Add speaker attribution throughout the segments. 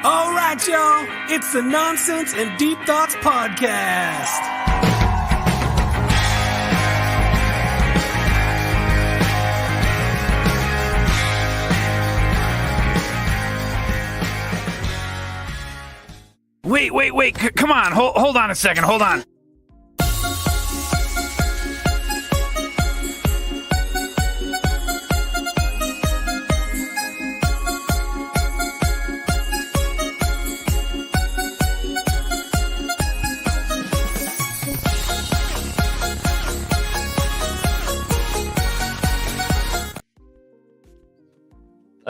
Speaker 1: All right, y'all. It's the Nonsense and Deep Thoughts Podcast.
Speaker 2: Wait. Come on. Hold on a second. Hold on.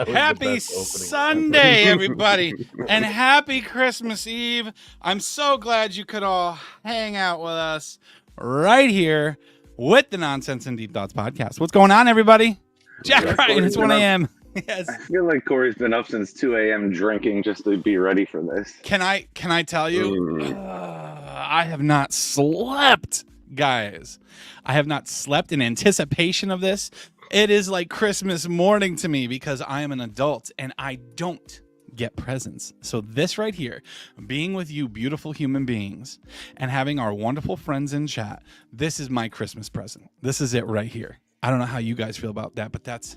Speaker 2: Happy Sunday, everybody, and happy Christmas Eve. I'm so glad you could all hang out with us right here with the Nonsense and Deep Thoughts Podcast. What's going on, everybody? Jack Ryan, it's 1 a.m. Yes.
Speaker 3: I feel like Corey's been up since 2 a.m. drinking just to be ready for this.
Speaker 2: Can I tell you, I have not slept, guys. I have not slept in anticipation of this. It is like Christmas morning to me because I am an adult and I don't get presents. So this right here, being with you beautiful human beings and having our wonderful friends in chat, this is my Christmas present. This is it right here. I don't know how you guys feel about that, but that's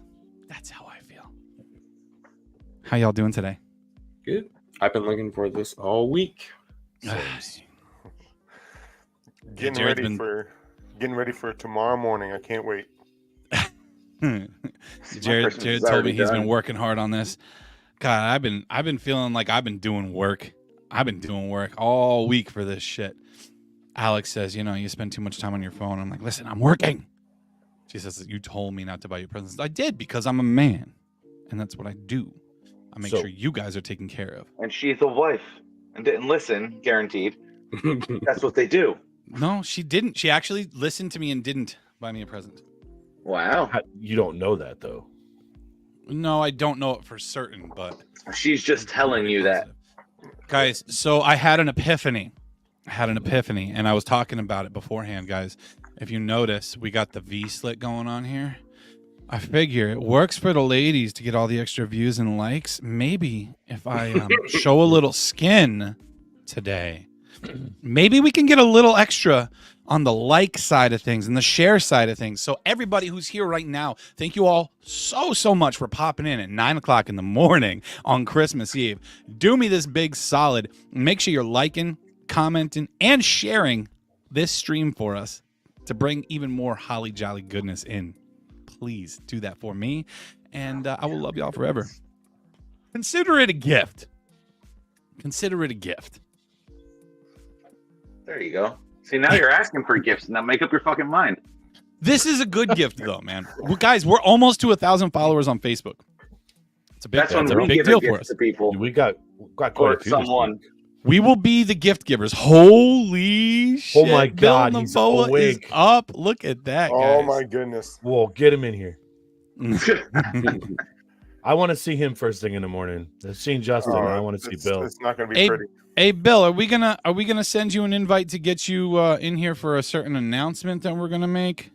Speaker 2: how I feel. How y'all doing today?
Speaker 4: Good. I've been looking for this all week.
Speaker 5: Getting ready for tomorrow morning. I can't wait.
Speaker 2: Jared told me he's been working hard on this. God, I've been feeling like I've been doing work. I've been doing work all week for this shit. Alex says, you spend too much time on your phone. I'm like, listen, I'm working. She says, you told me not to buy you presents. I did because I'm a man, and that's what I do. I make sure you guys are taken care of.
Speaker 3: And she's a wife and didn't listen, guaranteed. That's what they do.
Speaker 2: No, she didn't. She actually listened to me and didn't buy me a present.
Speaker 3: Wow.
Speaker 6: You don't know that, though.
Speaker 2: No, I don't know it for certain, but
Speaker 3: she's just telling you that.
Speaker 2: Guys, so I had an epiphany. And I was talking about it beforehand, guys. If you notice, we got the V-slit going on here. I figure it works for the ladies to get all the extra views and likes. Maybe if I show a little skin today, maybe we can get a little extra on the like side of things and the share side of things. So everybody who's here right now, thank you all so much for popping in at 9 o'clock in the morning on Christmas Eve. Do me this big solid. Make sure you're liking, commenting, and sharing this stream for us to bring even more holly jolly goodness in. Please do that for me, and I will love y'all forever. Consider it a gift.
Speaker 3: There you go. See, now you're asking for gifts. Now make up your fucking mind.
Speaker 2: This is a good gift, though, man. Well, guys, we're almost to 1,000 followers on Facebook. It's a big deal for us.
Speaker 3: To people.
Speaker 6: We got quite a few.
Speaker 3: Someone.
Speaker 2: We will be the gift givers. Holy shit!
Speaker 6: Oh my God,
Speaker 2: Bill
Speaker 6: he's
Speaker 2: Novoa
Speaker 6: awake.
Speaker 2: is up. Look at that, guys.
Speaker 5: Oh my goodness!
Speaker 6: Whoa, get him in here. I want to see him first thing in the morning. I've seen Justin. I want to see Bill.
Speaker 5: It's not going to be pretty.
Speaker 2: Hey, Bill, are we gonna send you an invite to get you in here for a certain announcement that we're gonna make?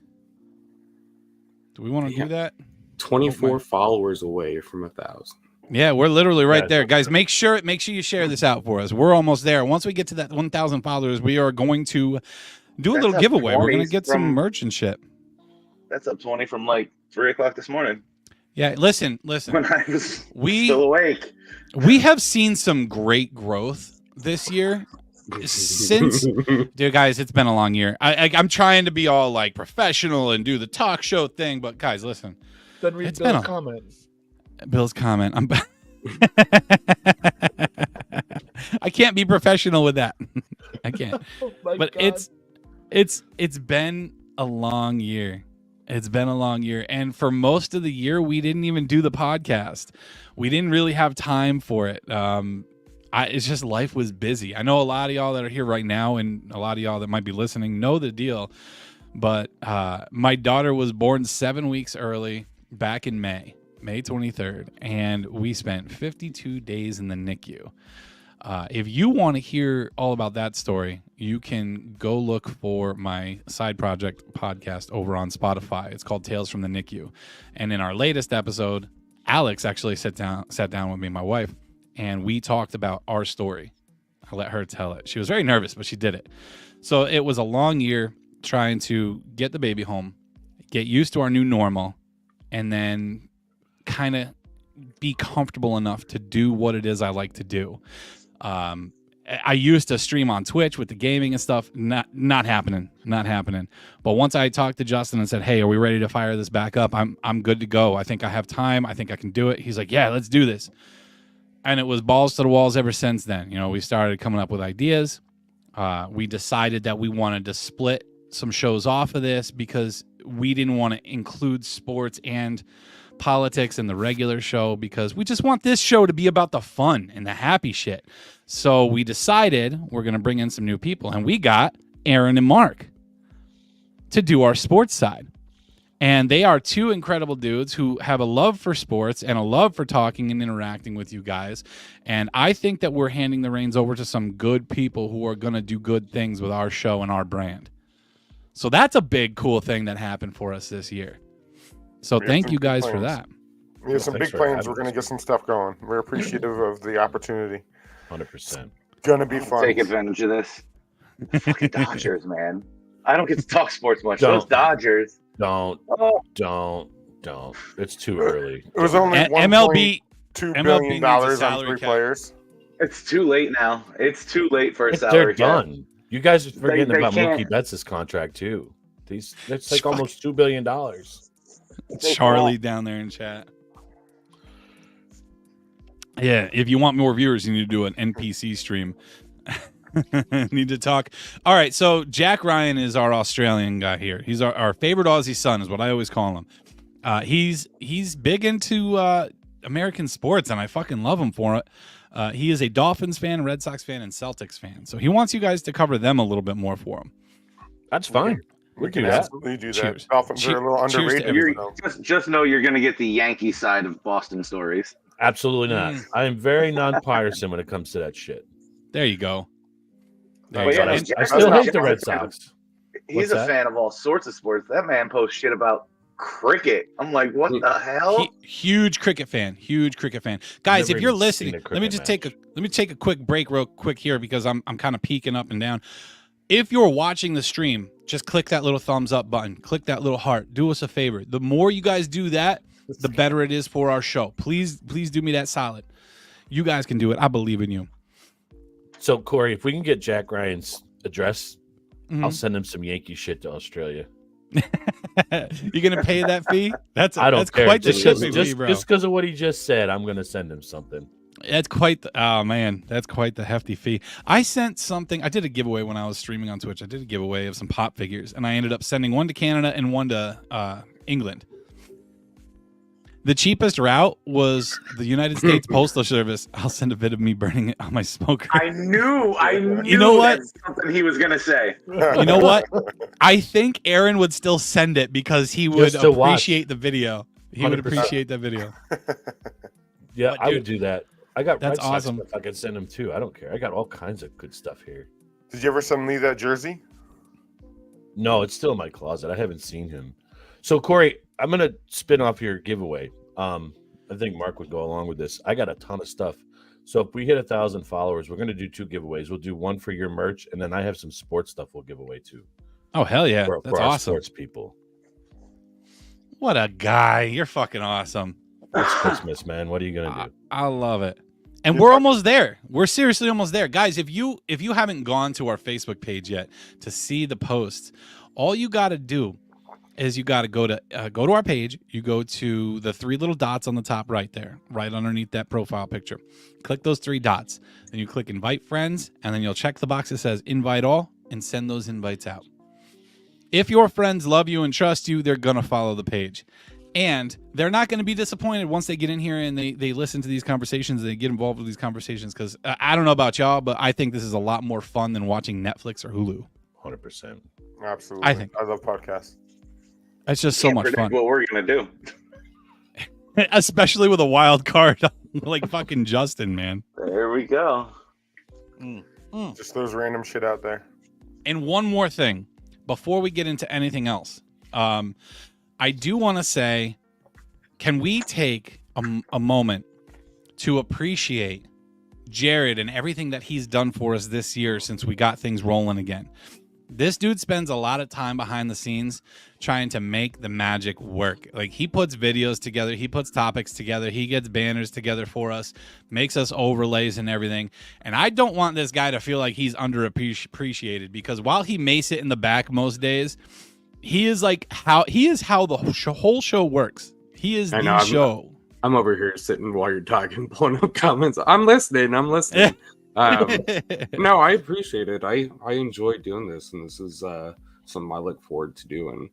Speaker 2: Do we want to do that?
Speaker 4: 24 followers away from 1,000.
Speaker 2: Yeah, we're literally right there, guys. Make sure you share this out for us. We're almost there. Once we get to that 1,000 followers, we are going to do a little giveaway. We're gonna get some merch and shit.
Speaker 3: That's up 20 from like 3 o'clock this morning.
Speaker 2: Yeah, listen.
Speaker 3: When I was
Speaker 2: still
Speaker 3: awake.
Speaker 2: We have seen some great growth this year. Since, dude, guys, it's been a long year. I'm trying to be all like professional and do the talk show thing, but guys, listen.
Speaker 6: Then read Bill's comment.
Speaker 2: Bill's comment. I can't be professional with that. I can't. But God. It's been a long year. It's been a long year. And for most of the year, we didn't even do the podcast. We didn't really have time for it. It's just life was busy. I know a lot of y'all that are here right now and a lot of y'all that might be listening know the deal. But my daughter was born 7 weeks early back in May 23rd. And we spent 52 days in the NICU. If you want to hear all about that story, you can go look for my side project podcast over on Spotify. It's called Tales from the NICU. And in our latest episode, Alex actually sat down with me, my wife, and we talked about our story. I let her tell it. She was very nervous, but she did it. So it was a long year trying to get the baby home, get used to our new normal, and then kind of be comfortable enough to do what it is I like to do. I used to stream on Twitch with the gaming and stuff. Not happening. But once I talked to Justin and said, "Hey, are we ready to fire this back up? I'm good to go. I think I have time. I think I can do it." He's like, "Yeah, let's do this." And it was balls to the walls ever since then. You know, we started coming up with ideas. We decided that we wanted to split some shows off of this because we didn't want to include sports and politics in the regular show, because we just want this show to be about the fun and the happy shit. So we decided we're going to bring in some new people, and we got Aaron and Mark to do our sports side. And they are two incredible dudes who have a love for sports and a love for talking and interacting with you guys. And I think that we're handing the reins over to some good people who are going to do good things with our show and our brand. So that's a big, cool thing that happened for us this year. So thank you guys for that.
Speaker 5: We have some big plans. We're going to get some stuff going. We're appreciative of the opportunity.
Speaker 6: 100%.
Speaker 5: Going to be fun.
Speaker 3: Take advantage of this. Fucking Dodgers, man. I don't get to talk sports much. Those Dodgers.
Speaker 6: Don't. It's too early.
Speaker 5: It was only
Speaker 2: MLB
Speaker 5: $2 billion on 3 players.
Speaker 3: It's too late now. It's too late for a
Speaker 6: If
Speaker 3: salary
Speaker 6: they're
Speaker 3: cap.
Speaker 6: done. You guys are forgetting
Speaker 3: They
Speaker 6: about
Speaker 3: can't.
Speaker 6: Mookie Betts' contract too. That's like almost $2 billion.
Speaker 2: Charlie down there in chat. Yeah, if you want more viewers, you need to do an NPC stream. Need to talk. All right, so Jack Ryan is our Australian guy here. He's our favorite Aussie son, is what I always call him. He's big into American sports, and I fucking love him for it. He is a Dolphins fan, Red Sox fan, and Celtics fan. So he wants you guys to cover them a little bit more for him.
Speaker 6: That's fine.
Speaker 5: We can absolutely do that.
Speaker 2: Cheers.
Speaker 5: Dolphins are a little underrated.
Speaker 3: Just know you're going to get the Yankee side of Boston stories.
Speaker 6: Absolutely not. I am very non-partisan when it comes to that shit.
Speaker 2: There you go.
Speaker 3: But yeah,
Speaker 6: I still hate the Red Sox.
Speaker 3: He's a fan of all sorts of sports. That man posts shit about cricket. I'm like, what the hell?
Speaker 2: Huge cricket fan. Guys,
Speaker 6: Never
Speaker 2: if you're
Speaker 6: even
Speaker 2: listening,
Speaker 6: seen a
Speaker 2: let me
Speaker 6: cricket
Speaker 2: just take a quick break real quick here, because I'm kind of peeking up and down. If you're watching the stream, just click that little thumbs up button. Click that little heart. Do us a favor. The more you guys do that, the better it is for our show. Please do me that solid. You guys can do it. I believe in you.
Speaker 6: So, Corey, if we can get Jack Ryan's address, I'll send him some Yankee shit to Australia.
Speaker 2: You're gonna pay that fee? That's
Speaker 6: care.
Speaker 2: quite the
Speaker 6: Just
Speaker 2: shipping fee, bro.
Speaker 6: Just because of what he just said, I'm gonna send him something.
Speaker 2: That's quite that's quite the hefty fee. I sent something. I did a giveaway when I was streaming on Twitch. I did a giveaway of some pop figures, and I ended up sending one to Canada and one to England. The cheapest route was the United States Postal Service. I'll send a bit of me burning it on my smoker.
Speaker 3: I knew.
Speaker 2: You know what?
Speaker 3: That's something he was gonna say.
Speaker 2: You know what? I think Aaron would still send it because he would
Speaker 6: Just to watch.
Speaker 2: appreciate the video. He would
Speaker 6: 100%.
Speaker 2: appreciate that video.
Speaker 6: Yeah,
Speaker 2: But,
Speaker 6: I
Speaker 2: dude,
Speaker 6: would do that. I got
Speaker 2: that's
Speaker 6: Red Sox
Speaker 2: awesome.
Speaker 6: stuff I could send him too. I don't care. I got all kinds of good stuff here.
Speaker 5: Did you ever send Lee that jersey?
Speaker 6: No, it's still in my closet. I haven't seen him. So, Corey, I'm gonna spin off your giveaway. I think Mark would go along with this. I got a ton of stuff. So if we hit 1,000 followers, we're gonna do 2 giveaways. We'll do one for your merch, and then I have some sports stuff we'll give away too.
Speaker 2: Oh hell yeah,
Speaker 6: For
Speaker 2: that's
Speaker 6: our
Speaker 2: awesome.
Speaker 6: sports people.
Speaker 2: What a guy! You're fucking awesome.
Speaker 6: It's Christmas, man. What are you gonna do?
Speaker 2: I love it. And we're almost there. We're seriously almost there. Guys, if you haven't gone to our Facebook page yet to see the posts, all you got to do is you got to go to our page. You go to the 3 little dots on the top right there, right underneath that profile picture. Click those 3 dots. Then you click invite friends, and then you'll check the box that says invite all and send those invites out. If your friends love you and trust you, they're going to follow the page. And they're not going to be disappointed once they get in here and they listen to these conversations, they get involved with these conversations, because I don't know about y'all, but I think this is a lot more fun than watching Netflix or Hulu.
Speaker 6: 100%.
Speaker 5: Absolutely.
Speaker 2: I think.
Speaker 5: I love podcasts.
Speaker 2: It's just so
Speaker 3: Can't
Speaker 2: much
Speaker 3: predict
Speaker 2: fun.
Speaker 3: what we're gonna do.
Speaker 2: Especially with a wild card like fucking Justin, man.
Speaker 3: There we go.
Speaker 5: Just those random shit out there.
Speaker 2: And one more thing before we get into anything else. I do want to say, can we take a moment to appreciate Jared and everything that he's done for us this year since we got things rolling again. This dude spends a lot of time behind the scenes trying to make the magic work. Like, he puts videos together, he puts topics together, he gets banners together for us, makes us overlays and everything. And I don't want this guy to feel like he's underappreciated, because while he may sit in the back most days, he is how the whole show works. He is the show.
Speaker 4: I'm over here sitting while you're talking, pulling up comments. I'm listening. No, I appreciate it. I enjoy doing this, and this is something I look forward to doing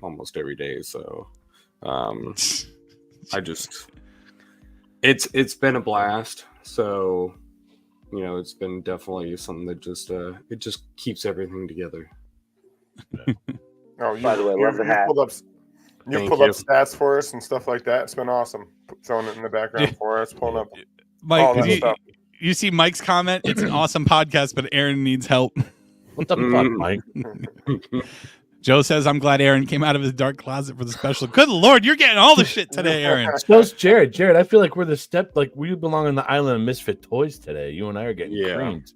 Speaker 4: almost every day. So I just it's been a blast. So it's been definitely something that just it just keeps everything together.
Speaker 5: Oh,
Speaker 3: By the way, love the hat.
Speaker 5: You pulled up stats for us and stuff like that. It's been awesome. Throwing it in the background for us, pulling up all that stuff.
Speaker 2: You see Mike's comment? It's an awesome podcast, but Aaron needs help.
Speaker 6: What the fuck, Mike?
Speaker 2: Joe says, I'm glad Aaron came out of his dark closet for the special. Good Lord, you're getting all the shit today, Aaron.
Speaker 6: So's Jared. Jared, I feel like we're we belong on the island of misfit toys today. You and I are getting creamed.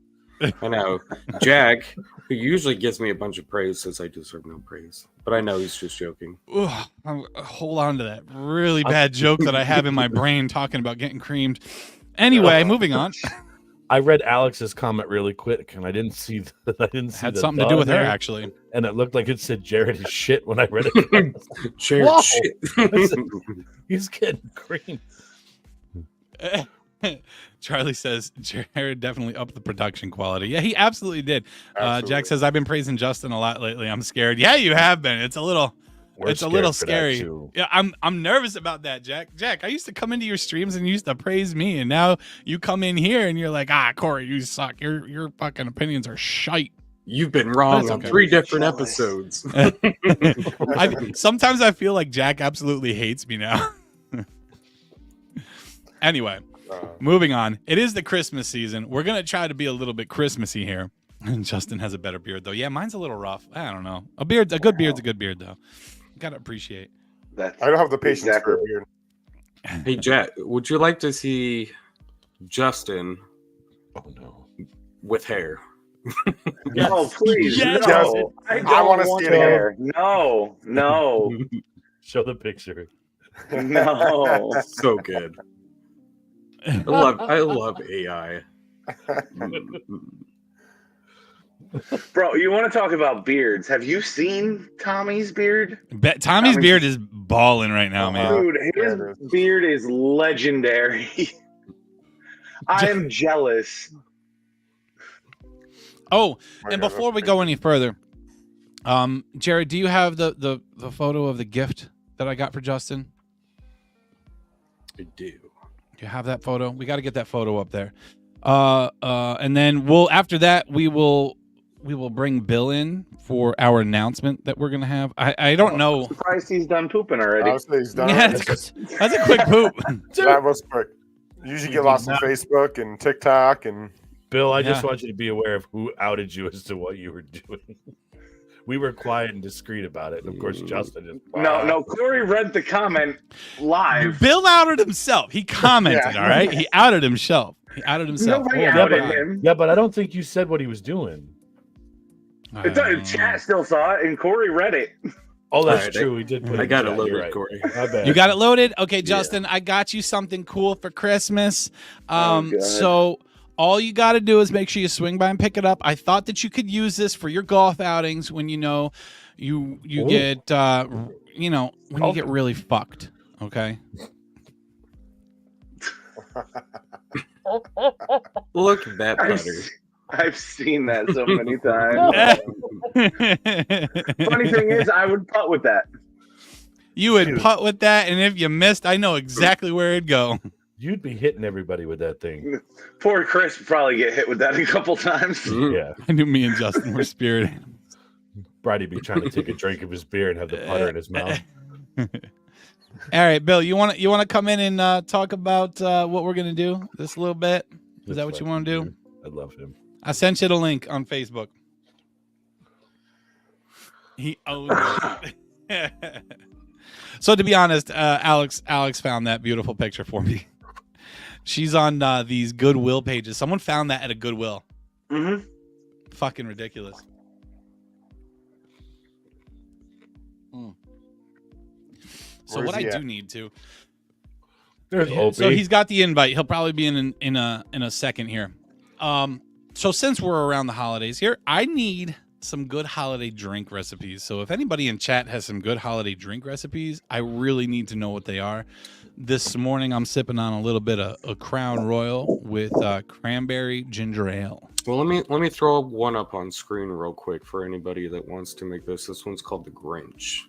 Speaker 4: I know. Jack, who usually gives me a bunch of praise, says I deserve no praise. But I know he's just joking.
Speaker 2: Ooh, hold on to that really bad joke that I have in my brain talking about getting creamed. Anyway, moving on.
Speaker 6: I read Alex's comment really quick, and I didn't see.
Speaker 2: Had something to do with her, actually.
Speaker 6: And it looked like it said Jared is shit when I read it.
Speaker 4: Jared shit.
Speaker 6: He's getting creamed.
Speaker 2: Charlie says Jared definitely upped the production quality. Yeah, he absolutely did. Jack says, I've been praising Justin a lot lately. I'm scared. Yeah, you have been. It's a little scary. Yeah, I'm nervous about that, Jack. Jack, I used to come into your streams and you used to praise me, and now you come in here and you're like, Corey, you suck. Your fucking opinions are shite.
Speaker 4: You've been wrong on 3 different episodes.
Speaker 2: Sometimes I feel like Jack absolutely hates me now. Anyway, moving on. It is the Christmas season. We're going to try to be a little bit Christmassy here. And Justin has a better beard, though. Yeah, mine's a little rough. I don't know. A good beard's a good beard, though. Got to appreciate.
Speaker 5: I don't have the patience for a beard.
Speaker 4: Hey, Jack, would you like to see Justin with hair?
Speaker 3: No, please.
Speaker 2: Yes.
Speaker 3: No. I want to see hair. No.
Speaker 6: Show the picture.
Speaker 3: No.
Speaker 4: So good. I love AI.
Speaker 3: Bro, you want to talk about beards? Have you seen Tommy's beard?
Speaker 2: Tommy's beard is balling right now, man.
Speaker 3: Dude, his beard is legendary. I am jealous.
Speaker 2: Oh, and before we go any further, Jared, do you have the photo of the gift that I got for Justin?
Speaker 4: I do.
Speaker 2: Do you have that photo? We got to get that photo up there. And then after that we will bring Bill in for our announcement that we're gonna have. I don't know.
Speaker 3: I'm surprised he's done pooping already.
Speaker 5: I would say he's done.
Speaker 2: Yeah, that's a quick poop.
Speaker 5: That was quick. You usually get lost on Facebook and TikTok and.
Speaker 6: Bill, I just want you to be aware of who outed you as to what you were doing. We were quiet and discreet about it. And of course, Justin just...
Speaker 3: No, Corey read the comment live.
Speaker 2: Bill outed himself. He commented, all right? He outed himself.
Speaker 3: Nobody outed him.
Speaker 6: Yeah, but I don't think you said what he was doing.
Speaker 3: The chat still saw it, and Corey read it.
Speaker 6: Oh, that's true. We did put it.
Speaker 4: I got it
Speaker 6: in
Speaker 4: loaded,
Speaker 6: right.
Speaker 4: Corey.
Speaker 6: My bad.
Speaker 2: You got it loaded? Okay, Justin, I got you something cool for Christmas. So all you got to do is make sure you swing by and pick it up. I thought that you could use this for your golf outings when you get when you get really fucked. Okay.
Speaker 4: Look at that putter.
Speaker 3: I've seen that so many times. Funny thing is, I would putt with that.
Speaker 2: You would putt with that, and if you missed, I know exactly where it'd go.
Speaker 6: You'd be hitting everybody with that thing.
Speaker 3: Poor Chris would probably get hit with that a couple times.
Speaker 6: Yeah.
Speaker 2: I knew me and Justin were spirit animals.
Speaker 6: Bridie'd be trying to take a drink of his beer and have the putter in his mouth.
Speaker 2: All right, Bill, you want to come in and talk about what we're gonna do this a little bit? Is that what you want to do?
Speaker 6: I love him.
Speaker 2: I sent you the link on Facebook. He owns it. So to be honest, Alex found that beautiful picture for me. She's on these Goodwill pages. Someone found that at a Goodwill.
Speaker 3: Mm-hmm.
Speaker 2: Fucking ridiculous. So
Speaker 5: Where's
Speaker 2: what I
Speaker 5: he
Speaker 2: do
Speaker 5: at?
Speaker 2: need to.
Speaker 6: There's Opie.
Speaker 2: So he's got the invite. He'll probably be in a second here. So since we're around the holidays here, I need some good holiday drink recipes. So if anybody in chat has some good holiday drink recipes, I really need to know what they are. This morning I'm sipping on a little bit of a Crown Royal with cranberry ginger ale.
Speaker 4: Well, let me throw one up on screen real quick for anybody that wants to make this. This one's called the Grinch.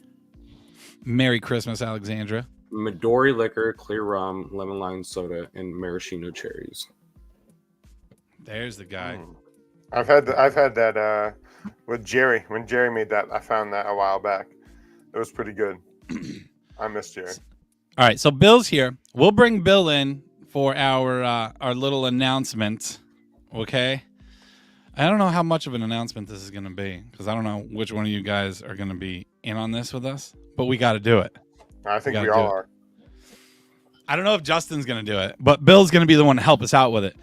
Speaker 2: Merry Christmas, Alexandra.
Speaker 4: Midori liquor, clear rum, lemon lime soda, and maraschino cherries.
Speaker 2: There's the guy.
Speaker 5: I've had that with Jerry. When Jerry made that, I found that a while back. It was pretty good. I miss Jerry.
Speaker 2: All right, so Bill's here. We'll bring Bill in for our little announcement. Okay. I don't know how much of an announcement this is going to be because I don't know which one of you guys are going to be in on this with us, but we got to do it.
Speaker 5: I think
Speaker 2: We
Speaker 5: we
Speaker 2: gotta
Speaker 5: all
Speaker 2: do it.
Speaker 5: are.
Speaker 2: I don't know if Justin's going to do it, but Bill's going to be the one to help us out with it.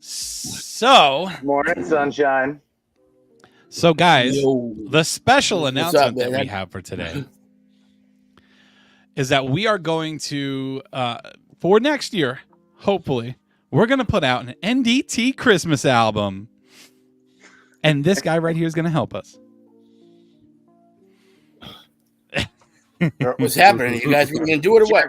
Speaker 2: So,
Speaker 3: Morning, sunshine.
Speaker 2: guys,
Speaker 7: Yo.
Speaker 2: the special
Speaker 7: What's
Speaker 2: announcement
Speaker 7: up, man?
Speaker 2: that we have for today is that we are going to, for next year, hopefully, we're going to put out an NDT Christmas album. And this guy right here is going to help us.
Speaker 7: What's happening? You guys gonna do it or what?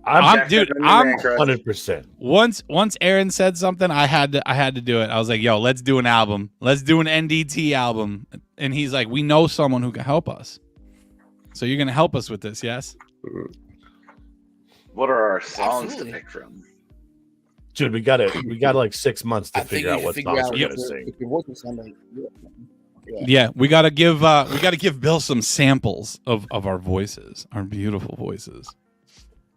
Speaker 2: I'm
Speaker 3: Jack,
Speaker 6: 100%.
Speaker 2: Once Aaron said something, I had to do it. I was like, "Yo, let's do an album. Let's do an NDT album." And he's like, "We know someone who can help us. So you're gonna help us with this, yes?"
Speaker 3: What are our songs
Speaker 7: Absolutely.
Speaker 3: to pick from?
Speaker 6: Dude, we got like 6 months to figure out what songs we're gonna
Speaker 7: if
Speaker 6: sing.
Speaker 7: your voice is sounding
Speaker 2: Yeah, we gotta give Bill some samples of our voices, our beautiful voices.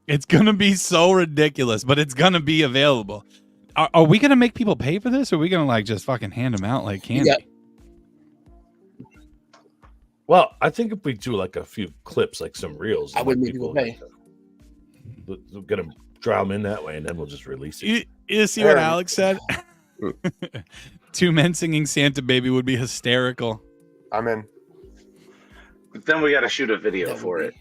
Speaker 2: It's gonna be so ridiculous, but it's gonna be available. Are we gonna make people pay for this, or are we gonna like just fucking hand them out like candy?
Speaker 7: Yeah.
Speaker 6: Well, I think if we do like a few clips, like some reels,
Speaker 7: I wouldn't make people pay.
Speaker 6: We're gonna draw them in that way, and then we'll just release it.
Speaker 2: You see what Alex said? 2 men singing Santa Baby would be hysterical.
Speaker 5: I'm in.
Speaker 3: But then we got to shoot a video for it.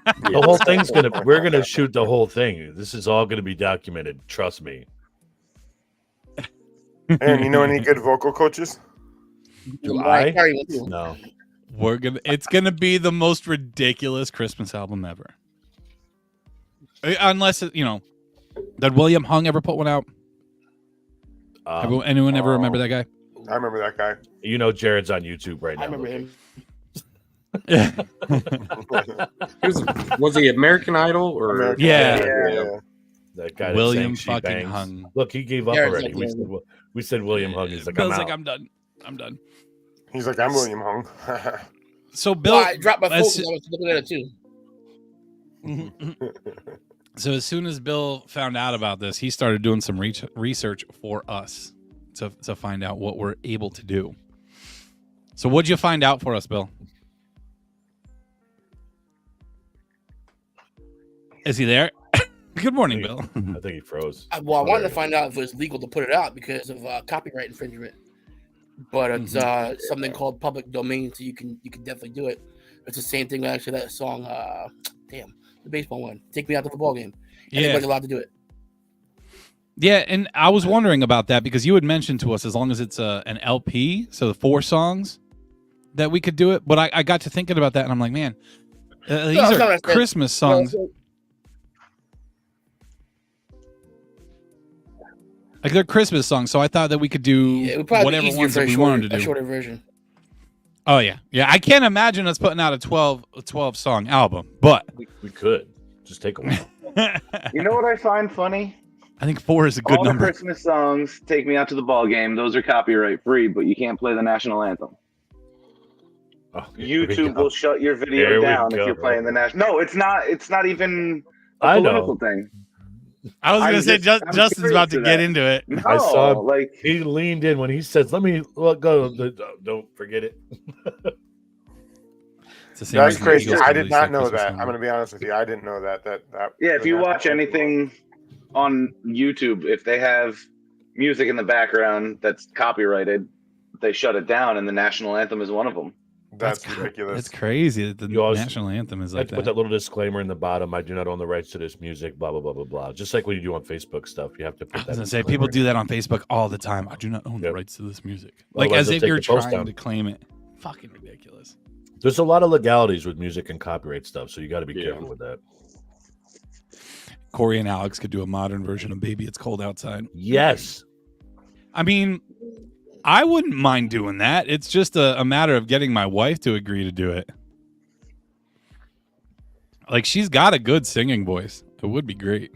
Speaker 6: The whole thing's we're gonna shoot the whole thing. This is all gonna be documented. Trust me.
Speaker 5: Aaron, you know any good vocal coaches?
Speaker 6: Do
Speaker 7: Mariah
Speaker 6: I?
Speaker 7: Carey will too.
Speaker 6: No.
Speaker 2: It's gonna be the most ridiculous Christmas album ever. Unless did William Hung ever put one out? Anyone ever remember that guy?
Speaker 5: I remember that guy.
Speaker 6: You know, Jared's on YouTube right now.
Speaker 7: I remember him.
Speaker 4: Was he American Idol or?
Speaker 5: American
Speaker 2: Yeah.
Speaker 5: Idol.
Speaker 6: That guy. that
Speaker 2: William
Speaker 6: sang She
Speaker 2: fucking
Speaker 6: Bangs.
Speaker 2: Hung.
Speaker 6: Look, he gave up
Speaker 7: Jared's
Speaker 6: already.
Speaker 7: like
Speaker 6: We said William Hung. He's like,
Speaker 2: Bill's
Speaker 6: I'm
Speaker 2: like,
Speaker 6: out.
Speaker 2: I'm done. I'm done.
Speaker 5: He's like, I'm William Hung.
Speaker 2: So Bill,
Speaker 7: Well, I dropped my phone. I
Speaker 2: as-
Speaker 7: was looking at it too.
Speaker 2: so as soon as Bill found out about this, he started doing some research for us to find out what we're able to do. So what'd you find out for us, Bill? Is he there? Good morning, Bill.
Speaker 6: I think he froze.
Speaker 7: I wanted to find out if it was legal to put it out because of copyright infringement. But it's something called public domain, so you can definitely do it. It's the same thing. Actually, that song, the baseball one, "Take Me Out to the Ball Game." Anybody's allowed to do it.
Speaker 2: Yeah, and I was wondering about that because you had mentioned to us as long as it's an LP, so the 4 songs, that we could do it. But I got to thinking about that, and I'm like, man, these
Speaker 7: it's not
Speaker 2: are
Speaker 7: what I said.
Speaker 2: Christmas songs. Like they're Christmas songs, so I thought that we could do
Speaker 7: Yeah, it would probably
Speaker 2: whatever
Speaker 7: be easier
Speaker 2: ones
Speaker 7: for
Speaker 2: that we wanted to
Speaker 7: a
Speaker 2: do.
Speaker 7: shorter version.
Speaker 2: Oh yeah. I can't imagine us putting out a 12 song album, but
Speaker 6: We could just take a while.
Speaker 3: You know what I find funny?
Speaker 2: I think 4 is a good
Speaker 3: All
Speaker 2: number.
Speaker 3: the Christmas songs, "Take Me Out to the Ball Game," those are copyright free, but you can't play the national anthem.
Speaker 6: Oh, here we
Speaker 3: YouTube
Speaker 6: go.
Speaker 3: will shut your
Speaker 6: There
Speaker 3: video
Speaker 6: we
Speaker 3: down if
Speaker 6: go.
Speaker 3: you're playing the national. No, it's not. It's not even a
Speaker 6: I
Speaker 3: political
Speaker 6: know.
Speaker 3: thing.
Speaker 2: I was going to
Speaker 3: I'm
Speaker 2: say
Speaker 3: just- I'm
Speaker 2: Justin's
Speaker 3: curious
Speaker 2: about to
Speaker 3: to
Speaker 2: get
Speaker 3: that.
Speaker 2: into it.
Speaker 3: No,
Speaker 6: I saw him.
Speaker 3: like
Speaker 6: He leaned in when he says, "Let me go." Don't forget it.
Speaker 2: It's the same
Speaker 5: That's
Speaker 2: reason
Speaker 5: crazy.
Speaker 2: Eagles
Speaker 5: I
Speaker 2: can
Speaker 5: did
Speaker 2: release
Speaker 5: not
Speaker 2: their
Speaker 5: know
Speaker 2: Christmas
Speaker 5: that.
Speaker 2: album.
Speaker 5: I'm going to be honest with you. I didn't know that.
Speaker 3: yeah, if
Speaker 5: the
Speaker 3: you
Speaker 5: national
Speaker 3: watch
Speaker 5: anthem-
Speaker 3: anything on YouTube, if they have music in the background that's copyrighted, they shut it down, and the national anthem is one of them.
Speaker 5: That's ridiculous.
Speaker 2: It's crazy that the
Speaker 6: You always
Speaker 2: national anthem is
Speaker 6: have
Speaker 2: like
Speaker 6: to put
Speaker 2: that.
Speaker 6: that little disclaimer in the bottom. I do not own the rights to this music. Blah blah blah blah blah. Just like when you do on Facebook stuff, you have to put
Speaker 2: I
Speaker 6: that.
Speaker 2: was gonna say people do that on Facebook all the time. I do not own the
Speaker 6: Yep.
Speaker 2: rights to this music, like
Speaker 6: Otherwise
Speaker 2: as
Speaker 6: they'll
Speaker 2: if
Speaker 6: take
Speaker 2: you're
Speaker 6: the post
Speaker 2: trying
Speaker 6: down.
Speaker 2: to claim it. Fucking ridiculous.
Speaker 6: There's a lot of legalities with music and copyright stuff, so you got to be
Speaker 4: Yeah.
Speaker 6: careful with that.
Speaker 2: Corey and Alex could do a modern version of "Baby It's Cold Outside."
Speaker 6: Yes.
Speaker 2: I mean, I wouldn't mind doing that. It's just a matter of getting my wife to agree to do it. Like, she's got a good singing voice. It would be great.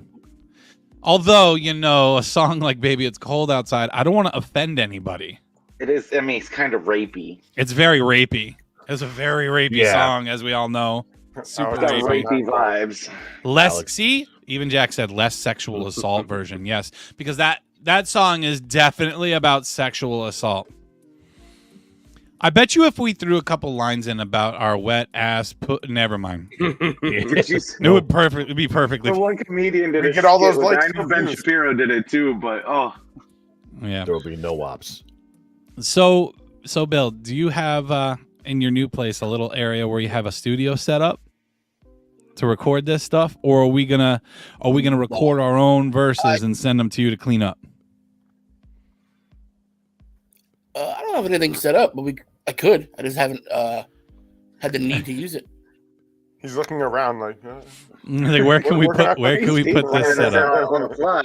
Speaker 2: Although, you know, a song like "Baby It's Cold Outside," I don't want to offend anybody.
Speaker 3: It is. I mean, it's kind of rapey.
Speaker 2: It's very rapey. It's a very rapey
Speaker 6: Yeah.
Speaker 2: song, as we all know. Super
Speaker 3: It's got
Speaker 2: rapey.
Speaker 3: rapey vibes.
Speaker 2: Less,
Speaker 6: Alex.
Speaker 2: see, even Jack said less sexual assault version. Yes, because that song is definitely about sexual assault. I bet you if we threw a couple lines in about our wet ass, never mind.
Speaker 3: Jeez.
Speaker 2: It would be perfectly.
Speaker 3: The one comedian did
Speaker 5: We
Speaker 3: it.
Speaker 5: get all those
Speaker 3: I
Speaker 5: likes
Speaker 3: know
Speaker 5: and
Speaker 3: Ben
Speaker 5: views.
Speaker 3: Shapiro did it too, but
Speaker 2: Yeah.
Speaker 6: There will be no wops.
Speaker 2: So Bill, do you have in your new place a little area where you have a studio set up to record this stuff, or are we gonna record our own verses and send them to you to clean up?
Speaker 7: I don't have anything set up, but I could. I just haven't had the need to use it.
Speaker 5: He's looking around like.
Speaker 2: Like, where can we put this set up?
Speaker 3: on the fly.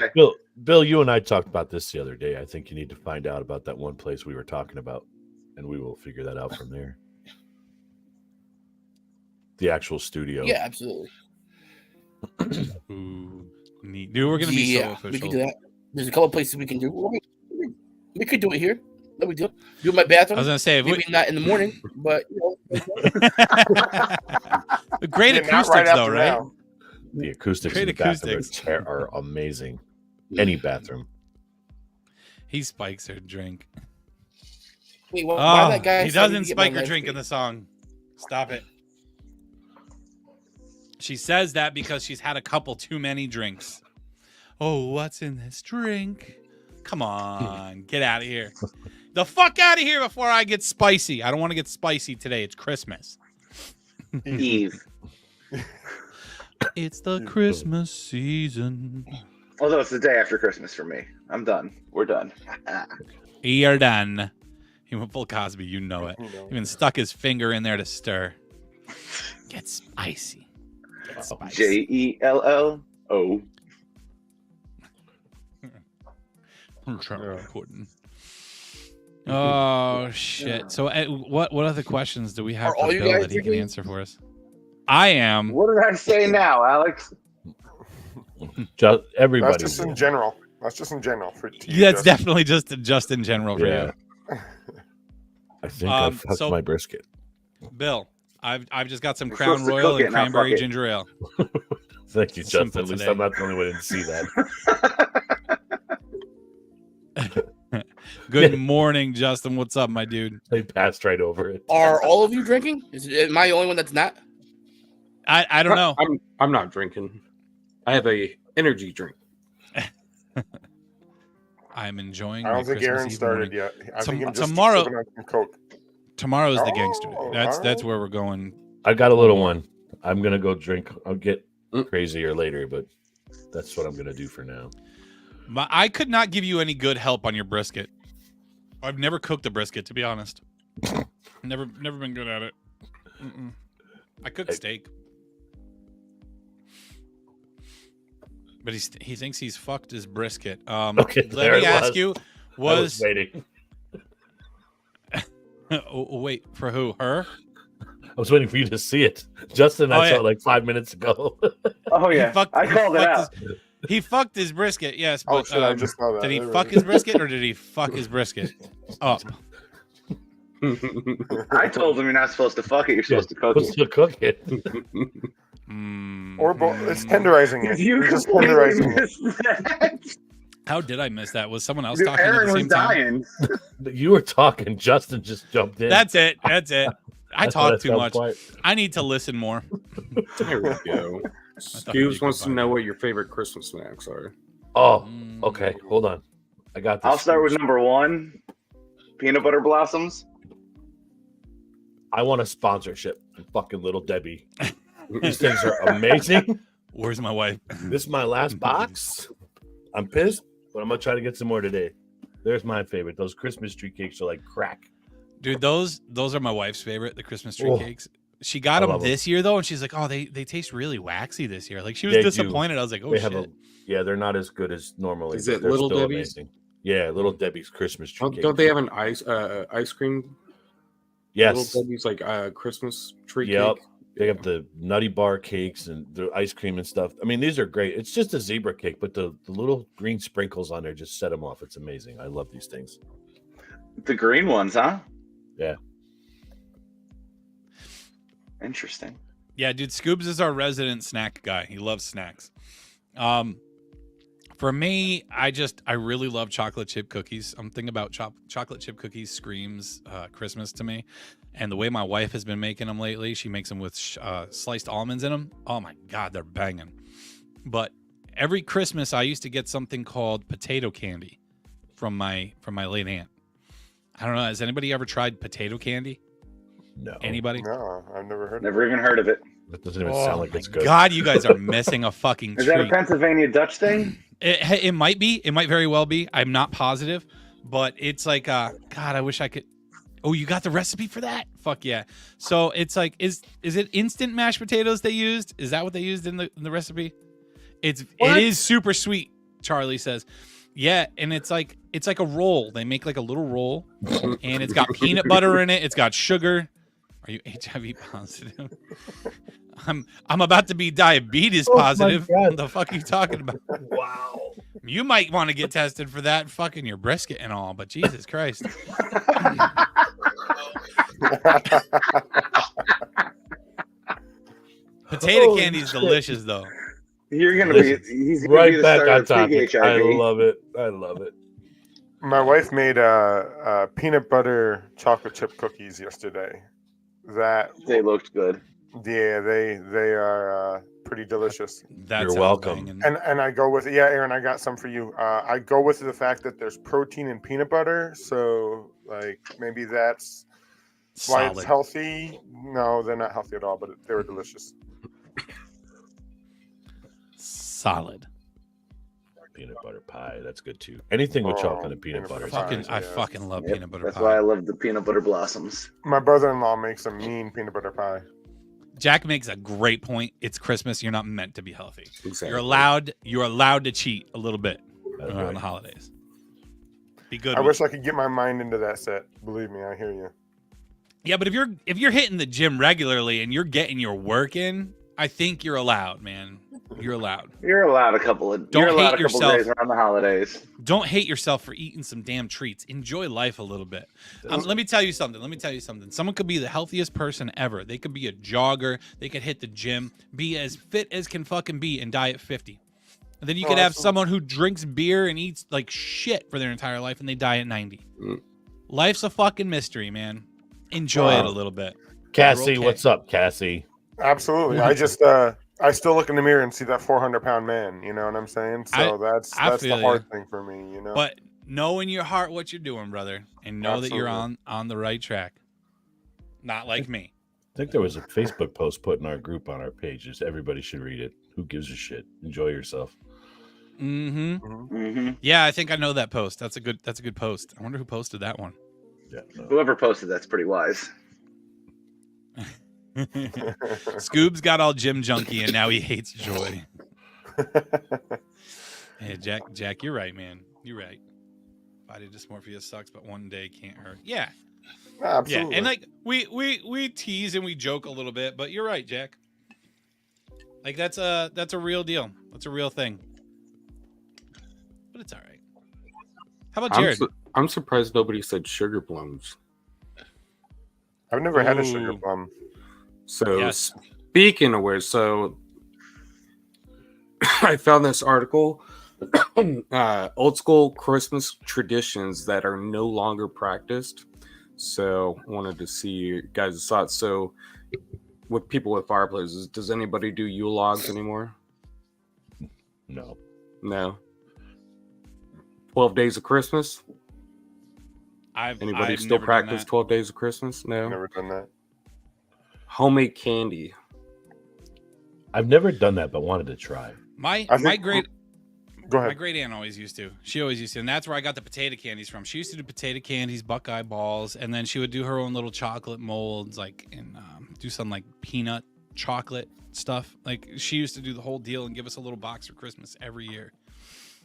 Speaker 6: Bill, you and I talked about this the other day. I think you need to find out about that one place we were talking about, and we will figure that out from there. The actual studio.
Speaker 7: Yeah, absolutely.
Speaker 2: Ooh, neat. Dude, we're gonna be so
Speaker 7: Yeah, we
Speaker 2: official.
Speaker 7: can do that. There's a couple places we can do. We could do it here. No big deal. Do it in my bathroom.
Speaker 2: I was gonna say, if
Speaker 7: Maybe not in the morning, but
Speaker 2: great
Speaker 5: Yeah, not
Speaker 2: acoustics
Speaker 5: right
Speaker 2: though,
Speaker 5: after
Speaker 2: right?
Speaker 5: now.
Speaker 6: The acoustics
Speaker 2: Great
Speaker 6: in the bathroom
Speaker 2: acoustics.
Speaker 6: are amazing. Any bathroom.
Speaker 2: He spikes her drink.
Speaker 7: wait, why
Speaker 2: Oh,
Speaker 7: that guy?
Speaker 2: he
Speaker 7: started to
Speaker 2: doesn't
Speaker 7: get my
Speaker 2: spike her
Speaker 7: life
Speaker 2: drink in
Speaker 7: straight?
Speaker 2: the song. Stop it. She says that because she's had a couple too many drinks. Oh, what's in this drink? Come on, get out of here. The fuck out of here before I get spicy. I don't want to get spicy today. It's Christmas.
Speaker 3: Eve.
Speaker 2: It's the Christmas season.
Speaker 3: Although it's the day after Christmas for me. I'm done. We're done.
Speaker 2: You're done. He went full Cosby. You know it.
Speaker 5: You know.
Speaker 2: Even stuck his finger in there to stir. Get spicy. Get spicy.
Speaker 3: JELLO.
Speaker 2: I'm trying to recording. Oh shit! So, what other questions do we have
Speaker 7: Are all
Speaker 2: for
Speaker 7: you
Speaker 2: Bill
Speaker 7: guys
Speaker 2: that he can
Speaker 7: drinking?
Speaker 2: answer for us? I am.
Speaker 3: What did I say now, Alex?
Speaker 6: Just everybody.
Speaker 5: That's just in
Speaker 6: will.
Speaker 5: general. That's just in general for. to you,
Speaker 2: That's
Speaker 5: Justin.
Speaker 2: definitely just in general for
Speaker 6: Yeah. I think I fucked
Speaker 2: so-
Speaker 6: my brisket.
Speaker 2: you, Bill. I've just got some
Speaker 3: We're
Speaker 2: Crown
Speaker 3: supposed to
Speaker 2: Royal
Speaker 3: cook it,
Speaker 2: and
Speaker 3: not
Speaker 2: cranberry
Speaker 3: fuck it.
Speaker 2: ginger ale.
Speaker 6: Thank you, Justin.
Speaker 2: Simple
Speaker 6: At least
Speaker 2: today.
Speaker 6: I'm not the only one who didn't see that.
Speaker 2: Good morning, Justin. What's up, my dude?
Speaker 6: They passed right over it.
Speaker 7: Are all of you drinking? Am I the only one that's not?
Speaker 2: I don't know.
Speaker 4: I'm not drinking. I have a energy drink.
Speaker 2: I'm enjoying.
Speaker 5: I
Speaker 2: my
Speaker 5: don't think
Speaker 2: Christmas
Speaker 5: Aaron
Speaker 2: Eve
Speaker 5: started
Speaker 2: morning.
Speaker 5: yet. I think I'm just
Speaker 2: Tomorrow-
Speaker 5: sipping on some Coke.
Speaker 2: Tomorrow is the
Speaker 5: Oh,
Speaker 2: gangster day. That's
Speaker 5: alright.
Speaker 2: where we're going.
Speaker 6: I got a little one. I'm gonna go drink. I'll get
Speaker 4: Mm.
Speaker 6: crazier later, but that's what I'm gonna do for now.
Speaker 2: I could not give you any good help on your brisket. I've never cooked a brisket, to be honest. never been good at it. Mm-mm. I cook steak, but he thinks he's fucked his brisket.
Speaker 6: Okay,
Speaker 2: let
Speaker 6: there
Speaker 2: me
Speaker 6: it
Speaker 2: ask
Speaker 6: was.
Speaker 2: you:
Speaker 6: I was
Speaker 2: was
Speaker 6: waiting.
Speaker 2: oh, wait for who? Her?
Speaker 6: I was waiting for you to see it. Justin and
Speaker 2: Oh,
Speaker 6: I saw
Speaker 2: yeah.
Speaker 6: it like 5 minutes ago.
Speaker 3: Oh yeah,
Speaker 2: He fucked-
Speaker 3: I called it out.
Speaker 2: He fucked his brisket. Yes,
Speaker 5: Oh
Speaker 2: but
Speaker 5: shit! I just saw that.
Speaker 2: did he
Speaker 5: There
Speaker 2: fuck
Speaker 5: it
Speaker 2: his
Speaker 5: is.
Speaker 2: brisket or did he fuck his brisket up?
Speaker 3: I told him you're not supposed to fuck it. You're supposed to cook
Speaker 6: Supposed
Speaker 3: it.
Speaker 6: to cook it.
Speaker 5: Or it's tenderizing it.
Speaker 3: You
Speaker 5: You're just
Speaker 3: completely
Speaker 5: tenderizing it.
Speaker 3: missed that.
Speaker 2: How did I miss that? Was someone else
Speaker 3: Dude,
Speaker 2: talking at
Speaker 3: Aaron
Speaker 2: the
Speaker 3: was
Speaker 2: same time?
Speaker 3: dying.
Speaker 6: You were talking. Justin just jumped in.
Speaker 2: That's it. That's it. I
Speaker 6: That's why
Speaker 2: talk
Speaker 6: that
Speaker 2: too
Speaker 6: sounds
Speaker 2: much.
Speaker 6: quiet.
Speaker 2: I need to listen more.
Speaker 4: There we go.
Speaker 2: thought it'd be
Speaker 4: Scoobs
Speaker 2: a
Speaker 4: wants
Speaker 2: good
Speaker 4: to
Speaker 2: vibe.
Speaker 4: know what your favorite Christmas snacks are.
Speaker 6: Oh, okay. Hold on. I got this.
Speaker 3: I'll start with number 1, peanut butter blossoms.
Speaker 6: I want a sponsorship from fucking Little Debbie. These things are amazing.
Speaker 2: Where's my wife?
Speaker 6: This is my last box. I'm pissed, but I'm gonna try to get some more today. There's my favorite. Those Christmas tree cakes are like crack.
Speaker 2: Dude, those are my wife's favorite, the Christmas tree
Speaker 6: Oh.
Speaker 2: cakes. She got
Speaker 6: I
Speaker 2: them
Speaker 6: love
Speaker 2: this year though, and she's like, "Oh, they taste really waxy this year." Like she was
Speaker 6: They do.
Speaker 2: disappointed. I was like, "Oh
Speaker 6: They
Speaker 2: shit!"
Speaker 6: have yeah, they're not as good as normally.
Speaker 4: Is
Speaker 6: but
Speaker 4: it
Speaker 6: they're
Speaker 4: Little
Speaker 6: still
Speaker 4: Debbie's?
Speaker 6: amazing. Yeah, Little Debbie's Christmas tree cake.
Speaker 4: Don't they have an ice cream?
Speaker 6: Yes.
Speaker 4: Little Debbie's like Christmas tree
Speaker 6: Yep.
Speaker 4: cake.
Speaker 6: They have the nutty bar cakes and the ice cream and stuff. I mean, these are great. It's just a zebra cake, but the little green sprinkles on there just set them off. It's amazing. I love these things.
Speaker 3: The green ones, huh?
Speaker 6: Yeah.
Speaker 3: Interesting.
Speaker 2: Yeah, dude, Scoobs is our resident snack guy. He loves snacks. For me, I really love chocolate chip cookies. I'm thinking about chocolate chip cookies screams Christmas to me. And the way my wife has been making them lately, she makes them with sliced almonds in them. Oh my God, they're banging. But every Christmas, I used to get something called potato candy from my late aunt. I don't know. Has anybody ever tried potato candy?
Speaker 6: No.
Speaker 2: Anybody?
Speaker 5: No, I've never heard of
Speaker 3: Never even heard of it.
Speaker 6: That doesn't even sound like
Speaker 2: my
Speaker 6: it's good.
Speaker 2: God, you guys are missing a fucking
Speaker 3: Is that a
Speaker 2: treat.
Speaker 3: Pennsylvania Dutch thing?
Speaker 2: It might be. It might very well be. I'm not positive, but it's like, God, I wish I could. Oh, you got the recipe for that? Fuck yeah! So it's like, is it instant mashed potatoes they used? Is that what they used in the recipe? It is super sweet. Charlie says, yeah, and it's like a roll. They make like a little roll, and it's got peanut butter in it. It's got sugar. Are you HIV positive? I'm about to be diabetes positive.
Speaker 6: God.
Speaker 2: What the fuck are you talking about?
Speaker 6: Wow.
Speaker 2: You might want to get tested for that, fucking your brisket and all, but Jesus Christ. Potato
Speaker 6: Holy
Speaker 2: candy is
Speaker 6: shit.
Speaker 2: delicious, though.
Speaker 3: You're gonna
Speaker 6: Listen,
Speaker 3: be. He's gonna be
Speaker 6: Right
Speaker 3: the
Speaker 6: back
Speaker 3: starter
Speaker 6: on
Speaker 3: of peak
Speaker 6: topic. I
Speaker 3: HIV.
Speaker 6: love it. I love it.
Speaker 5: My wife made peanut butter chocolate chip cookies yesterday. That
Speaker 3: They looked good.
Speaker 5: yeah, they are pretty delicious.
Speaker 2: That
Speaker 6: You're
Speaker 2: sounds
Speaker 6: welcome.
Speaker 2: banging.
Speaker 5: And I go with Aaron. I got some for you. I go with the fact that there's protein in peanut butter, so like maybe that's why it's
Speaker 2: Solid.
Speaker 5: healthy. No, they're not healthy at all, but they were delicious.
Speaker 2: Solid.
Speaker 6: Peanut butter pie. That's good too. Anything with
Speaker 5: Oh,
Speaker 6: chocolate and peanut
Speaker 5: peanut
Speaker 6: butter.
Speaker 5: butter
Speaker 6: is
Speaker 5: pie.
Speaker 2: I
Speaker 5: yeah.
Speaker 2: fucking love
Speaker 3: Yep,
Speaker 2: peanut butter
Speaker 3: That's
Speaker 2: pie.
Speaker 3: why I love the peanut butter blossoms.
Speaker 5: My brother-in-law makes a mean peanut butter pie.
Speaker 2: Jack makes a great point. It's Christmas. You're not meant to be healthy.
Speaker 4: Exactly.
Speaker 2: You're allowed to cheat a little bit
Speaker 6: That's
Speaker 2: around
Speaker 6: right.
Speaker 2: the holidays. Be good.
Speaker 5: I
Speaker 2: with
Speaker 5: wish
Speaker 2: it.
Speaker 5: I could get my mind into that set. Believe me, I hear you.
Speaker 2: Yeah, but if you're hitting the gym regularly and you're getting your work in, I think you're allowed, man. You're allowed.
Speaker 3: You're allowed a couple of.
Speaker 2: Don't
Speaker 3: you're allowed
Speaker 2: hate
Speaker 3: a couple
Speaker 2: yourself.
Speaker 3: days around the holidays.
Speaker 2: Don't hate yourself for eating some damn treats. Enjoy life a little bit. Let me tell you something. Someone could be the healthiest person ever. They could be a jogger. They could hit the gym, be as fit as can fucking be, and die at 50. And then you could have someone who drinks beer and eats like shit for their entire life, and they die at 90.
Speaker 4: Mm.
Speaker 2: Life's a fucking mystery, man. Enjoy it a little bit.
Speaker 6: Cassie,
Speaker 2: Okay.
Speaker 6: what's up, Cassie?
Speaker 5: Absolutely. I just I still look in the mirror and see that 400-pound man. You know what I'm saying? So that's
Speaker 2: I
Speaker 5: the
Speaker 2: feel
Speaker 5: hard thing for me. You know.
Speaker 2: But know in your heart what you're doing, brother, and know that you're
Speaker 5: Absolutely.
Speaker 2: on the right track. Not like me.
Speaker 6: I think there was a Facebook post put in our group on our pages. Everybody should read it. Who gives a shit? Enjoy yourself.
Speaker 2: Mm-hmm.
Speaker 3: hmm
Speaker 2: Yeah, I think I know that post. That's a good post. I wonder who posted that one.
Speaker 6: Yeah. No.
Speaker 3: Whoever posted that's pretty wise.
Speaker 2: Scoob's got all gym junkie and now he hates joy. Hey, Jack, you're right, man. You're right. Body dysmorphia sucks, but one day can't hurt. Yeah.
Speaker 5: Absolutely.
Speaker 2: Yeah. And like we tease and we joke a little bit, but you're right, Jack. Like that's a real deal. That's a real thing. But it's all right. How about Jared?
Speaker 4: I'm surprised nobody said sugar plums.
Speaker 5: I've never had a sugar
Speaker 4: Ooh.
Speaker 5: plum.
Speaker 4: So
Speaker 2: Yes.
Speaker 4: speaking of which, so I found this article, old school Christmas traditions that are no longer practiced. So wanted to see you guys' thoughts. So with people with fireplaces, does anybody do Yule logs anymore?
Speaker 6: No.
Speaker 4: No. 12 Days of Christmas. Anybody
Speaker 2: I've
Speaker 4: still
Speaker 2: never done
Speaker 4: practice
Speaker 2: that.
Speaker 4: 12 Days of Christmas? No.
Speaker 5: Never done that.
Speaker 4: Homemade candy.
Speaker 6: I've never done that, but wanted to try.
Speaker 2: My
Speaker 5: I think-
Speaker 2: great
Speaker 5: Go
Speaker 2: My
Speaker 5: ahead.
Speaker 2: great aunt always used to. She always used to, and that's where I got the potato candies from. She used to do potato candies, Buckeye balls, and then she would do her own little chocolate molds, like and do some like peanut chocolate stuff. Like she used to do the whole deal and give us a little box for Christmas every year.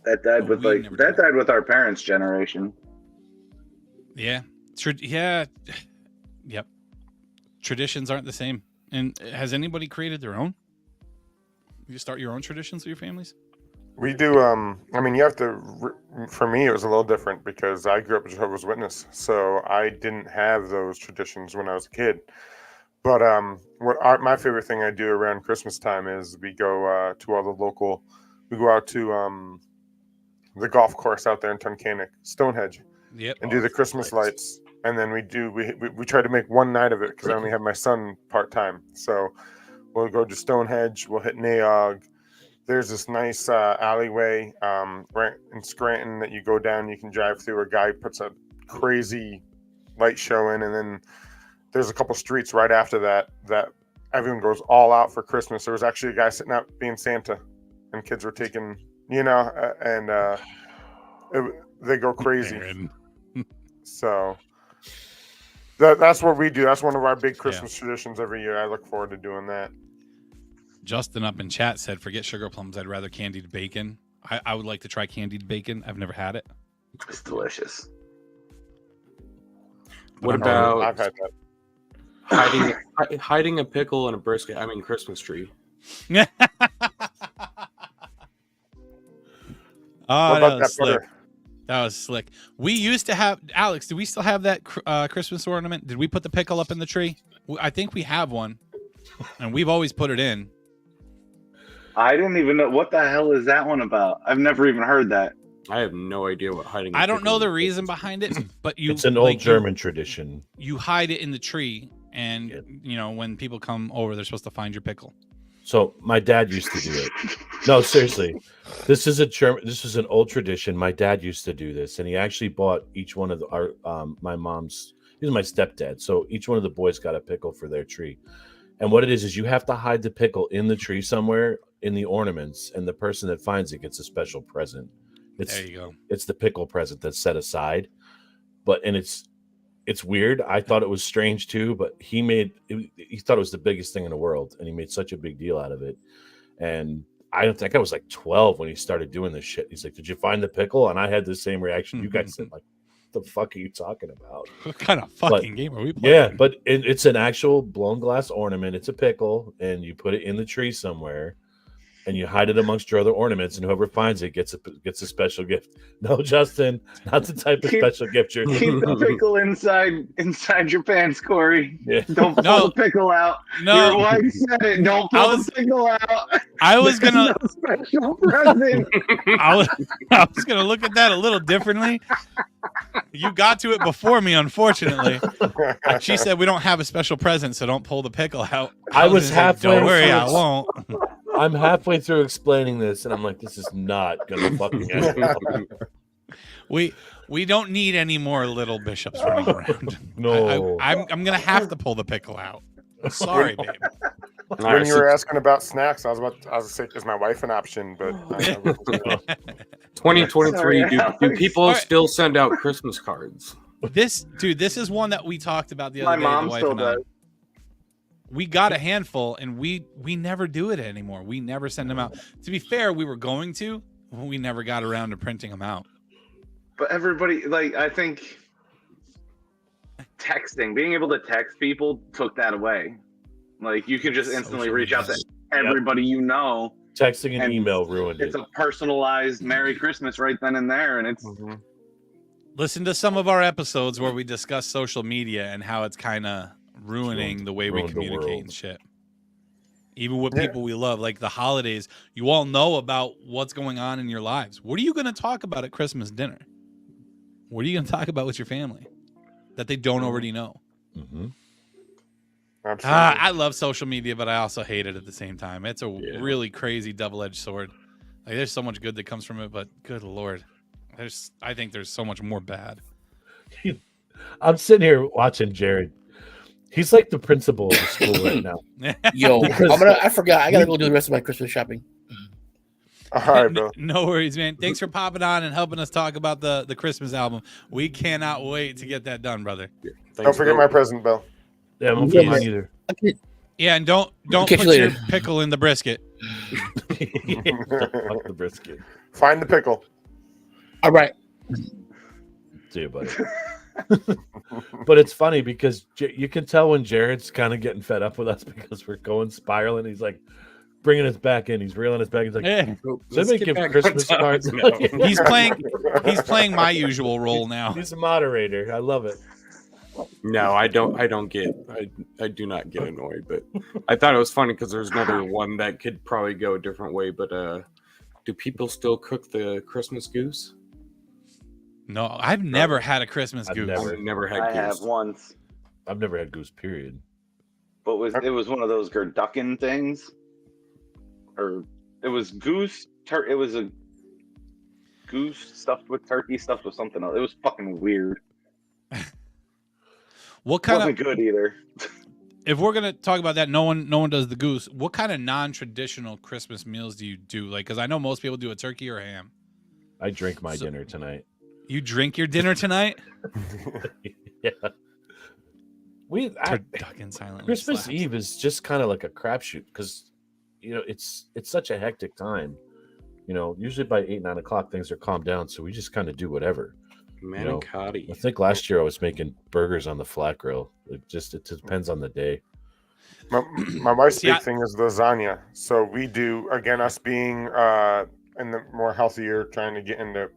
Speaker 3: That died
Speaker 2: But
Speaker 3: with
Speaker 2: we
Speaker 3: like
Speaker 2: never
Speaker 3: that
Speaker 2: did
Speaker 3: died with our parents' generation.
Speaker 2: Yeah, yep. Traditions aren't the same. And has anybody created their own? You start your own traditions with your families?
Speaker 5: We do. I mean, you have to. For me, it was a little different because I grew up a Jehovah's Witness, so I didn't have those traditions when I was a kid. But my favorite thing I do around Christmas time is we go to all the local. We go out to the golf course out there in Tunkhannock, Stonehenge,
Speaker 2: Yep.
Speaker 5: and do the Christmas lights. And then we try to make one night of it because I only have my son part time. So we'll go to Stonehenge. We'll hit Naog. There's this nice alleyway right in Scranton that you go down. You can drive through. A guy puts a crazy light show in, and then there's a couple streets right after that everyone goes all out for Christmas. There was actually a guy sitting out being Santa, and kids were taking, they go crazy.
Speaker 2: Aaron.
Speaker 5: So that's what we do. That's one of our big Christmas traditions every year. I look forward to doing that.
Speaker 2: Justin up in chat said, forget sugar plums. I'd rather candied bacon. I would like to try candied bacon. I've never had it.
Speaker 3: It's delicious.
Speaker 4: What
Speaker 5: I've
Speaker 4: about
Speaker 5: had that.
Speaker 4: hiding a pickle in a brisket? I mean, Christmas tree.
Speaker 2: Oh,
Speaker 5: What
Speaker 2: that
Speaker 5: about
Speaker 2: was
Speaker 5: that
Speaker 2: slick.
Speaker 5: butter?
Speaker 2: That was slick. We used to have, Alex, do we still have that Christmas ornament? Did we put the pickle up in the tree? I think we have one, and we've always put it in.
Speaker 3: I didn't even know what the hell is that one about. I've never even heard that.
Speaker 4: I have no idea what hiding. a
Speaker 2: I don't
Speaker 4: pickle
Speaker 2: know the
Speaker 4: in a
Speaker 2: reason
Speaker 4: brisket.
Speaker 2: behind it, but you.
Speaker 6: It's an old
Speaker 2: like,
Speaker 6: German tradition.
Speaker 2: You hide it in the tree, and
Speaker 6: Yep.
Speaker 2: when people come over, they're supposed to find your pickle.
Speaker 6: So my dad used to do it. No, seriously, this is an old tradition. My dad used to do this, and he actually bought each one of my mom's. He's my stepdad, so each one of the boys got a pickle for their tree. And what it is you have to hide the pickle in the tree somewhere in the ornaments, and the person that finds it gets a special present.
Speaker 2: There you go.
Speaker 6: It's the pickle present that's set aside, it's weird. I thought it was strange too, but he thought it was the biggest thing in the world, and he made such a big deal out of it. And I don't think I was like 12 when he started doing this shit. He's like, "Did you find the pickle?" And I had the same reaction you guys said, like, "What the fuck are you talking about?"
Speaker 2: What kind of fucking game are we playing?
Speaker 6: Yeah, but it's an actual blown glass ornament. It's a pickle, and you put it in the tree somewhere, and you hide it amongst your other ornaments, and whoever finds it gets a special gift. No, Justin, not the type of
Speaker 3: Keep-
Speaker 6: special gift you're
Speaker 3: Keep the pickle inside your pants, Corey.
Speaker 6: Yeah.
Speaker 3: Don't pull
Speaker 2: No.
Speaker 3: the pickle out. Your
Speaker 2: No,
Speaker 3: wife said it. Don't
Speaker 2: I
Speaker 3: pull
Speaker 2: was-
Speaker 3: the pickle out.
Speaker 2: I was
Speaker 3: There's
Speaker 2: gonna.
Speaker 3: no special present.
Speaker 2: I was gonna look at that a little differently. You got to it before me, unfortunately. She said we don't have a special present, so don't pull the pickle out.
Speaker 6: I was
Speaker 2: gonna say,
Speaker 6: halfway
Speaker 2: Don't worry, I
Speaker 6: through-
Speaker 2: won't.
Speaker 6: I'm halfway through explaining this, and I'm like, this is not gonna fucking end well.
Speaker 2: We don't need any more little bishops running around.
Speaker 6: No.
Speaker 2: I'm gonna have to pull the pickle out. Sorry, babe.
Speaker 4: All
Speaker 5: When
Speaker 4: right,
Speaker 5: you
Speaker 4: so
Speaker 5: were asking about snacks, I was to say, is my wife an option? But
Speaker 4: 2023.
Speaker 3: Sorry,
Speaker 4: Do
Speaker 3: Alex.
Speaker 4: people
Speaker 2: All right.
Speaker 4: still send out Christmas cards?
Speaker 2: This is one that we talked about the
Speaker 3: My
Speaker 2: other day.
Speaker 3: mom
Speaker 2: the wife
Speaker 3: still
Speaker 2: and I.
Speaker 3: does.
Speaker 2: We got a handful, and we never do it anymore. We never send them out. To be fair, we were going to. We never got around to printing them out.
Speaker 3: But everybody, I think texting, being able to text people took that away. Like, you can just instantly
Speaker 2: Social
Speaker 3: reach out to
Speaker 2: media.
Speaker 3: everybody you know.
Speaker 6: Texting and
Speaker 3: And
Speaker 6: email ruined
Speaker 3: It's
Speaker 6: it.
Speaker 3: a personalized Merry Christmas right then and there. And it's
Speaker 2: Listen to some of our episodes where we discuss social media and how it's kind of ruining the way we
Speaker 6: ruined the
Speaker 2: communicate
Speaker 6: world.
Speaker 2: and shit. Even with
Speaker 5: Yeah.
Speaker 2: people we love, like the holidays, you all know about what's going on in your lives. What are you going to talk about at Christmas dinner? What are you going to talk about with your family that they don't already know?
Speaker 6: Mhm.
Speaker 5: absolutely.
Speaker 2: I love social media, but I also hate it at the same time. It's a really crazy double-edged sword. Like, there's so much good that comes from it, but good Lord, I think there's so much more bad.
Speaker 6: I'm sitting here watching Jared. He's like the principal of the school right now.
Speaker 7: Yo, I forgot. I gotta go do the rest of my Christmas shopping.
Speaker 5: All right, Bill.
Speaker 2: No worries, man. Thanks for popping on and helping us talk about the Christmas album. We cannot wait to get that done, brother.
Speaker 5: Don't forget my present, Bill.
Speaker 6: Yeah, I won't forget mine either.
Speaker 2: Yeah, and don't
Speaker 7: catch
Speaker 2: put
Speaker 7: you
Speaker 2: your
Speaker 7: later.
Speaker 2: pickle in the brisket.
Speaker 6: Fuck the brisket.
Speaker 5: Find the pickle.
Speaker 7: All right.
Speaker 6: See you, buddy. But it's funny because you can tell when Jared's kind of getting fed up with us because we're going spiraling. He's like bringing us back in. He's reeling us back. He's like,
Speaker 2: Yeah.
Speaker 6: does anybody give Christmas cards?
Speaker 2: He's playing my usual role now.
Speaker 6: He's a moderator. I love it.
Speaker 4: No, I do not get annoyed, but I thought it was funny because there's another one that could probably go a different way. But do people still cook the Christmas goose?
Speaker 2: No, I've never had a Christmas goose.
Speaker 4: I've never had
Speaker 3: I
Speaker 4: goose.
Speaker 3: have once,
Speaker 6: I've never had goose, period.
Speaker 3: but it was one of those Gerducken things, or it was goose. It was a goose stuffed with turkey, stuffed with something else. It was fucking weird.
Speaker 2: What
Speaker 3: It
Speaker 2: kind
Speaker 3: wasn't
Speaker 2: of?
Speaker 3: good either.
Speaker 2: If we're gonna talk about that, no one does the goose. What kind of non-traditional Christmas meals do you do? Like, because I know most people do a turkey or a ham.
Speaker 6: I drink my dinner tonight.
Speaker 2: You drink your dinner tonight?
Speaker 6: Yeah.
Speaker 2: Turducken silently
Speaker 6: Christmas
Speaker 2: slaps.
Speaker 6: Eve is just kind of like a crapshoot because it's such a hectic time. Usually by 8-9 o'clock things are calmed down, so we just kind of do whatever.
Speaker 4: Manicotti.
Speaker 6: I think last year I was making burgers on the flat grill. It depends on the day.
Speaker 5: My wife's
Speaker 2: Yeah.
Speaker 5: big thing is lasagna. So we do, again, us being in the more healthier, trying to get into,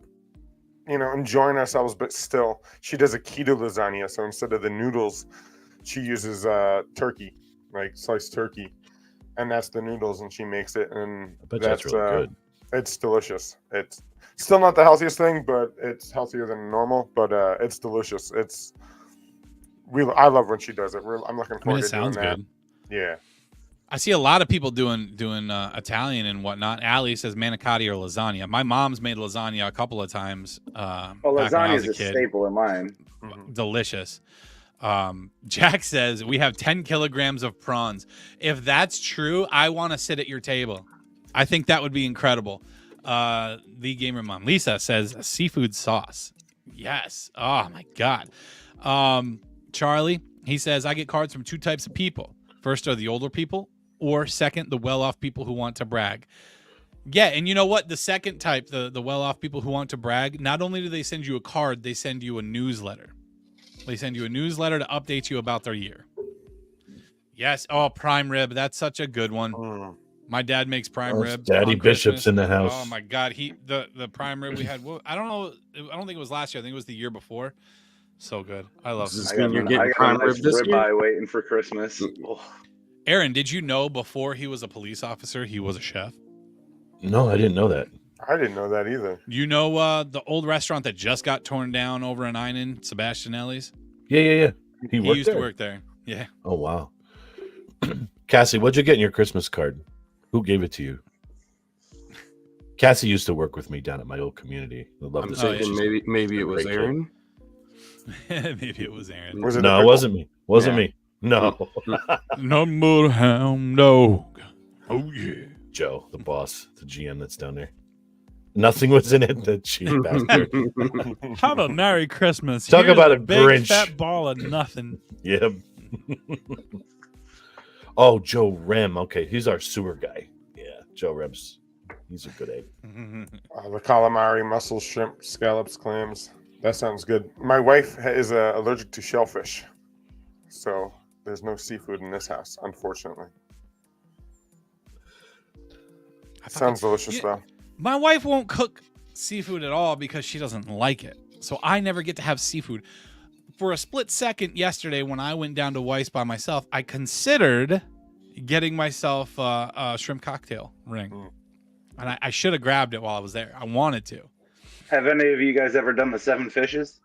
Speaker 5: enjoying ourselves, but still, she does a keto lasagna. So instead of the noodles, she uses turkey, like sliced turkey, and that's the noodles, and she makes it, and
Speaker 6: I bet that's really good.
Speaker 5: It's delicious. It's still not the healthiest thing, but it's healthier than normal. But it's delicious. I love when she does it. I'm looking
Speaker 2: I mean,
Speaker 5: forward
Speaker 2: it
Speaker 5: to doing
Speaker 2: sounds
Speaker 5: that.
Speaker 2: good.
Speaker 5: Yeah.
Speaker 2: I see a lot of people doing Italian and whatnot. Allie says manicotti or lasagna. My mom's made lasagna a couple of times.
Speaker 3: Oh,
Speaker 2: back when I
Speaker 3: lasagna
Speaker 2: was
Speaker 3: is a
Speaker 2: kid.
Speaker 3: staple of mine.
Speaker 5: Mhm.
Speaker 2: Delicious. Jack says we have 10 kilograms of prawns. If that's true, I want to sit at your table. I think that would be incredible. The gamer mom Lisa says seafood sauce. Yes. Oh my god. Charlie, he says I get cards from two types of people. First are the older people, or second, the well-off people who want to brag. Yeah, and you know what? The second type, the well-off people who want to brag, not only do they send you a card, they send you a newsletter. They send you a newsletter to update you about their year. Yes. Oh, prime rib. That's such a good one.
Speaker 5: Mm.
Speaker 2: My dad makes prime rib.
Speaker 6: Daddy
Speaker 2: on
Speaker 6: Bishop's
Speaker 2: Christmas.
Speaker 6: in the house.
Speaker 2: Oh my god, the prime rib we had. Well, I don't know. I don't think it was last year. I think it was the year before. So good. I love
Speaker 4: Does
Speaker 2: it.
Speaker 4: this mean you're getting
Speaker 3: I got
Speaker 4: prime
Speaker 3: a nice
Speaker 4: rib this year?
Speaker 3: ribeye waiting for Christmas. Oh,
Speaker 2: Aaron, did you know before he was a police officer, he was a chef?
Speaker 6: No, I didn't know that.
Speaker 5: I didn't know that either.
Speaker 2: You know the old restaurant that just got torn down over in Einen, Sebastianelli's?
Speaker 6: Yeah. He
Speaker 2: He
Speaker 6: worked
Speaker 2: used
Speaker 6: there.
Speaker 2: to work there. Yeah.
Speaker 6: Oh wow. Cassie, what'd you get in your Christmas card? Who gave it to you? Cassie used to work with me down at my old community. I love
Speaker 4: I'm
Speaker 6: this.
Speaker 2: Oh, yeah,
Speaker 4: thinking maybe it was
Speaker 6: great kid.
Speaker 4: Aaron.
Speaker 2: Maybe it was Aaron.
Speaker 5: Was it
Speaker 6: No,
Speaker 5: the
Speaker 6: it
Speaker 5: pickle?
Speaker 6: wasn't me. Wasn't
Speaker 4: Yeah.
Speaker 6: me. No.
Speaker 2: Number hound dog. Oh yeah.
Speaker 6: Joe, the boss, the GM that's down there. Nothing was in it. That cheap bastard.
Speaker 2: Have a Merry Christmas.
Speaker 6: Talk
Speaker 2: Here's
Speaker 6: about
Speaker 2: a
Speaker 6: a
Speaker 2: big
Speaker 6: Grinch.
Speaker 2: fat ball of nothing.
Speaker 6: Yep. Oh, Joe Rem. Okay, he's our sewer guy. Yeah, Joe Rem's. He's a good egg.
Speaker 5: The calamari, mussels, shrimp, scallops, clams. That sounds good. My wife is allergic to shellfish, so there's no seafood in this house, unfortunately. Sounds delicious,
Speaker 2: Yeah.
Speaker 5: though.
Speaker 2: My wife won't cook seafood at all because she doesn't like it. So I never get to have seafood. For a split second yesterday when I went down to Weiss by myself, I considered getting myself a shrimp cocktail ring.
Speaker 5: Mm.
Speaker 2: And I should have grabbed it while I was there. I wanted to.
Speaker 3: have any of you guys ever done the 7 fishes?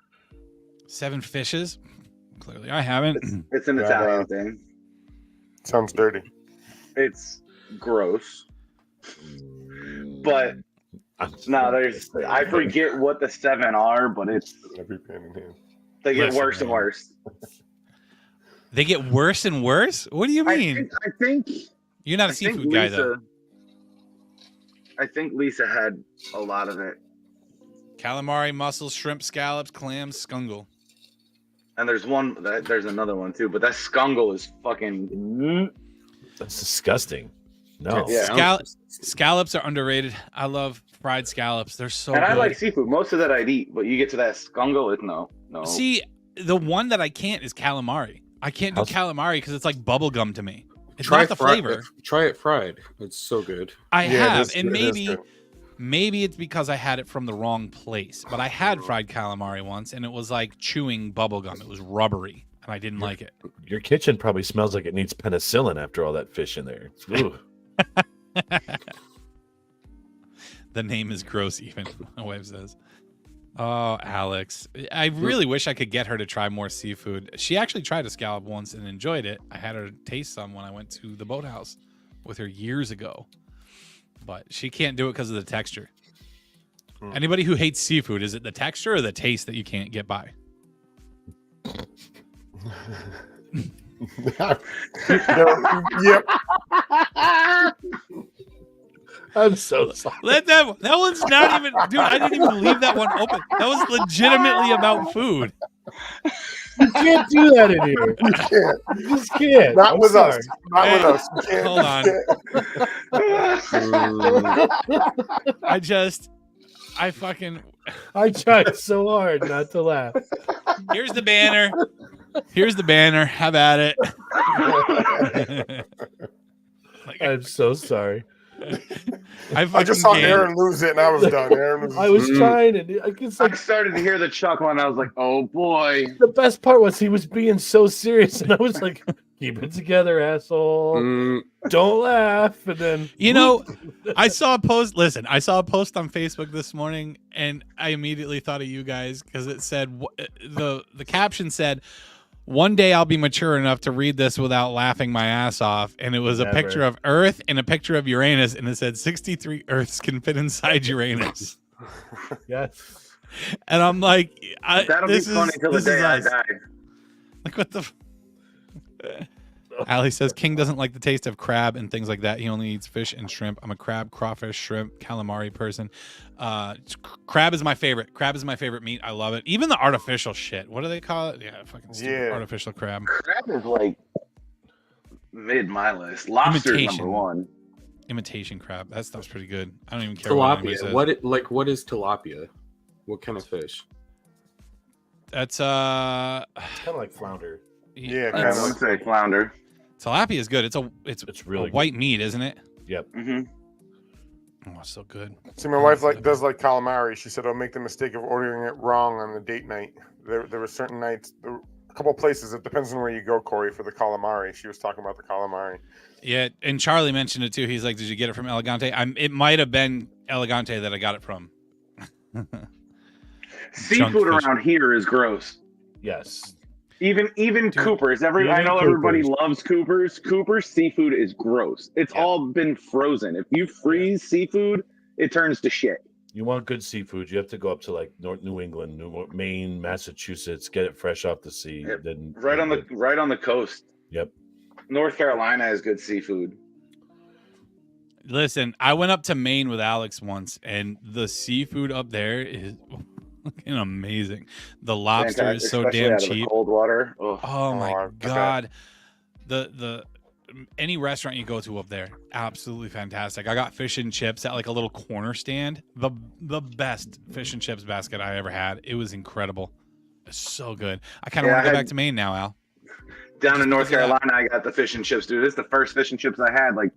Speaker 2: 7 fishes? Clearly I haven't.
Speaker 3: It's an
Speaker 5: Yeah,
Speaker 3: Italian thing.
Speaker 5: Sounds dirty.
Speaker 3: It's gross, but No, I forget what the 7 are, but it's
Speaker 5: Every pan in hand.
Speaker 3: they get
Speaker 2: Listen,
Speaker 3: worse and
Speaker 2: man.
Speaker 3: worse.
Speaker 2: They get worse and worse? What do you mean?
Speaker 3: I think
Speaker 2: You're not a
Speaker 3: I think
Speaker 2: seafood guy, though.
Speaker 3: I think Lisa had a lot of it.
Speaker 2: Calamari, mussels, shrimp, scallops, clams, scungle.
Speaker 3: And there's another one too, but that scungle is fucking.
Speaker 6: That's disgusting. No.
Speaker 3: Yeah.
Speaker 2: Scallops are underrated. I love fried scallops. They're so
Speaker 3: And
Speaker 2: good.
Speaker 3: I like seafood. Most of that I'd eat, but you get to that scungle, it's no.
Speaker 2: See, the one that I can't is calamari. I can't do calamari because it's like bubble gum to me. It's not the flavor.
Speaker 4: Try it fried. It's so good.
Speaker 2: I have,
Speaker 5: it
Speaker 2: and
Speaker 5: is
Speaker 2: maybe it's because I had it from the wrong place. But I had fried calamari once, and it was like chewing bubble gum. It was rubbery, and I didn't like it.
Speaker 6: Your kitchen probably smells like it needs penicillin after all that fish in there. Ooh.
Speaker 2: The name is gross, even my wife says. Oh, Alex. I really wish I could get her to try more seafood. She actually tried a scallop once and enjoyed it. I had her taste some when I went to the boathouse with her years ago. But she can't do it because of the texture. Anybody who hates seafood, is it the texture or the taste that you can't get by?
Speaker 5: Yep.
Speaker 6: I'm so sorry.
Speaker 2: Let that one's not even, dude. I didn't even leave that one open. That was legitimately about food.
Speaker 6: You can't do that in here.
Speaker 5: You can't.
Speaker 6: You just can't.
Speaker 5: Not
Speaker 6: I'm
Speaker 5: with
Speaker 6: sorry.
Speaker 5: us. Not with us. You can't.
Speaker 2: Hold on.
Speaker 6: I tried so hard not to laugh.
Speaker 2: Here's the banner. Have at it.
Speaker 6: I'm so sorry.
Speaker 5: I just saw Aaron lose it, and I was done.
Speaker 6: I was trying, and
Speaker 3: I started to hear the chuckle, and I was like, "Oh boy!"
Speaker 6: The best part was he was being so serious, and I was like, "Keep it together, asshole! Don't laugh." And then,
Speaker 2: I saw a post. Listen, I saw a post on Facebook this morning, and I immediately thought of you guys because it said the caption said, "One day I'll be mature enough to read this without laughing my ass off." And it was a picture of Earth and a picture of Uranus, and it said 63 Earths can fit inside Uranus.
Speaker 6: yes.
Speaker 2: And I'm like,
Speaker 3: that'll be funny till the day I die.
Speaker 2: Like, what the? Ali says King doesn't like the taste of crab and things like that. He only eats fish and shrimp. I'm a crab, crawfish, shrimp, calamari person. Crab is my favorite. Crab is my favorite meat. I love it. Even the artificial shit. What do they call it? Yeah, fucking stupid artificial crab.
Speaker 3: Crab is like mid my list. Lobster is number 1.
Speaker 2: Imitation crab. That stuff's pretty good. I don't even care. Tilapia.
Speaker 4: What is tilapia? What kind of fish?
Speaker 2: That's
Speaker 6: it's kind of like flounder.
Speaker 5: Yeah,
Speaker 3: I would say flounder.
Speaker 2: Tilapia is good. It's really white meat, isn't it?
Speaker 6: Yep.
Speaker 2: Oh, so good.
Speaker 5: See, my wife does like calamari. She said I'll make the mistake of ordering it wrong on the date night. There were certain nights, a couple of places. It depends on where you go, Corey, for the calamari. She was talking about the calamari.
Speaker 2: Yeah, and Charlie mentioned it too. He's like, "Did you get it from Elegante?" It might have been Elegante that I got it from.
Speaker 3: Seafood around here is gross.
Speaker 6: Yes.
Speaker 3: Even Cooper's. I know everybody loves Cooper's. Cooper's seafood is gross. It's all been frozen. If you freeze seafood, it turns to shit.
Speaker 6: You want good seafood, you have to go up to like New England, Maine, Massachusetts, get it fresh off the sea.
Speaker 3: Yep.
Speaker 6: Then
Speaker 3: right on the coast.
Speaker 6: Yep.
Speaker 3: North Carolina has good seafood.
Speaker 2: Listen, I went up to Maine with Alex once, and the seafood up there is fucking amazing. The lobster is so damn cheap.
Speaker 3: Cold water.
Speaker 2: Oh my god. The any restaurant you go to up there, absolutely fantastic. I got fish and chips at like a little corner stand. The best fish and chips basket I ever had. It was incredible. It's so good. I kind of want to go back to Maine now, Al.
Speaker 3: Down in North Carolina, I got the fish and chips, dude. This is the first fish and chips I had. Like,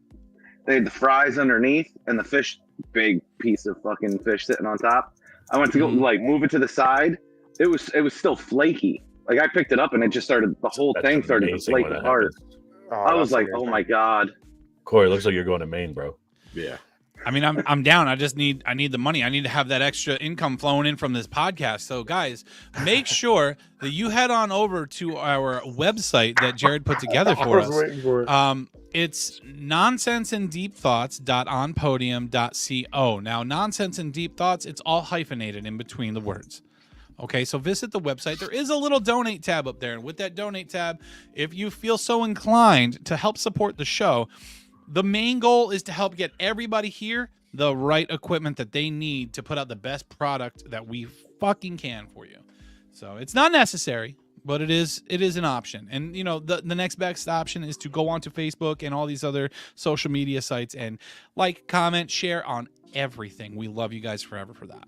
Speaker 3: they had the fries underneath and the fish, big piece of fucking fish sitting on top. I went to go move it to the side. It was still flaky. Like, I picked it up and it just started. The whole thing started to flake apart. I was like, oh my god.
Speaker 6: Corey, looks like you're going to Maine, bro.
Speaker 4: Yeah.
Speaker 2: I mean, I'm down. I need the money. I need to have that extra income flowing in from this podcast. So, guys, make sure that you head on over to our website that Jared put together for us. It's nonsenseanddeepthoughts.onpodium.co. Now, nonsense and deep thoughts, it's all hyphenated in between the words. Okay, so visit the website. There is a little donate tab up there. And with that donate tab, if you feel so inclined to help support the show, the main goal is to help get everybody here the right equipment that they need to put out the best product that we fucking can for you. So it's not necessary, but it is an option. And, you know, the next best option is to go onto Facebook and all these other social media sites and like, comment, share on everything. We love you guys forever for that.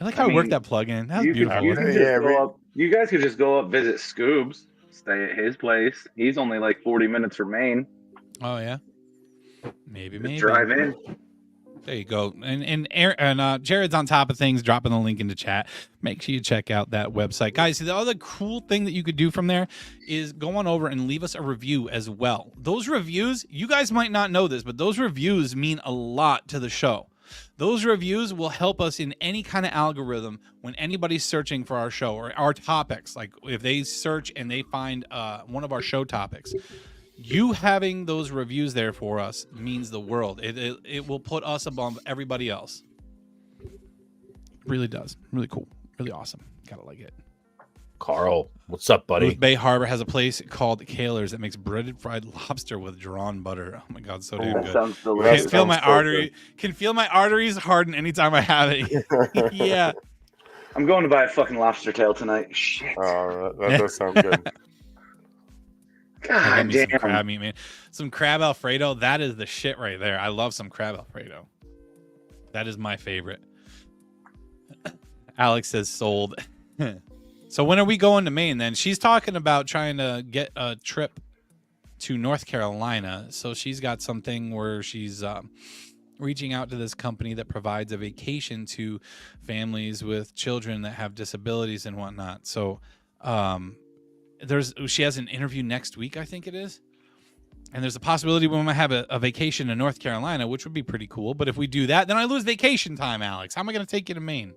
Speaker 2: I like how I worked that plug in. That was beautiful.
Speaker 3: You guys could just go up, visit Scoobs, stay at his place. He's only like 40 minutes from Maine.
Speaker 2: Oh, yeah. Maybe.
Speaker 3: Drive in.
Speaker 2: There you go. And Jared's on top of things, dropping the link into chat. Make sure you check out that website. Guys, the other cool thing that you could do from there is go on over and leave us a review as well. Those reviews, you guys might not know this, but those reviews mean a lot to the show. Those reviews will help us in any kind of algorithm when anybody's searching for our show or our topics. Like if they search and they find one of our show topics, you having those reviews there for us means the world. It will put us above everybody else. It really does. Really cool. Really awesome. Gotta like it.
Speaker 6: Carl, what's up, buddy?
Speaker 2: Ruth Bay Harbor has a place called Kaler's that makes breaded fried lobster with drawn butter. Oh my god, so damn good.
Speaker 3: Sounds delicious.
Speaker 2: Can feel my arteries harden anytime I have it. Yeah.
Speaker 3: I'm going to buy a fucking lobster tail tonight. Shit.
Speaker 5: Oh, that does sound good.
Speaker 3: God damn.
Speaker 2: Some crab meat, man. Some crab Alfredo. That is the shit right there. I love some crab Alfredo. That is my favorite. Alex says sold. So when are we going to Maine then? She's talking about trying to get a trip to North Carolina. So she's got something where she's reaching out to this company that provides a vacation to families with children that have disabilities and whatnot. So she has an interview next week, I think it is. And there's a possibility we might have a vacation in North Carolina, which would be pretty cool. But if we do that, then I lose vacation time, Alex. How am I going to take you to Maine?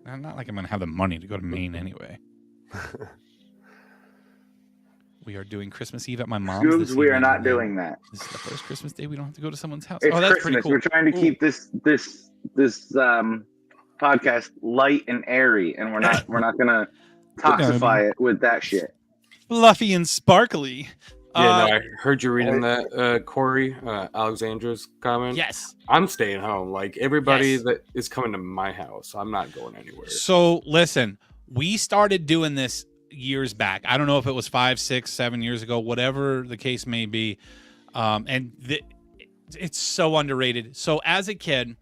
Speaker 2: Not like I'm going to have the money to go to Maine anyway. We are doing Christmas Eve at my mom's.
Speaker 3: We are not doing that.
Speaker 2: This is the first Christmas day we don't have to go to someone's house.
Speaker 3: It's
Speaker 2: that's
Speaker 3: Christmas.
Speaker 2: pretty cool.
Speaker 3: We're trying to keep this podcast light and airy, and we're not going to toxify it with that shit.
Speaker 2: Fluffy and sparkly.
Speaker 4: Yeah, no, I heard you reading that, Corey, Alexandra's comment.
Speaker 2: Yes.
Speaker 4: I'm staying home. Like, everybody that is coming to my house, I'm not going anywhere.
Speaker 2: So, listen, we started doing this years back. I don't know if it was 5, 6, 7 years ago, whatever the case may be. It's so underrated. So, as a kid,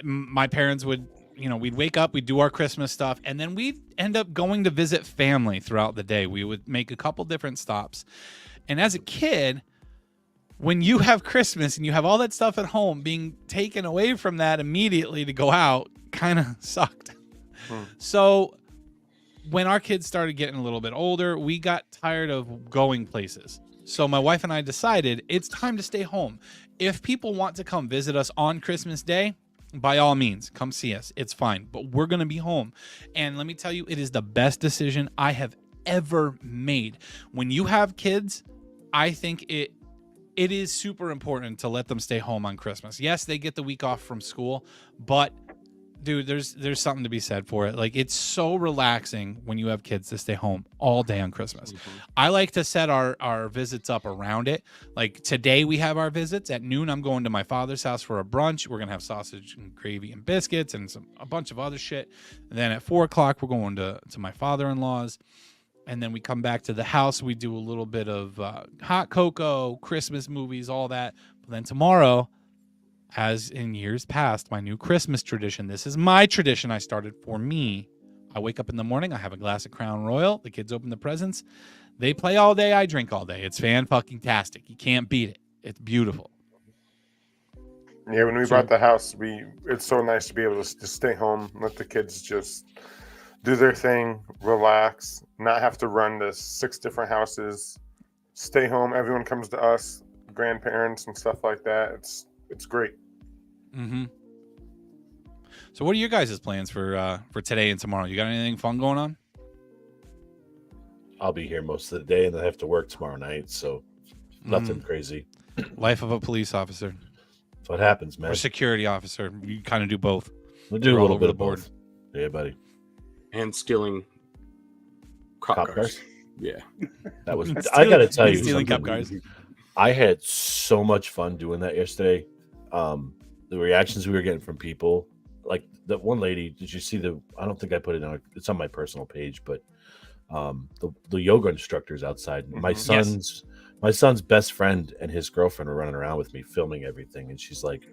Speaker 2: my parents would, we'd wake up, we'd do our Christmas stuff, and then we'd end up going to visit family throughout the day. We would make a couple different stops. And as a kid, when you have Christmas and you have all that stuff at home, being taken away from that immediately to go out kind of sucked. So when our kids started getting a little bit older, we got tired of going places. So my wife and I decided it's time to stay home. If people want to come visit us on Christmas Day, by all means, come see us. It's fine. But we're going to be home. And let me tell you, it is the best decision I have ever made. When you have kids, I think it is super important to let them stay home on Christmas. Yes, they get the week off from school, but dude, there's something to be said for it. Like, it's so relaxing when you have kids to stay home all day on Christmas. I like to set our visits up around it. Like, today we have our visits at noon. I'm going to my father's house for a brunch. We're gonna have sausage and gravy and biscuits and a bunch of other shit. And then at 4:00 we're going to my father-in-law's. And then we come back to the house. We do a little bit of hot cocoa, Christmas movies, all that. But then tomorrow, as in years past, my new Christmas tradition. This is my tradition I started for me. I wake up in the morning. I have a glass of Crown Royal. The kids open the presents. They play all day. I drink all day. It's fan-fucking-tastic. You can't beat it. It's beautiful.
Speaker 5: Yeah, when we bought the house, it's so nice to be able to just stay home, let the kids just do their thing, relax, not have to run to 6 different houses, stay home. Everyone comes to us, grandparents and stuff like that. It's great.
Speaker 2: Mm-hmm. So what are your guys' plans for today and tomorrow? You got anything fun going on?
Speaker 6: I'll be here most of the day, and then I have to work tomorrow night. So Nothing crazy.
Speaker 2: Life of a police officer
Speaker 6: That's what happens, man.
Speaker 2: or security officer. You kind of do both.
Speaker 6: We'll do
Speaker 2: You're
Speaker 6: a
Speaker 2: all
Speaker 6: little
Speaker 2: over
Speaker 6: bit
Speaker 2: the
Speaker 6: of
Speaker 2: board.
Speaker 6: both. Yeah, buddy.
Speaker 4: And stealing cop
Speaker 6: Cop
Speaker 4: cars.
Speaker 6: cars?
Speaker 4: Yeah.
Speaker 6: That was. I gotta tell you,
Speaker 2: stealing cop
Speaker 6: something.
Speaker 2: cars.
Speaker 6: I had so much fun doing that yesterday. The reactions we were getting from people, like that one lady. Did you see the? I don't think I put it on. It's on my personal page, but the yoga instructors outside. My son's best friend and his girlfriend were running around with me, filming everything, and she's like, "Do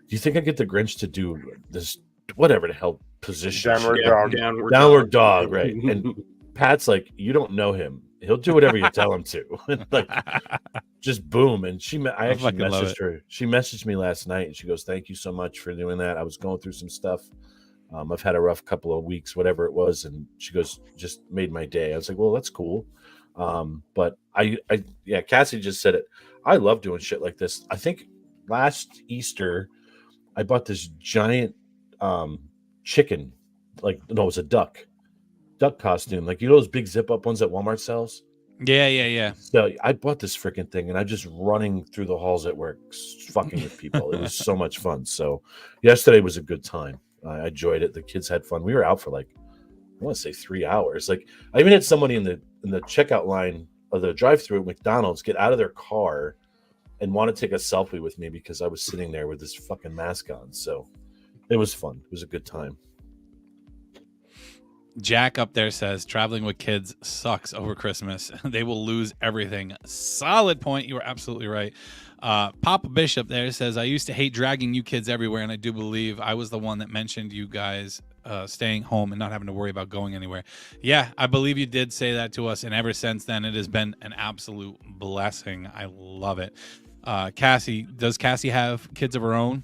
Speaker 6: you think I get the Grinch to do this? Whatever the hell position?
Speaker 5: Downward
Speaker 6: she-
Speaker 5: dog.
Speaker 6: downward dog, right?" And Pat's like, "You don't know him. He'll do whatever you tell him to." Like, just boom. And I actually
Speaker 2: fucking love
Speaker 6: messaged her. She messaged me last night and she goes, "Thank you so much for doing that. I was going through some stuff. I've had a rough couple of weeks, whatever it was." And she goes, "Just made my day." I was like, "Well, that's cool." But yeah, Cassie just said it. I love doing shit like this. I think last Easter, I bought this giant chicken, it was a duck costume, like those big zip up ones that Walmart sells.
Speaker 2: Yeah.
Speaker 6: So I bought this freaking thing, and I'm just running through the halls at work, fucking with people. It was so much fun. So yesterday was a good time. I enjoyed it. The kids had fun. We were out for I want to say 3 hours. Like, I even had somebody in the checkout line of the drive-through at McDonald's get out of their car and want to take a selfie with me because I was sitting there with this fucking mask on. So it was fun. It was a good time.
Speaker 2: Jack up there says traveling with kids sucks over Christmas. They will lose everything. Solid point. You were absolutely right. Papa Bishop there says, I used to hate dragging you kids everywhere, and I do believe I was the one that mentioned you guys staying home and not having to worry about going anywhere. Yeah, I believe you did say that to us, and ever since then, it has been an absolute blessing. I love it. Cassie, does Cassie have kids of her own?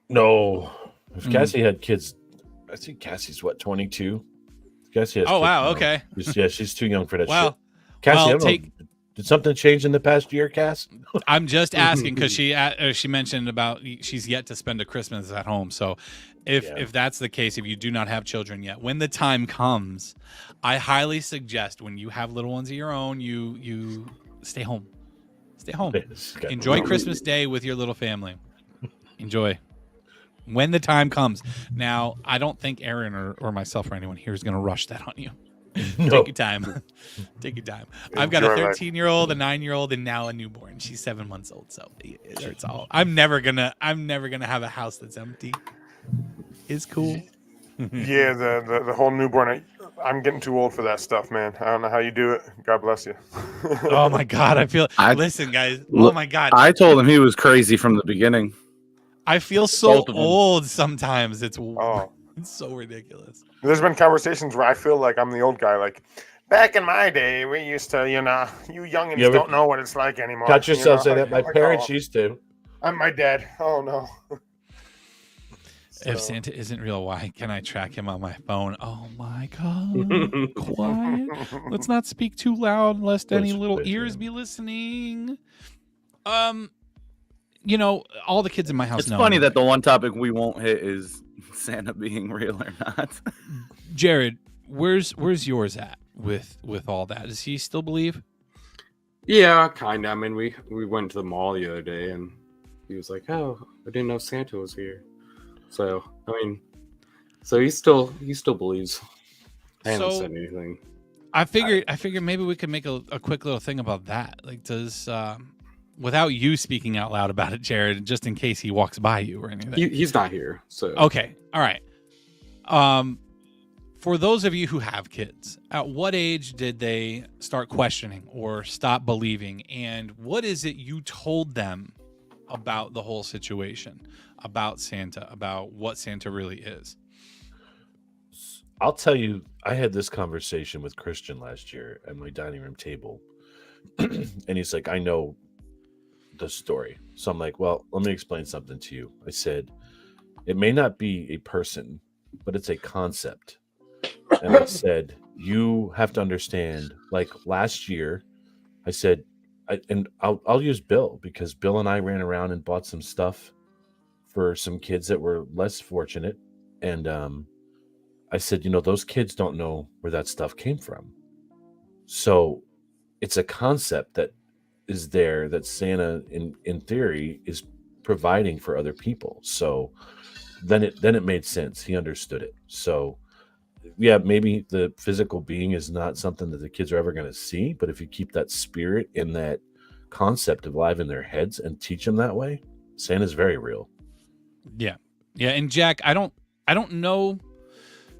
Speaker 6: No. If Cassie had kids, I think Cassie's 22? Cassie has
Speaker 2: Oh,
Speaker 6: kids
Speaker 2: wow.
Speaker 6: now.
Speaker 2: Okay.
Speaker 6: Yeah, she's too young for that
Speaker 2: Well,
Speaker 6: shit. Cassie,
Speaker 2: well,
Speaker 6: I don't know. Did something change in the past year, Cass?
Speaker 2: I'm just asking because she mentioned about she's yet to spend a Christmas at home. So if that's the case, if you do not have children yet, when the time comes, I highly suggest when you have little ones of your own, you stay home. Stay home. Enjoy Christmas Day with your little family. Enjoy. When the time comes. Now, I don't think Aaron or myself or anyone here is going to rush that on you.
Speaker 6: No.
Speaker 2: Take your time. Take your time. I've got a
Speaker 5: Enjoy life.
Speaker 2: 13-year-old, a 9-year-old, and now a newborn. She's 7 months old, so it's all. I'm never gonna have a house that's empty. It's cool.
Speaker 5: Yeah, the whole newborn. I'm getting too old for that stuff, man. I don't know how you do it. God bless you.
Speaker 2: Oh my god, listen, guys. Oh my god,
Speaker 8: I told him he was crazy from the beginning.
Speaker 2: I feel so
Speaker 8: Both of them.
Speaker 2: old sometimes. It's
Speaker 5: Oh.
Speaker 2: it's so ridiculous.
Speaker 5: There's been conversations where I feel like I'm the old guy. Like, back in my day, we used to, you youngins
Speaker 6: Yeah,
Speaker 5: don't know what it's like anymore.
Speaker 6: Catch yourself saying that. My
Speaker 5: Like,
Speaker 6: parents
Speaker 5: oh,
Speaker 6: used to.
Speaker 5: I'm my dad. Oh, no.
Speaker 2: If Santa isn't real, why can I track him on my phone? Oh my god. Quiet. Let's not speak too loud lest any
Speaker 6: That's
Speaker 2: little
Speaker 6: right,
Speaker 2: ears
Speaker 6: yeah.
Speaker 2: be listening. All the kids in my house
Speaker 8: It's
Speaker 2: know.
Speaker 8: funny
Speaker 2: anyway.
Speaker 8: that the one topic we won't hit is Santa being real or not.
Speaker 2: Jared, where's yours at with all that? Does he still believe?
Speaker 4: Yeah, kind of. I mean, we went to the mall the other day, and he was like, "Oh, I didn't know Santa was here." So, I mean, he still believes. I haven't
Speaker 2: So-
Speaker 4: said anything.
Speaker 2: I figured maybe we could make a quick little thing about that. Like, does without you speaking out loud about it, Jared, just in case he walks by you or anything.
Speaker 4: He's not here, so
Speaker 2: Okay. All right. For those of you who have kids, at what age did they start questioning or stop believing? And what is it you told them about the whole situation, about Santa, about what Santa really is?
Speaker 6: I'll tell you, I had this conversation with Christian last year at my dining room table. And he's like, I know the story. So I'm like, well, let me explain something to you. I said, it may not be a person, but it's a concept. And I said, you have to understand, like last year, I said, I'll use Bill because Bill and I ran around and bought some stuff for some kids that were less fortunate. And I said, those kids don't know where that stuff came from. So it's a concept that is there that Santa, in theory, is providing for other people. So then it made sense. He understood it. So yeah, maybe the physical being is not something that the kids are ever going to see, but if you keep that spirit and that concept alive in their heads and teach them that way, Santa's very real.
Speaker 2: Yeah. Yeah. And Jack, I don't know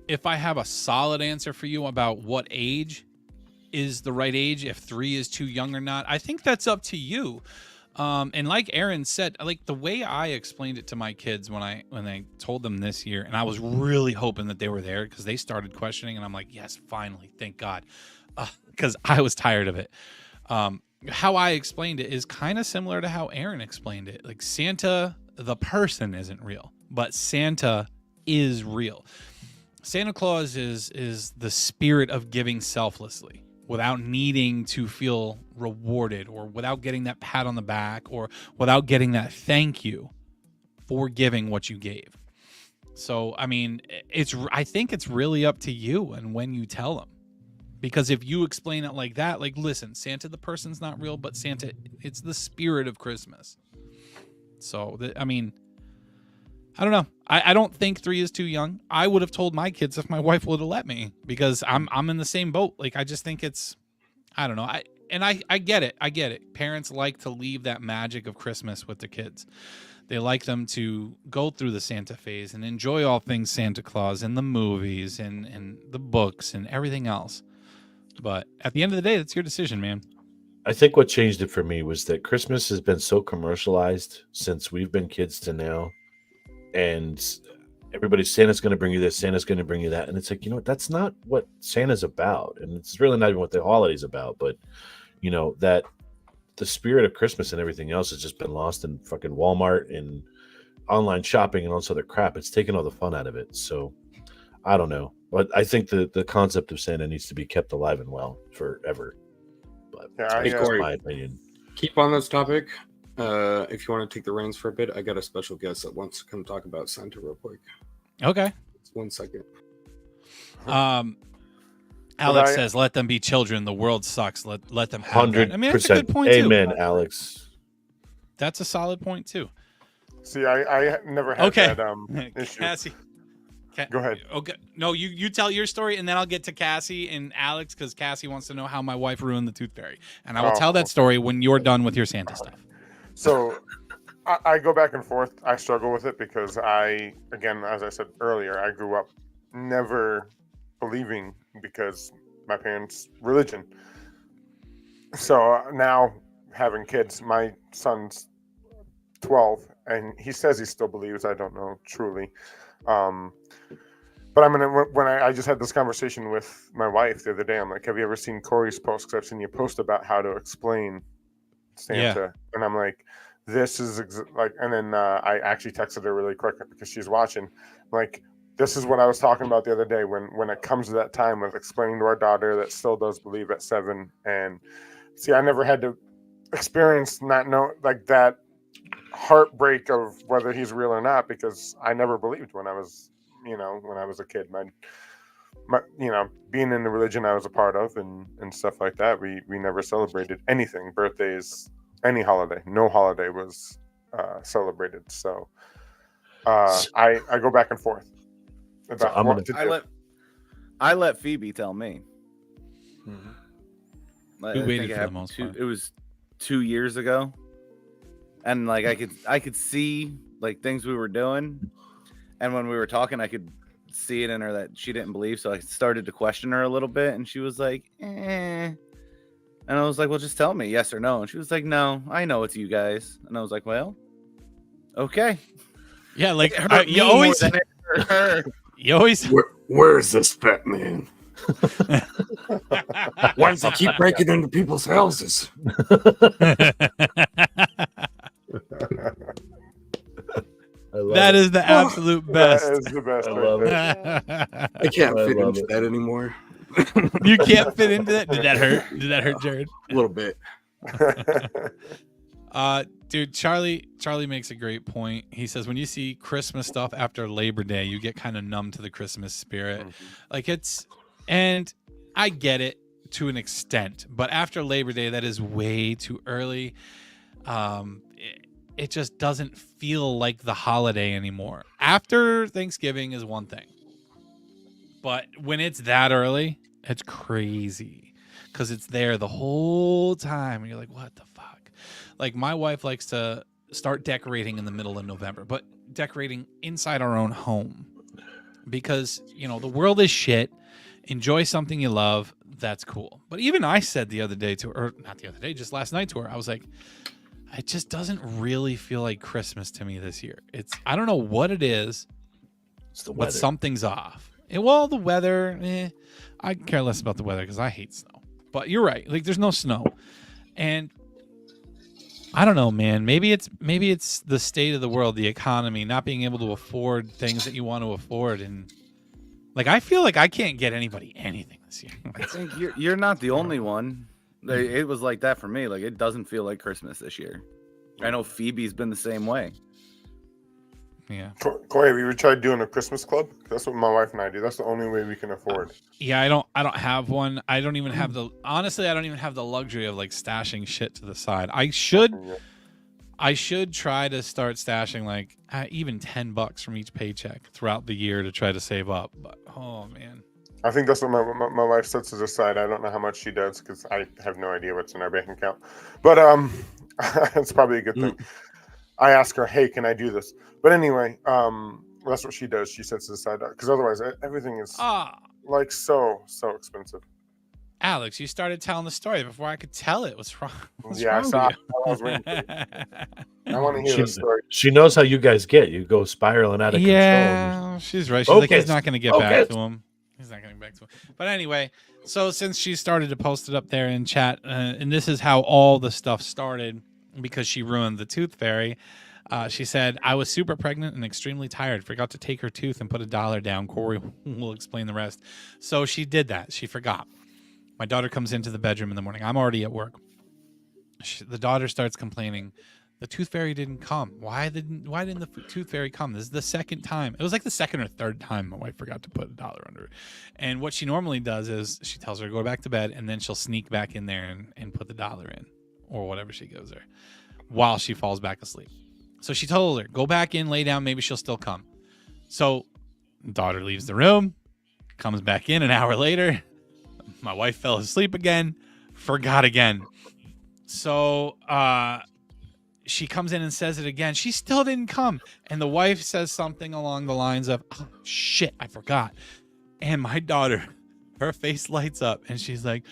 Speaker 2: if I have a solid answer for you about what age is the right age, if 3 is too young or not. I think that's up to you. And like Aaron said, like the way I explained it to my kids when I told them this year, and I was really hoping that they were there because they started questioning, and I'm like, yes, finally, thank God, because I was tired of it. How I explained it is kind of similar to how Aaron explained it. Like Santa, the person, isn't real, but Santa is real. Santa Claus is the spirit of giving selflessly, without needing to feel rewarded, or without getting that pat on the back, or without getting that thank you for giving what you gave. So, I mean, I think it's really up to you and when you tell them. Because if you explain it like that, like, listen, Santa the person's not real, but Santa, it's the spirit of Christmas. So, I mean, I don't know. I don't think 3 is too young. I would have told my kids if my wife would have let me, because I'm in the same boat. Like, I just think it's, I don't know. I get it. I get it. Parents like to leave that magic of Christmas with their kids. They like them to go through the Santa phase and enjoy all things Santa Claus and the movies and the books and everything else. But at the end of the day, that's your decision, man.
Speaker 6: I think what changed it for me was that Christmas has been so commercialized since we've been kids to now. And everybody's, Santa's going to bring you this, Santa's going to bring you that. And it's like, you know what? That's not what Santa's about. And it's really not even what the holiday's about. But, you know, that the spirit of Christmas and everything else has just been lost in fucking Walmart and online shopping and all this other crap. It's taken all the fun out of it. So I don't know. But I think the concept of Santa needs to be kept alive and well forever. But
Speaker 4: Hey,
Speaker 6: that's
Speaker 4: Corey,
Speaker 6: my opinion.
Speaker 4: keep on this topic. If you want to take the reins for a bit, I got a special guest that wants to come talk about Santa real quick.
Speaker 2: Okay.
Speaker 4: Just 1 second.
Speaker 2: Alex says, let them be children. The world sucks. Let them have
Speaker 6: 100%.
Speaker 2: that. I mean, that's a good point, too.
Speaker 6: Amen, Alex.
Speaker 2: That's a solid point, too.
Speaker 5: See, I never had that issue.
Speaker 2: Cassie.
Speaker 5: Go ahead.
Speaker 2: Okay. No, you tell your story, and then I'll get to Cassie and Alex, because Cassie wants to know how my wife ruined the tooth fairy. And I will tell that story when you're done with your Santa stuff.
Speaker 5: So I go back and forth. I struggle with it because again, as I said earlier, I grew up never believing because my parents' religion. So now having kids, my son's 12, and he says he still believes. I don't know truly. But I just had this conversation with my wife the other day. I'm like, have you ever seen Corey's post? Because I've seen you post about how to explain Santa. Yeah. And I'm like, this is and then I actually texted her really quick because she's watching. I'm like, this is what I was talking about the other day when it comes to that time of explaining to our daughter that still does believe at 7. And see, I never had to experience that heartbreak of whether he's real or not, because I never believed when I was a kid. My being in the religion I was a part of and stuff like that, we never celebrated anything, birthdays, any holiday. No holiday was celebrated. So I go back and forth about what to do.
Speaker 8: I let Phoebe tell me.
Speaker 2: Mm-hmm. We waited for the most part.
Speaker 8: It was 2 years ago, and like I could see like things we were doing, and when we were talking, I could see it in her that she didn't believe. So I started to question her a little bit, and she was like, "Eh," and I was like, "Well, just tell me yes or no." And she was like, "No, I know it's you guys." And I was like, "Well, okay."
Speaker 2: Yeah, like you always.
Speaker 4: Where is this Batman? Why does he keep breaking into people's houses?
Speaker 2: That is the absolute best.
Speaker 5: That is the best.
Speaker 6: I love it.
Speaker 4: I can't fit into that anymore.
Speaker 2: You can't fit into that? Did that hurt? Did that hurt, Jared?
Speaker 4: A little bit.
Speaker 2: Dude, Charlie makes a great point. He says when you see Christmas stuff after Labor Day, you get kind of numb to the Christmas spirit. Mm-hmm. And I get it to an extent, but after Labor Day, that is way too early. It just doesn't feel like the holiday anymore. After Thanksgiving is one thing, but when it's that early, it's crazy because it's there the whole time. And you're like, what the fuck? Like, my wife likes to start decorating in the middle of November, but decorating inside our own home because, you know, the world is shit. Enjoy something you love. That's cool. But even I said the other day to her, or not the other day, just last night to her, I was like, it just doesn't really feel like Christmas to me this year. I don't know what it is,
Speaker 6: It's the
Speaker 2: but
Speaker 6: weather.
Speaker 2: something's off. Well, the weather, I care less about the weather because I hate snow. But you're right. Like, there's no snow. And I don't know, man. Maybe it's the state of the world, the economy, not being able to afford things that you want to afford. And like, I feel like I can't get anybody anything this year.
Speaker 8: I think you're not the only one. It was like that for me. Like, it doesn't feel like Christmas this year. I know Phoebe's been the same way.
Speaker 2: Yeah.
Speaker 5: Corey, have you ever tried doing a Christmas club? That's what my wife and I do. That's the only way we can afford.
Speaker 2: Yeah, I don't have one. I don't even have the luxury of like stashing shit to the side. I should try to start stashing like even $10 from each paycheck throughout the year to try to save up. But oh man.
Speaker 5: I think that's what my wife sets aside. I don't know how much she does because I have no idea what's in our bank account. But it's probably a good thing. I ask her, hey, can I do this? But anyway, that's what she does. She sets it aside because otherwise everything is like so expensive.
Speaker 2: Alex, you started telling the story before I could tell it. What's wrong?
Speaker 5: I saw. I was waiting for it. I want to hear this story.
Speaker 6: She knows how you guys get. You go spiraling out of control.
Speaker 2: Yeah, she's right. She's like, he's not going to get back to him. He's not getting back to him. But anyway, so since she started to post it up there in chat, and this is how all the stuff started because she ruined the tooth fairy. She said, I was super pregnant and extremely tired. Forgot to take her tooth and put $1 down. Corey will explain the rest. So she did that. She forgot. My daughter comes into the bedroom in the morning. I'm already at work. The daughter starts complaining. The tooth fairy didn't come. Why didn't the tooth fairy come? This is the second time. It was like the second or third time my wife forgot to put $1 under it. And what she normally does is she tells her to go back to bed, and then she'll sneak back in there and put the $1 in or whatever she goes there while she falls back asleep. So she told her, go back in, lay down. Maybe she'll still come. So daughter leaves the room, comes back in an hour later. My wife fell asleep again, forgot again. So she comes in and says it again. She still didn't come. And the wife says something along the lines of, oh, shit, I forgot. And my daughter, her face lights up and she's like,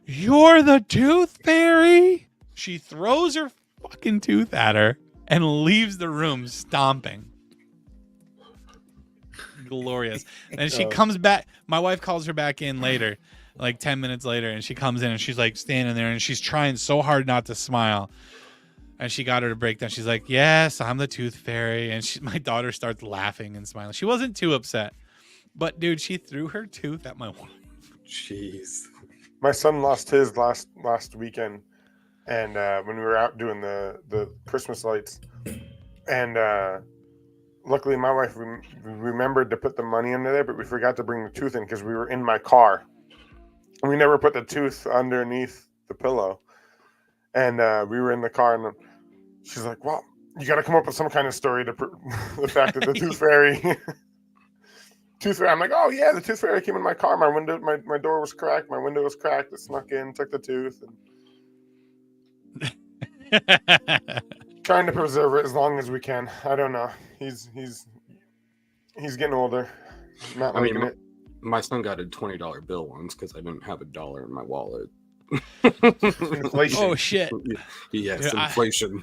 Speaker 2: you're the tooth fairy? She throws her fucking tooth at her and leaves the room stomping. Glorious. And she comes back. My wife calls her back in later, like 10 minutes later, and she comes in and she's like standing there and she's trying so hard not to smile. And she got her to break down. She's like, yes, I'm the tooth fairy. And my daughter starts laughing and smiling. She wasn't too upset. But, dude, she threw her tooth at my wife.
Speaker 4: Jeez.
Speaker 5: My son lost his last weekend. And when we were out doing the Christmas lights. And luckily my wife remembered to put the money under there, but we forgot to bring the tooth in because we were in my car. And we never put the tooth underneath the pillow. And we were in the car, and she's like, well, you got to come up with some kind of story to the fact that the tooth fairy... I'm like, oh, yeah, the tooth fairy came in my car. My door was cracked. My window was cracked. It snuck in, took the tooth. And... trying to preserve it as long as we can. I don't know. He's getting older. Not liking it.
Speaker 4: My son got a $20 bill once because I didn't have $1 in my wallet.
Speaker 5: Inflation.
Speaker 2: Oh, shit.
Speaker 4: Yes,
Speaker 2: Dude,
Speaker 4: inflation.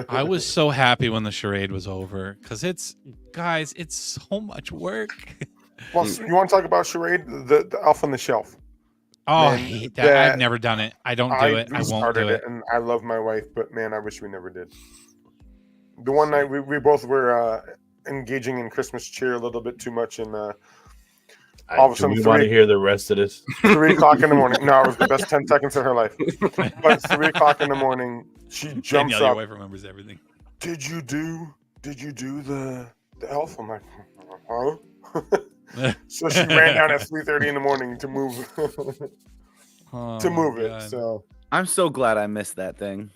Speaker 2: I was so happy when the charade was over because it's so much work.
Speaker 5: Well, you want to talk about charade? The Elf on the Shelf.
Speaker 2: Oh,
Speaker 5: Man,
Speaker 2: I hate that. I've never done it. I don't do it. I won't do it.
Speaker 5: And I love my wife, but man, I wish we never did. The one night we both were engaging in Christmas cheer a little bit too much, and all of a sudden,
Speaker 6: we want to hear the rest of this.
Speaker 5: 3 o'clock in the morning. No, it was the best 10 seconds of her life. But 3 o'clock in the morning, she jumps up.
Speaker 2: Your wife remembers everything.
Speaker 5: Did you do the elf? I'm like, huh? So she ran down at 3:30 in the morning to move.
Speaker 2: Oh,
Speaker 5: to move it.
Speaker 2: God.
Speaker 5: So
Speaker 8: I'm so glad I missed that thing.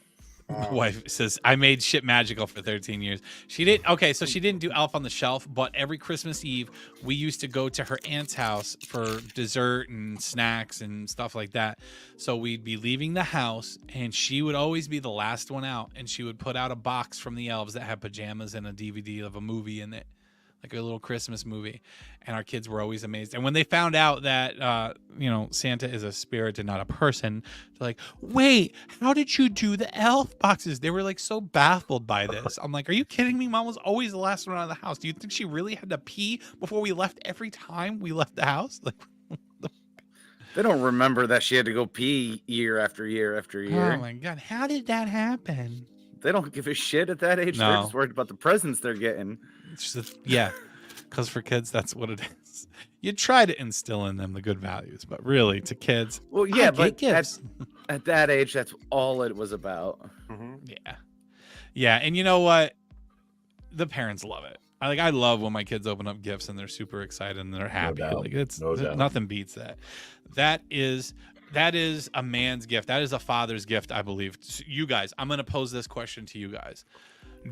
Speaker 2: My wife says I made shit magical for 13 years. She didn't. Okay, so she didn't do Elf on the Shelf, but every Christmas Eve we used to go to her aunt's house for dessert and snacks and stuff like that. So we'd be leaving the house, and she would always be the last one out, and she would put out a box from the elves that had pajamas and a DVD of a movie in it, like a little Christmas movie. And our kids were always amazed. And when they found out that, Santa is a spirit and not a person, they're like, wait, how did you do the elf boxes? They were like so baffled by this. I'm like, are you kidding me? Mom was always the last one out of the house. Do you think she really had to pee before we left every time we left the house? Like,
Speaker 8: They don't remember that she had to go pee year after year after year.
Speaker 2: oh my God, how did that happen?
Speaker 8: They don't give a shit at that age.
Speaker 2: No.
Speaker 8: They're just worried about the presents they're getting.
Speaker 2: It's just, yeah, because for kids, that's what it is. You try to instill in them the good values, but really, to kids,
Speaker 8: Well, yeah, but
Speaker 2: gifts.
Speaker 8: at that age, that's all it was about.
Speaker 2: Yeah, and you know what? The parents love it. I love when my kids open up gifts and they're super excited and they're happy.
Speaker 6: doubt.
Speaker 2: Like it's
Speaker 6: No doubt.
Speaker 2: nothing beats that. That is a man's gift. That is a father's gift, I believe. You guys, I'm gonna pose this question to you guys.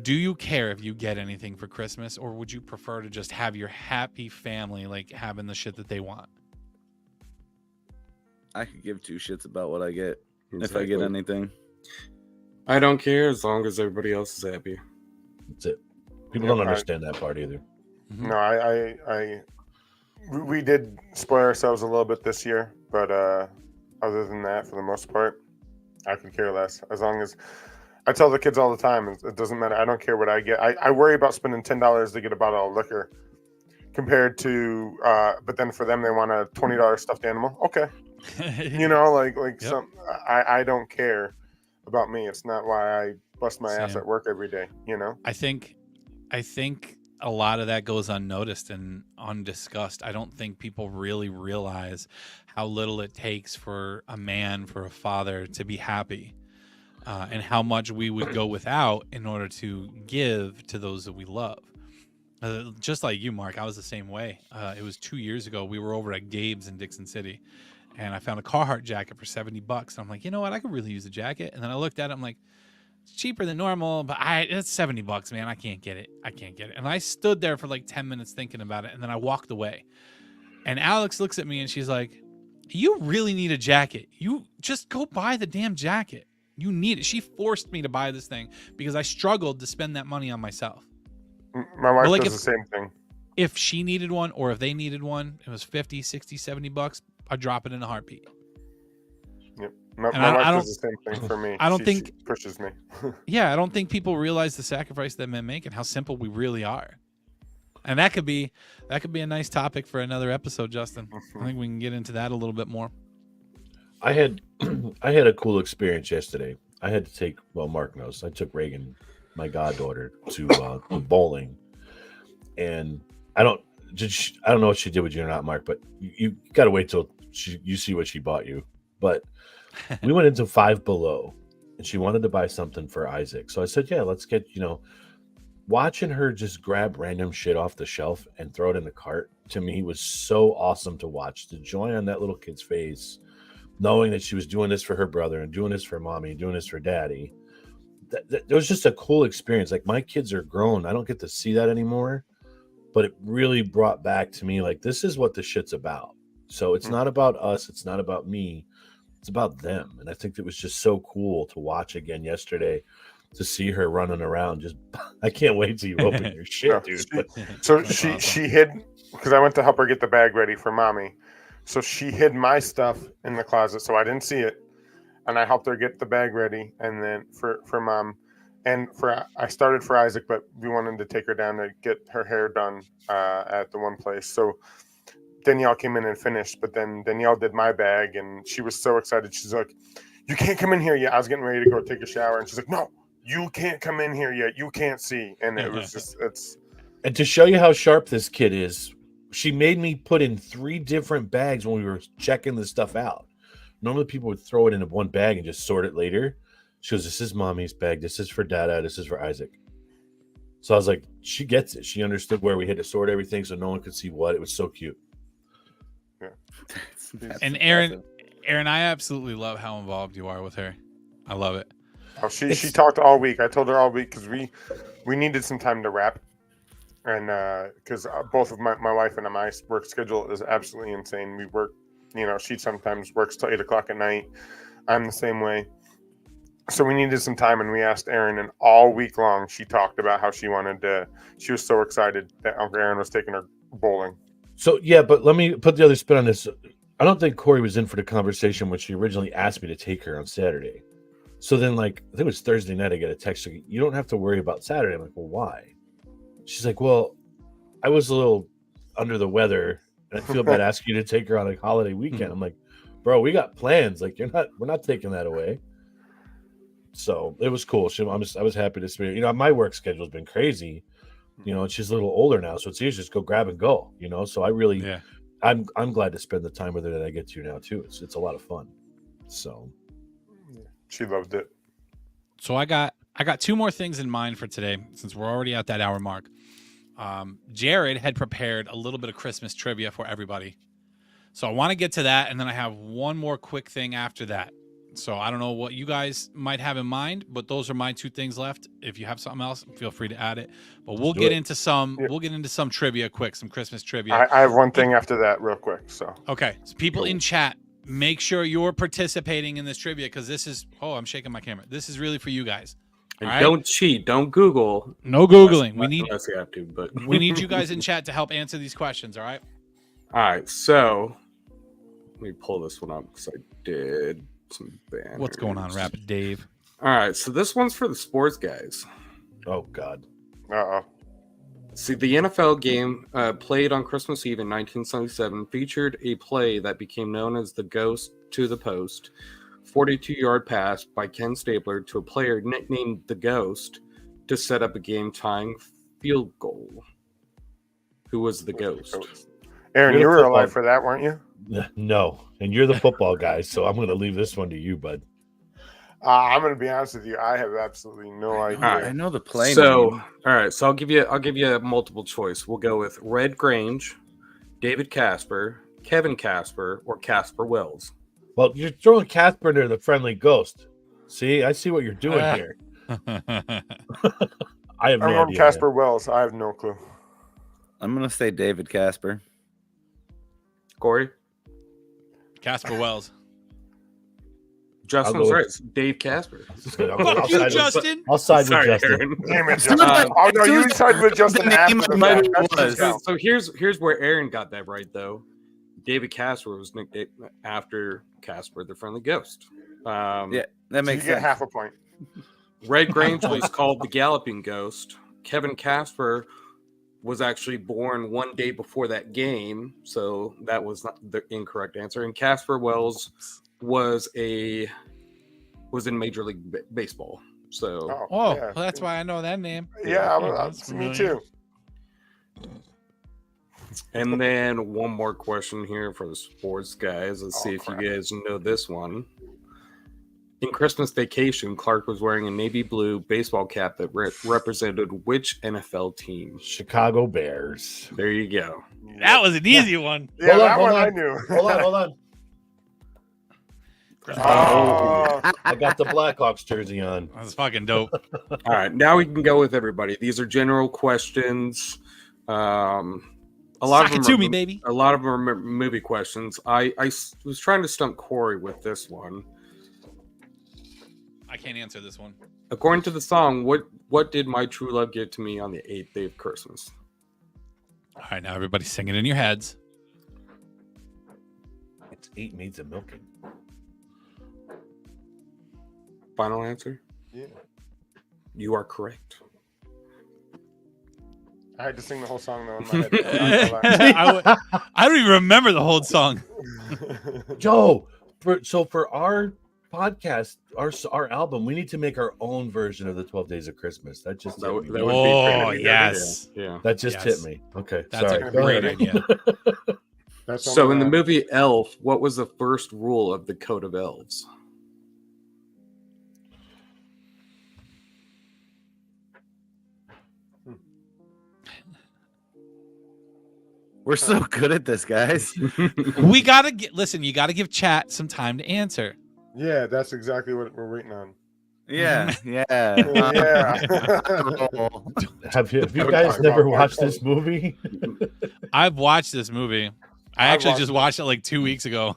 Speaker 2: Do you care if you get anything for Christmas, or would you prefer to just have your happy family like having the shit that they want?
Speaker 8: I could give two shits about what I get if I
Speaker 4: Exactly.
Speaker 8: get anything.
Speaker 4: I don't care as long as everybody else is happy.
Speaker 6: That's it. People
Speaker 5: Yeah,
Speaker 6: don't
Speaker 5: I-
Speaker 6: understand that part either.
Speaker 5: No, we did spoil ourselves a little bit this year, but other than that, for the most part, I could care less. As long as I tell the kids all the time, it doesn't matter. I don't care what I get. I worry about spending $10 to get a bottle of liquor, compared to, but then for them they want a $20 stuffed animal. Okay,
Speaker 2: Yep.
Speaker 5: I don't care about me. It's not why I bust my ass
Speaker 2: Same.
Speaker 5: at work every day.
Speaker 2: I think a lot of that goes unnoticed and undiscussed. I don't think people really realize how little it takes for a man, for a father to be happy, and how much we would go without in order to give to those that we love. Just like you, Mark, I was the same way. It was 2 years ago. We were over at Gabe's in Dixon City, and I found a Carhartt jacket for $70. I'm like, you know what? I could really use a jacket. And then I looked at it. I'm like, it's cheaper than normal, but it's $70, man. I can't get it. And I stood there for like 10 minutes thinking about it, and then I walked away. And Alex looks at me and she's like, you really need a jacket. You just go buy the damn jacket. You need it. She forced me to buy this thing because I struggled to spend that money on myself.
Speaker 5: My wife
Speaker 2: like
Speaker 5: does
Speaker 2: if-
Speaker 5: the same thing.
Speaker 2: If she needed one, or if they needed one, it was 50, 60, $70. I'd drop it in a heartbeat.
Speaker 5: Yep. My
Speaker 2: And I
Speaker 5: wife
Speaker 2: don't-
Speaker 5: does the same thing for me.
Speaker 2: I don't
Speaker 5: She
Speaker 2: think-
Speaker 5: pushes me.
Speaker 2: Yeah, I don't think people realize the sacrifice that men make and how simple we really are. And that could be a nice topic for another episode, Justin. I think we can get into that a little bit more.
Speaker 6: I had a cool experience yesterday. I had to take, well, Mark knows, I took Reagan, my goddaughter, to bowling, and I don't know what she did with you or not, Mark, but you got to wait till you see what she bought you. But we went into Five Below, and she wanted to buy something for Isaac, so I said, yeah, let's get, watching her just grab random shit off the shelf and throw it in the cart, to me was so awesome to watch. The joy on that little kid's face, knowing that she was doing this for her brother and doing this for mommy and doing this for daddy. That it was just a cool experience. Like, my kids are grown. I don't get to see that anymore, but it really brought back to me, like, this is what the shit's about. So it's not about us. It's not about me. It's about them. And I think it was just so cool to watch again yesterday, to see her running around. Just, I can't wait till you open your shit,
Speaker 5: No,
Speaker 6: dude.
Speaker 5: So
Speaker 2: That's
Speaker 5: she
Speaker 2: awesome.
Speaker 5: hid, because I went to help her get the bag ready for mommy. So she hid my stuff in the closet, so I didn't see it, and I helped her get the bag ready, and then for mom, and I started for Isaac, but we wanted to take her down to get her hair done at the one place. So Danielle came in and finished, but then Danielle did my bag, and she was so excited. She's like, "You can't come in here yet." I was getting ready to go take a shower, and she's like, "No, you can't come in here yet. You can't see." And it was just,
Speaker 6: And to show you how sharp this kid is, she made me put in 3 different bags when we were checking this stuff out. Normally people would throw it into one bag and just sort it later. She goes, this is mommy's bag. This is for Dada. This is for Isaac. So I was like, she gets it. She understood where we had to sort everything so no one could see what. It was so cute.
Speaker 8: That's
Speaker 2: And Aaron,
Speaker 8: impressive.
Speaker 2: Aaron, I absolutely love how involved you are with her. I love it.
Speaker 5: Oh, she talked all week. I told her all week because we needed some time to wrap, and because both of my wife and my work schedule is absolutely insane. We work, she sometimes works till 8 o'clock at night. I'm the same way. So we needed some time, and we asked Erin, and all week long she talked about how she was so excited that Uncle Aaron was taking her bowling.
Speaker 6: So yeah, but let me put the other spin on this. I don't think Corey was in for the conversation when she originally asked me to take her on Saturday. So then, I think it was Thursday night, I get a text, like, you don't have to worry about Saturday. I'm like, well, why? She's like, well, I was a little under the weather, and I feel bad asking you to take her on a holiday weekend. I'm like, bro, we got plans. Like, we're not taking that away. So it was cool. I was happy to see her. My work schedule has been crazy, and she's a little older now, so it's easy to just go grab and go, So I really, I'm glad to spend the time with her that I get to now too. It's a lot of fun. So
Speaker 5: she loved it.
Speaker 2: So I got 2 more things in mind for today, since we're already at that hour mark. Jared had prepared a little bit of Christmas trivia for everybody. So I want to get to that, and then I have one more quick thing after that. So I don't know what you guys might have in mind, but those are my 2 things left. If you have something else, feel free to add it. But we'll get into some trivia quick, some Christmas trivia.
Speaker 5: I have one thing after that real quick. So
Speaker 2: okay. So people in chat, make sure you're participating in this trivia, because this is I'm shaking my camera. This is really for you guys.
Speaker 4: And don't cheat. Don't Google.
Speaker 2: No Googling.
Speaker 4: Unless you have to, but
Speaker 2: we need you guys in chat to help answer these questions, all right?
Speaker 4: All right, so let me pull this one up because I did some banners.
Speaker 2: What's going on, Rapid Dave?
Speaker 4: All right, so this one's for the sports guys.
Speaker 6: Oh, God.
Speaker 5: Uh-oh.
Speaker 4: See, the NFL game played on Christmas Eve in 1977 featured a play that became known as the Ghost to the Post, 42-yard pass by Ken Stabler to a player nicknamed the Ghost to set up a game-tying field goal. Who was the Ghost?
Speaker 5: Aaron, you were alive for that, weren't you?
Speaker 6: No, and you're the football guy, so I'm going to leave this one to you, bud.
Speaker 5: I'm going to be honest with you. I have absolutely no idea.
Speaker 8: I know the play.
Speaker 4: So, all right. So I'll give you a multiple choice. We'll go with Red Grange, David Casper, Kevin Casper, or Casper Wells.
Speaker 6: Well, you're throwing Casper into the friendly ghost. See, I see what you're doing here. I have no
Speaker 5: I'm
Speaker 6: idea.
Speaker 5: Casper Wells. I have no clue.
Speaker 8: I'm going to say David Casper.
Speaker 4: Corey?
Speaker 2: Casper Wells.
Speaker 4: Justin's right. It's Dave Casper.
Speaker 2: Fuck you, Justin.
Speaker 6: I'll side with Justin.
Speaker 5: Damn it, Justin. Oh, no, you side with Justin after the fact.
Speaker 4: So here's where Aaron got that right, though. David Casper was nicknamed after Casper, the Friendly Ghost.
Speaker 8: Yeah, that makes sense.
Speaker 5: You get half a point.
Speaker 4: Red Grange was called the Galloping Ghost. Kevin Casper was actually born one day before that game, so that was not the incorrect answer. And Casper Wells was in Major League Baseball. So
Speaker 5: yeah.
Speaker 2: Well, that's why I know that name.
Speaker 5: Yeah, me too.
Speaker 4: And then one more question here for the sports guys. Let's see if you guys know this one. In Christmas Vacation, Clark was wearing a navy blue baseball cap that represented which NFL team?
Speaker 6: Chicago Bears.
Speaker 4: There you go.
Speaker 2: That was an easy one.
Speaker 5: Yeah, that
Speaker 6: hold
Speaker 5: one
Speaker 6: on.
Speaker 5: I knew.
Speaker 6: Hold on.
Speaker 5: Oh.
Speaker 6: I got the Blackhawks jersey on.
Speaker 2: That's fucking dope.
Speaker 4: All right, now we can go with everybody. These are general questions. A lot
Speaker 2: Sock
Speaker 4: of
Speaker 2: it
Speaker 4: them
Speaker 2: to
Speaker 4: are,
Speaker 2: me, baby.
Speaker 4: A lot of them are movie questions. I was trying to stump Corey with this one.
Speaker 2: I can't answer this one.
Speaker 4: According to the song, what did my true love give to me on the 8th day of Christmas?
Speaker 2: All right, now everybody sing it in your heads.
Speaker 6: It's 8 maids of milking.
Speaker 4: Final answer?
Speaker 5: Yeah.
Speaker 4: You are correct.
Speaker 5: I had to sing the whole song though in my head.
Speaker 2: I don't even remember the whole song.
Speaker 6: Joe, for our podcast, our album, we need to make our own version of the 12 Days of Christmas. That just
Speaker 4: That would be
Speaker 2: Oh,
Speaker 4: pretty
Speaker 2: yes.
Speaker 4: Yeah.
Speaker 6: that just
Speaker 2: Yes.
Speaker 6: hit me. Okay,
Speaker 2: That's
Speaker 6: sorry.
Speaker 2: a great idea.
Speaker 5: That's
Speaker 4: So
Speaker 5: all
Speaker 4: in the
Speaker 5: I-
Speaker 4: movie Elf, what was the first rule of the Code of Elves?
Speaker 8: We're so good at this, guys.
Speaker 2: We gotta listen. You gotta give chat some time to answer.
Speaker 5: Yeah, that's exactly what we're waiting on.
Speaker 8: Yeah, yeah.
Speaker 5: Yeah.
Speaker 6: Have you
Speaker 5: Don't
Speaker 6: guys
Speaker 5: talk
Speaker 6: never
Speaker 5: about
Speaker 6: watched
Speaker 5: Marco.
Speaker 6: this movie?
Speaker 2: I've watched this movie. I
Speaker 5: I've
Speaker 2: actually
Speaker 5: watched
Speaker 2: just
Speaker 5: it.
Speaker 2: watched it like 2 weeks ago.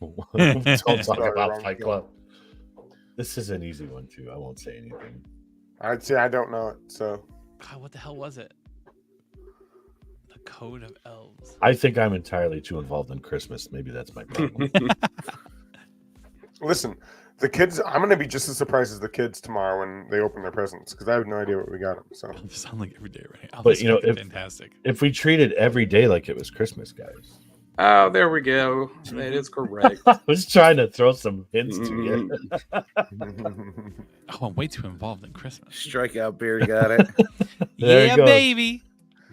Speaker 6: Don't talk
Speaker 5: Sorry,
Speaker 6: about
Speaker 5: wrong
Speaker 6: Fight
Speaker 5: film.
Speaker 6: Club. This is an easy one too. I won't say anything.
Speaker 5: I'd say I don't know it. So
Speaker 2: God, what the hell was it? The Code of Elves.
Speaker 6: I think I'm entirely too involved in Christmas. Maybe that's my problem.
Speaker 5: listen, the kids. I'm gonna be just as surprised as the kids tomorrow when they open their presents because I have no idea what we got them. So
Speaker 2: You sound like every day, right?
Speaker 6: But, you know, if-
Speaker 2: fantastic.
Speaker 6: If we treated every day like it was Christmas, guys.
Speaker 4: Oh, there we go. That is correct.
Speaker 6: I was trying to throw some hints to you.
Speaker 2: Oh, I'm way too involved in Christmas.
Speaker 8: Strikeout beer got it.
Speaker 6: There it
Speaker 2: Yeah,
Speaker 6: goes.
Speaker 2: baby.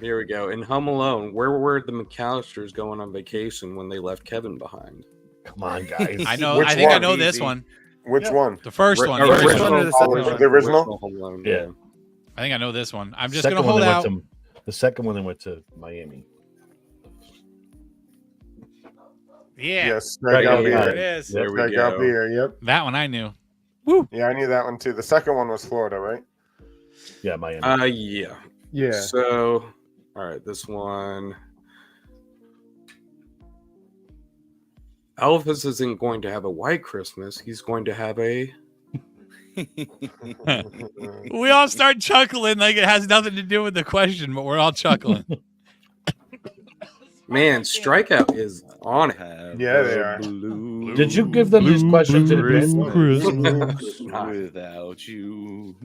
Speaker 4: Here we go. In Home Alone, where were the McAllisters going on vacation when they left Kevin behind?
Speaker 6: Come on, guys.
Speaker 2: I know.
Speaker 5: Which
Speaker 2: I think I
Speaker 5: one?
Speaker 2: know this
Speaker 8: Easy.
Speaker 2: one.
Speaker 5: which
Speaker 6: Yeah.
Speaker 5: one?
Speaker 2: The first one. The
Speaker 8: First
Speaker 2: original.
Speaker 8: one or the second one?
Speaker 5: The original?
Speaker 4: Home Alone.
Speaker 6: Yeah.
Speaker 2: I think I know this one. I'm just
Speaker 6: Second
Speaker 2: gonna
Speaker 6: one
Speaker 2: hold
Speaker 6: they
Speaker 2: out.
Speaker 6: went to- the second one they went to Miami.
Speaker 2: Yeah.
Speaker 5: Yes,
Speaker 6: Right,
Speaker 5: strikeout
Speaker 6: yeah,
Speaker 2: There it
Speaker 5: beer.
Speaker 2: is.
Speaker 4: There we
Speaker 5: Strikeout
Speaker 4: go.
Speaker 5: beer. Yep.
Speaker 2: That one I knew.
Speaker 5: Yeah, I knew that one too. The second one was Florida, right?
Speaker 6: Yeah, Miami.
Speaker 4: Yeah.
Speaker 5: Yeah.
Speaker 4: So, all right, this one. Elvis isn't going to have a white Christmas. He's going to have a.
Speaker 2: We all start chuckling like it has nothing to do with the question, but we're all chuckling.
Speaker 4: Man, Strikeout is on it.
Speaker 5: Yeah, they are.
Speaker 6: Did you give them these questions in advance?
Speaker 8: Without you.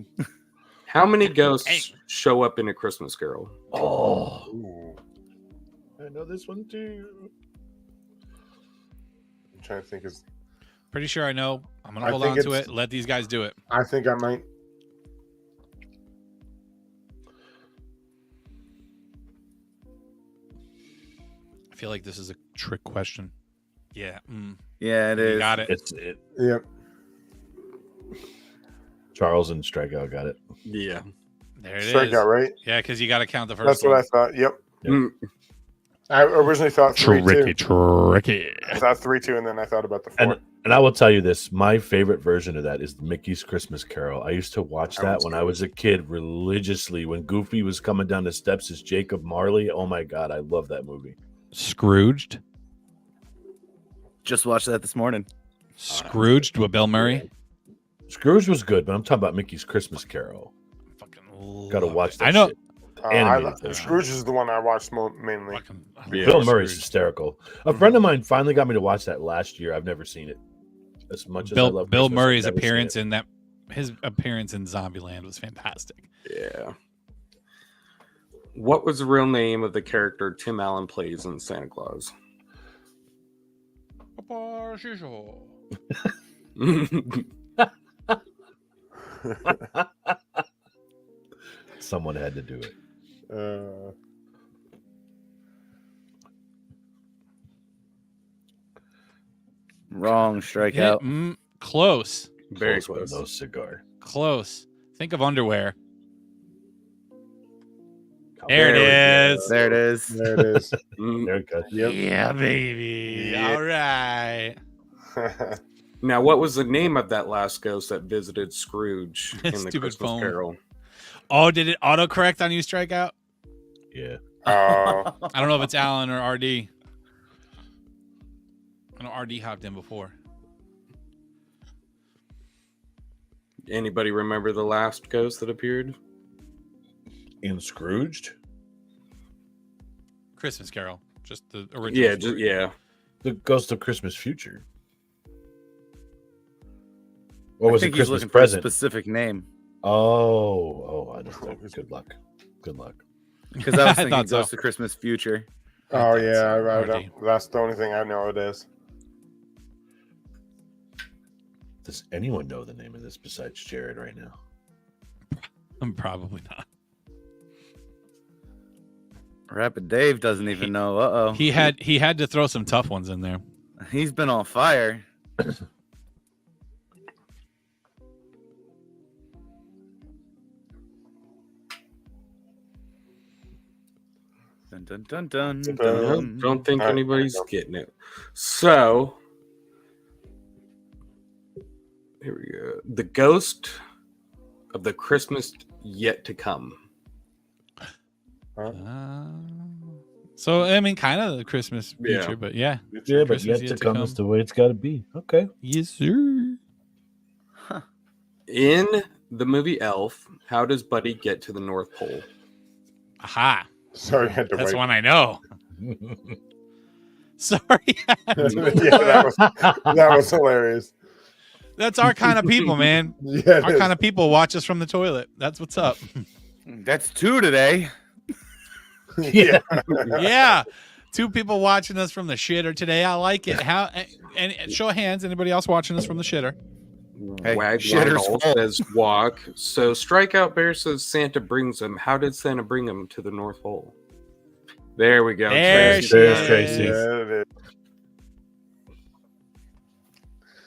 Speaker 4: How many ghosts show up in A Christmas Carol?
Speaker 6: Oh,
Speaker 5: Ooh,
Speaker 6: I know this one too.
Speaker 5: I'm trying to think.
Speaker 2: Pretty sure I know. I'm gonna
Speaker 5: I
Speaker 2: hold
Speaker 5: think
Speaker 2: on to
Speaker 5: it's-
Speaker 2: it. Let these guys do it.
Speaker 5: I think I might.
Speaker 2: I feel like this is a trick question. Yeah.
Speaker 8: Yeah, it
Speaker 2: You
Speaker 8: is.
Speaker 2: got it.
Speaker 6: It's it.
Speaker 5: Yep.
Speaker 6: Charles and Strikeout got it.
Speaker 4: Yeah.
Speaker 2: There it is.
Speaker 5: Strikeout, right?
Speaker 2: Yeah, because you got to count the first
Speaker 5: That's
Speaker 2: one.
Speaker 5: what I thought. Yep.
Speaker 6: Yep.
Speaker 4: Mm.
Speaker 5: I originally thought 3-2.
Speaker 2: Tricky.
Speaker 5: I thought 3-2, and then I thought about the 4.
Speaker 6: And I will tell you this: my favorite version of that is Mickey's Christmas Carol. I used to watch
Speaker 5: I
Speaker 6: that
Speaker 5: was
Speaker 6: when
Speaker 5: too.
Speaker 6: I was a kid religiously. When Goofy was coming down the steps as Jacob Marley. Oh my God, I love that movie.
Speaker 2: Scrooged.
Speaker 8: Just watched that this morning.
Speaker 2: Scrooged with Bill Murray.
Speaker 6: Scrooge was good, but I'm talking about Mickey's Christmas Carol.
Speaker 2: Fucking
Speaker 6: Got to
Speaker 2: love
Speaker 6: watch
Speaker 2: it.
Speaker 6: that.
Speaker 2: I know.
Speaker 6: shit.
Speaker 5: I
Speaker 6: Animated version.
Speaker 5: Scrooge is the one I watched mainly.
Speaker 2: Fucking,
Speaker 4: Yeah.
Speaker 6: Bill Murray's
Speaker 2: Scrooged.
Speaker 6: hysterical. A friend of mine finally got me to watch that last year. I've never seen it. As much as I
Speaker 2: Bill
Speaker 6: love
Speaker 2: Bill
Speaker 6: Christmas, I've
Speaker 2: Murray's
Speaker 6: never seen
Speaker 2: appearance
Speaker 6: it.
Speaker 2: in that. His appearance in Zombieland was fantastic.
Speaker 4: Yeah. What was the real name of the character Tim Allen plays in Santa Claus?
Speaker 6: Someone had to do it.
Speaker 8: Wrong strikeout.
Speaker 2: Close.
Speaker 4: Very
Speaker 6: Close with
Speaker 4: close.
Speaker 6: No cigar.
Speaker 2: Close. Think of underwear.
Speaker 6: Come
Speaker 2: There
Speaker 6: on.
Speaker 2: it
Speaker 4: we
Speaker 2: is.
Speaker 8: There it is.
Speaker 5: There it is.
Speaker 4: Mm.
Speaker 6: There it goes.
Speaker 5: Yep.
Speaker 2: Yeah, baby.
Speaker 5: Yeah.
Speaker 2: All right.
Speaker 4: Now, what was the name of that last ghost that visited Scrooge in the
Speaker 2: Stupid
Speaker 4: Christmas
Speaker 2: phone.
Speaker 4: Carol?
Speaker 2: Oh, did it autocorrect on you, Strikeout?
Speaker 6: Yeah.
Speaker 5: Oh,
Speaker 2: I don't know if it's Alan or RD. I know RD hopped in before.
Speaker 4: Anybody remember the last ghost that appeared?
Speaker 6: In Scrooged?
Speaker 2: Christmas Carol. Just the original.
Speaker 4: Yeah,
Speaker 2: story.
Speaker 4: yeah.
Speaker 6: The Ghost of Christmas Future. Or was
Speaker 8: I
Speaker 6: it
Speaker 8: think he's
Speaker 6: Christmas
Speaker 8: looking for a
Speaker 6: Present?
Speaker 8: specific name
Speaker 6: Oh, I don't know. Good luck. Good luck.
Speaker 8: because I was
Speaker 2: I
Speaker 8: thinking
Speaker 2: thought so.
Speaker 8: Ghost of Christmas Future.
Speaker 5: oh yeah. I
Speaker 2: RD.
Speaker 5: don't, that's the only thing I know it is.
Speaker 6: Does anyone know the name of this besides Jared right now?
Speaker 2: I'm probably not.
Speaker 8: Rapid Dave doesn't even know. Uh oh.
Speaker 2: He had to throw some tough ones in there.
Speaker 8: He's been on fire. Dun, dun, dun, dun,
Speaker 5: Dun,
Speaker 8: dun.
Speaker 4: Don't think
Speaker 5: All right,
Speaker 4: anybody's
Speaker 5: there we
Speaker 4: getting it. So here we go. The Ghost of the Christmas Yet to Come.
Speaker 2: So I mean, kind of the Christmas
Speaker 4: Yeah.
Speaker 2: future, but yeah.
Speaker 6: Yeah, but
Speaker 2: Christmas
Speaker 6: yet to come is the way it's got to be. Okay.
Speaker 2: Yes, sir.
Speaker 4: In the movie Elf, how does Buddy get to the North Pole?
Speaker 2: Aha.
Speaker 5: Sorry, I had to
Speaker 2: That's
Speaker 5: wait.
Speaker 2: one I know. Sorry.
Speaker 5: Yeah, that was hilarious.
Speaker 2: That's our kind of people, man.
Speaker 5: Yeah,
Speaker 2: Our kind of people watch us from the toilet. That's what's up.
Speaker 8: That's 2 today.
Speaker 5: yeah.
Speaker 2: Yeah. 2 people watching us from the shitter today. I like it. How and show of hands, anybody else watching us from the shitter?
Speaker 8: Hey,
Speaker 4: Wag
Speaker 8: shitter's
Speaker 4: Waggle
Speaker 8: full.
Speaker 4: says walk. So Strikeout Bear says Santa brings him. How did Santa bring him to the North Pole? There we go.
Speaker 2: There
Speaker 4: Tracy.
Speaker 2: she
Speaker 6: There's
Speaker 2: is.
Speaker 6: Tracy.
Speaker 5: Yeah, it is.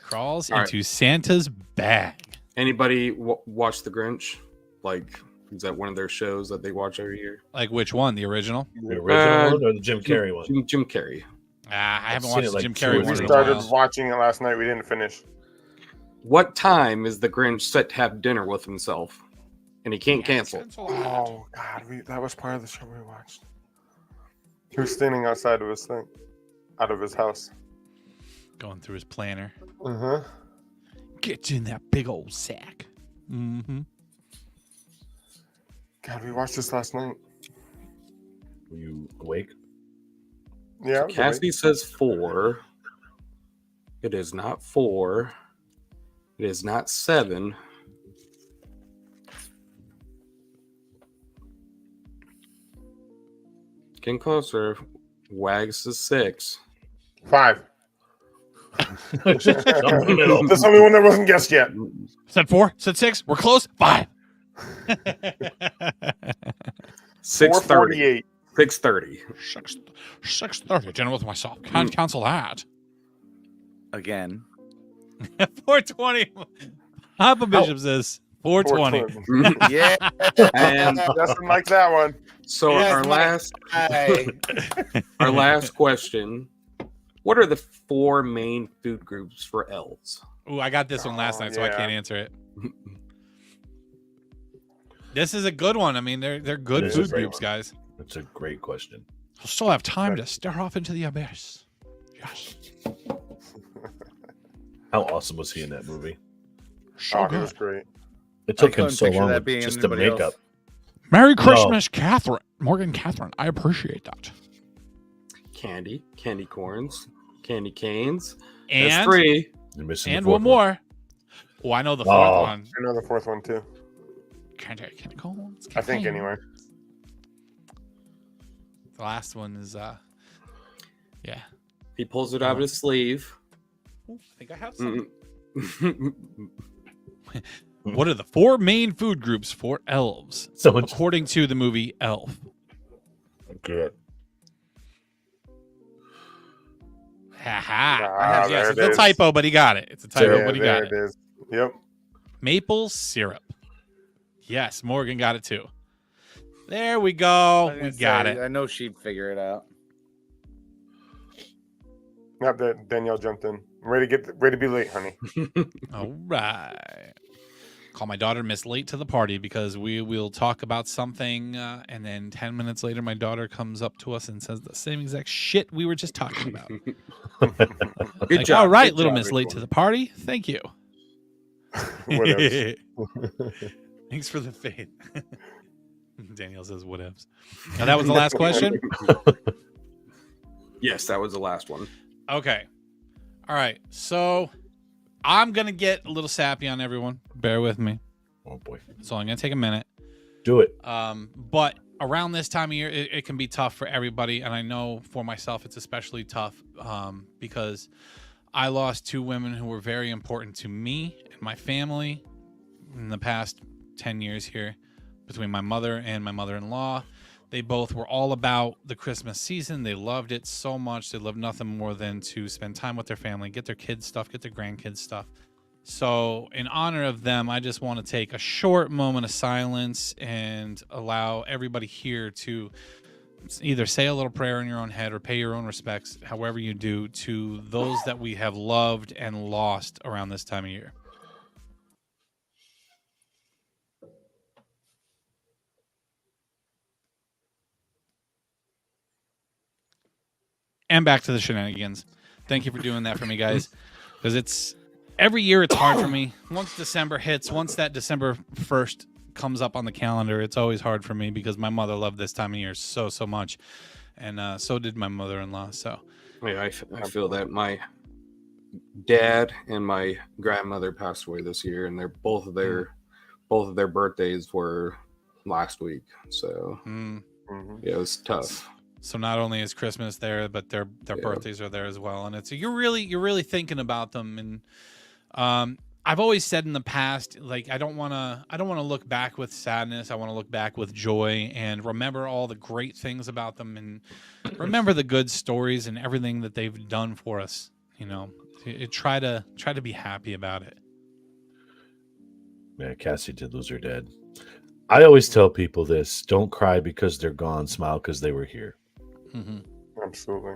Speaker 2: Crawls
Speaker 4: All right.
Speaker 2: into Santa's bag.
Speaker 4: Anybody watch The Grinch? Like, is that one of their shows that they watch every year?
Speaker 2: Like which one? The original?
Speaker 6: The original
Speaker 4: Uh,
Speaker 6: one or the Jim Carrey one?
Speaker 4: Jim Carrey.
Speaker 2: I haven't
Speaker 6: seen
Speaker 2: watched
Speaker 6: it like
Speaker 2: Jim
Speaker 6: 2
Speaker 2: Carrey
Speaker 6: or
Speaker 2: one
Speaker 5: We
Speaker 6: three
Speaker 2: in a
Speaker 5: started
Speaker 2: while.
Speaker 5: watching it last night. We didn't finish.
Speaker 4: What time is the Grinch set to have dinner with himself? And he can't cancel.
Speaker 5: Oh God, that was part of the show we watched. He was standing outside of his thing, out of his house.
Speaker 2: Going through his planner.
Speaker 5: Uh-huh.
Speaker 2: Get in that big old sack. Mm-hmm.
Speaker 5: God, we watched this last night.
Speaker 6: Were you awake?
Speaker 5: Yeah. I was awake.
Speaker 4: Cassidy says 4. It is not 4. It is not 7. Getting closer. Wags is 6.
Speaker 5: 5.
Speaker 6: Just jump in the middle.
Speaker 5: That's the only one that wasn't guessed yet.
Speaker 2: Said 4. Said 6. We're close. 5.
Speaker 4: 6:30.
Speaker 5: 4:48.
Speaker 2: 6:30. Dinner with myself. Can't cancel that.
Speaker 8: Again.
Speaker 2: 4:20. Papa Bishop says 4:20.
Speaker 5: 4:20.
Speaker 8: Yeah.
Speaker 4: And
Speaker 5: Justin likes that one.
Speaker 4: so
Speaker 8: Yes,
Speaker 4: our
Speaker 8: my
Speaker 4: last
Speaker 8: guy.
Speaker 4: our last question. What are the 4 main food groups for elves?
Speaker 2: Ooh, I got this one last
Speaker 5: Oh,
Speaker 2: night, so I
Speaker 5: yeah.
Speaker 2: can't answer it. This is a good one. I mean, they're good
Speaker 6: It is a
Speaker 2: food
Speaker 6: great
Speaker 2: groups,
Speaker 6: one.
Speaker 2: guys.
Speaker 6: That's a great question.
Speaker 2: I'll still have time to stare off into the abyss. Yes.
Speaker 6: How awesome was he in that movie?
Speaker 2: So
Speaker 5: He was
Speaker 2: good.
Speaker 5: great.
Speaker 6: It took him
Speaker 8: couldn't
Speaker 6: so
Speaker 8: picture
Speaker 6: long
Speaker 8: that
Speaker 6: with
Speaker 8: being
Speaker 6: just the
Speaker 8: anybody else.
Speaker 6: makeup.
Speaker 2: Merry Christmas, Catherine. Morgan Catherine. I appreciate that.
Speaker 4: Candy corns, candy canes. That's
Speaker 2: And
Speaker 4: 3.
Speaker 6: You're missing
Speaker 2: and
Speaker 6: the
Speaker 2: one
Speaker 6: fourth
Speaker 2: more. Oh, I know the fourth
Speaker 6: Oh.
Speaker 2: one.
Speaker 5: I know the 4th one too.
Speaker 2: Candy cones.
Speaker 5: I think anyway.
Speaker 2: The last one is yeah.
Speaker 4: He pulls it out of his sleeve.
Speaker 2: Ooh, I think I have some.
Speaker 4: Mm.
Speaker 2: What are the 4 main food groups for elves,
Speaker 6: So it's
Speaker 2: according to the movie Elf?
Speaker 6: good.
Speaker 2: Haha.
Speaker 5: Ah,
Speaker 2: Yes,
Speaker 5: there
Speaker 2: it's
Speaker 5: it
Speaker 2: a
Speaker 5: is.
Speaker 2: typo, but he got it. It's a typo,
Speaker 5: Yeah,
Speaker 2: but he
Speaker 5: there
Speaker 2: got
Speaker 5: it
Speaker 2: it.
Speaker 5: is. Yep.
Speaker 2: Maple syrup. Yes, Morgan got it too. There we go.
Speaker 8: I was
Speaker 2: We
Speaker 8: gonna
Speaker 2: got
Speaker 8: say,
Speaker 2: it.
Speaker 8: I know she'd figure it out.
Speaker 5: Not that Danielle jumped in. Ready to be late, honey.
Speaker 2: All right. Call my daughter Miss Late to the party because we will talk about something, and then 10 minutes later, my daughter comes up to us and says the same exact shit we were just talking about.
Speaker 4: Good
Speaker 2: Like,
Speaker 4: job.
Speaker 2: all right,
Speaker 4: Good
Speaker 2: little
Speaker 4: job,
Speaker 2: Miss Late to
Speaker 4: everyone.
Speaker 2: the party. Thank you.
Speaker 5: Whatevs.
Speaker 2: Thanks for the faith. Danielle says whatevs. Now that was the last question.
Speaker 4: Yes, that was the last one.
Speaker 2: Okay. All right. So I'm going to get a little sappy on everyone. Bear with me.
Speaker 6: Oh boy.
Speaker 2: So I'm going to take a minute.
Speaker 6: Do it.
Speaker 2: But around this time of year, it can be tough for everybody. And I know for myself, it's especially tough because I lost 2 women who were very important to me and my family in the past 10 years here, between my mother and my mother-in-law. They both were all about the Christmas season. They loved it so much. They loved nothing more than to spend time with their family, get their kids stuff, get their grandkids stuff. So in honor of them, I just want to take a short moment of silence and allow everybody here to either say a little prayer in your own head or pay your own respects, however you do, to those that we have loved and lost around this time of year. And back to the shenanigans. Thank you for doing that for me, guys. Because it's every year it's hard for me. Once December hits, once that December 1st comes up on the calendar, it's always hard for me because my mother loved this time of year so much. And so did my mother-in-law. So
Speaker 4: Yeah, I feel that my dad and my grandmother passed away this year, and they're both of their birthdays were last week. So yeah, it was tough.
Speaker 2: So not only is Christmas there, but their birthdays are there as well, and it's you're really thinking about them. And I've always said in the past, like I don't want to look back with sadness. I want to look back with joy and remember all the great things about them, and remember the good stories and everything that they've done for us. You know, try to be happy about it.
Speaker 6: Man, Cassie did lose her dad. I always tell people this: don't cry because they're gone. Smile because they were here.
Speaker 2: Mm-hmm.
Speaker 5: Absolutely.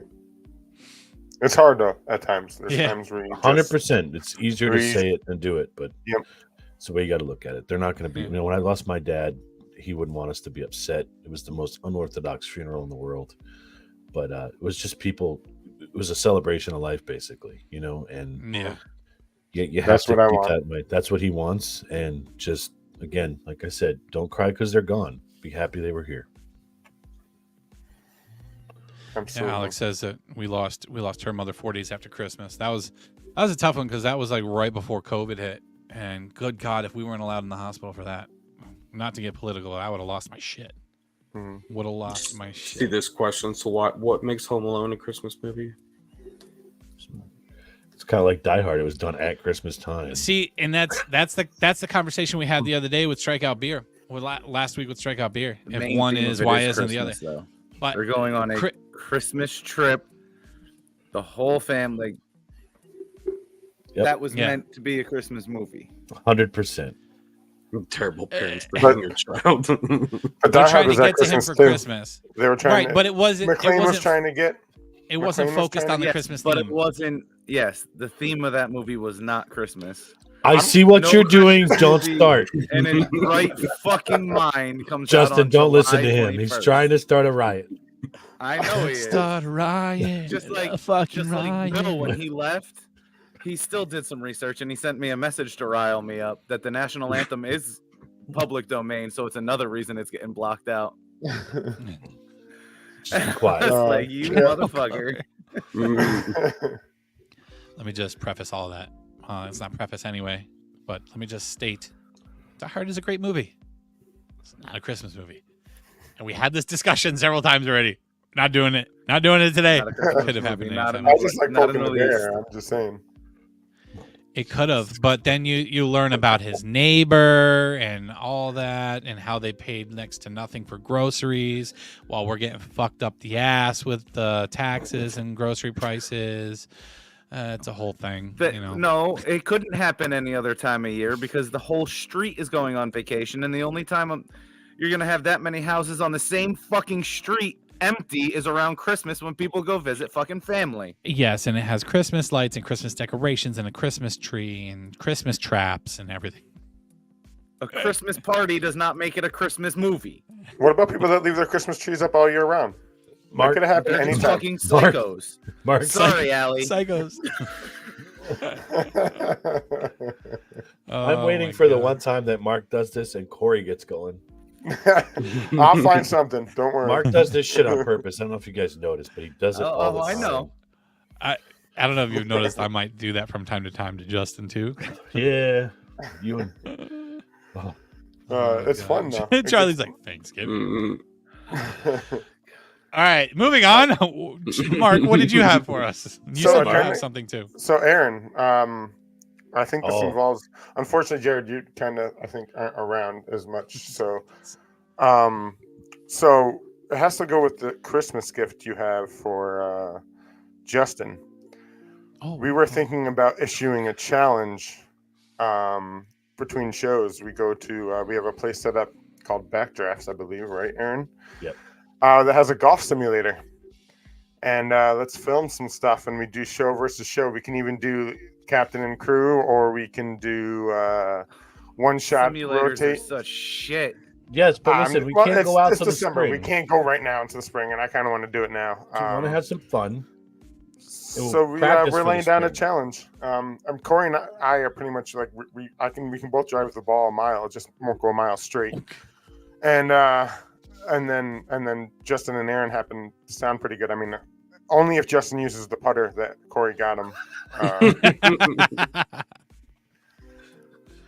Speaker 5: It's hard though at times. There's times where you
Speaker 6: 100%. It's easier to say it than do it, but
Speaker 5: yep.
Speaker 6: It's the way you got to look at it. They're not going to be. You know, when I lost my dad, he wouldn't want us to be upset. It was the most unorthodox funeral in the world, but it was just people. It was a celebration of life, basically. You know, and you have
Speaker 5: That's
Speaker 6: to
Speaker 5: what I
Speaker 6: keep
Speaker 5: want.
Speaker 6: that in mind. That's what he wants, and just again, like I said, don't cry because they're gone. Be happy they were here.
Speaker 5: Absolutely.
Speaker 2: Yeah, Alex says that we lost her mother 4 days after Christmas. That was a tough one because that was like right before COVID hit. And good God, if we weren't allowed in the hospital for that, not to get political, I would have lost my shit. Would have lost my shit.
Speaker 4: See this question. So what makes Home Alone a Christmas movie?
Speaker 6: It's kind of like Die Hard. It was done at Christmas time.
Speaker 2: See, and that's the conversation we had the other day with Strikeout Beer. Last week with Strikeout Beer. If one is, why isn't the other?
Speaker 8: Though.
Speaker 2: But
Speaker 8: we're going on a Christmas trip. The whole family.
Speaker 6: Yep.
Speaker 8: That was meant to be a Christmas movie.
Speaker 6: 100%.
Speaker 4: Terrible parents bringing your child.
Speaker 5: But
Speaker 2: they're
Speaker 5: Die Hard
Speaker 2: trying to
Speaker 5: was
Speaker 2: get
Speaker 5: at
Speaker 2: to him
Speaker 5: Christmas
Speaker 2: for
Speaker 5: too.
Speaker 2: Christmas.
Speaker 5: They were trying,
Speaker 2: right? But it wasn't.
Speaker 5: McLean
Speaker 2: it wasn't,
Speaker 5: was trying to get.
Speaker 2: It wasn't
Speaker 5: McLean was
Speaker 2: focused
Speaker 5: trying
Speaker 2: on
Speaker 5: to
Speaker 2: the
Speaker 5: get-
Speaker 2: Christmas
Speaker 8: But
Speaker 2: theme.
Speaker 8: it wasn't. Yes, the theme of that movie was not Christmas.
Speaker 6: I see what you're doing. Don't
Speaker 8: movie
Speaker 6: start.
Speaker 8: And in right fucking mind comes out
Speaker 6: Justin,
Speaker 8: on
Speaker 6: don't listen to
Speaker 8: July
Speaker 6: him. He's
Speaker 8: 21st.
Speaker 6: trying to start a riot.
Speaker 8: I know he is.
Speaker 2: Start a riot.
Speaker 8: Just like
Speaker 2: a fucking riot.
Speaker 8: Bill, when he left, he still did some research and he sent me a message to rile me up that the national anthem is public domain, so it's another reason it's getting blocked out.
Speaker 6: Just be quiet.
Speaker 8: I was like, you motherfucker.
Speaker 2: Let me just preface all that. It's not preface anyway, but let me just state Die Hard is a great movie. It's not a Christmas movie. And we had this discussion several times already. Not doing it. Not doing it today.
Speaker 8: Not a Christmas
Speaker 2: Could have happened
Speaker 8: movie, not
Speaker 2: anytime.
Speaker 5: I just like
Speaker 8: Not
Speaker 5: poking
Speaker 8: in
Speaker 5: the
Speaker 8: the
Speaker 5: bear. I'm just saying.
Speaker 2: It could have, but then you learn about his neighbor and all that and how they paid next to nothing for groceries while we're getting fucked up the ass with the taxes and grocery prices. It's a whole thing,
Speaker 8: But
Speaker 2: you know.
Speaker 8: no, it couldn't happen any other time of year because the whole street is going on vacation, and the only time you're gonna have that many houses on the same fucking street empty is around Christmas when people go visit fucking family.
Speaker 2: Yes, and it has Christmas lights and Christmas decorations and a Christmas tree and Christmas traps and everything.
Speaker 8: A Christmas party does not make it a Christmas movie.
Speaker 5: What about people that leave their Christmas trees up all year round?
Speaker 6: Mark,
Speaker 5: That could happen
Speaker 8: They're
Speaker 5: anytime.
Speaker 8: fucking psychos.
Speaker 6: Mark,
Speaker 8: Sorry, Allie.
Speaker 2: Psychos.
Speaker 6: I'm waiting for the one time that Mark does this and Corey gets going.
Speaker 5: I'll find something. Don't worry.
Speaker 6: Mark does this shit on purpose. I don't know if you guys noticed, but he does it all the
Speaker 8: I
Speaker 6: time.
Speaker 8: know.
Speaker 2: I don't know if you've noticed. I might do that from time to time to Justin too.
Speaker 6: Yeah. You and
Speaker 5: It's fun though.
Speaker 2: Charlie's like Thanksgiving. All right, moving on. Mark, what did you have for us? You
Speaker 5: So,
Speaker 2: said you
Speaker 5: Aaron-
Speaker 2: have something too.
Speaker 5: So, Aaron, I think this
Speaker 6: Oh.
Speaker 5: involves. Unfortunately, Jared, you kind of I think aren't around as much. So, so it has to go with the Christmas gift you have for Justin.
Speaker 2: Oh,
Speaker 5: We were thinking about issuing a challenge between shows. We go to we have a place set up called Backdrafts, I believe, right, Aaron?
Speaker 6: Yep.
Speaker 5: that has a golf simulator. And let's film some stuff, and we do show versus show. We can even do captain and crew, or we can do one shot
Speaker 8: Simulators are
Speaker 5: rotate.
Speaker 8: such shit.
Speaker 6: Yes, but listen, we can't go out
Speaker 5: it's
Speaker 6: till the
Speaker 5: December.
Speaker 6: spring.
Speaker 5: We can't go right now into the spring, and I kind of want to do it now.
Speaker 6: We want to have some fun.
Speaker 5: So we're laying down a challenge. Corey and I are pretty much like we can both drive the ball a mile, just won't go a mile straight. And then Justin and Aaron happen to sound pretty good. I mean, only if Justin uses the putter that Corey got him.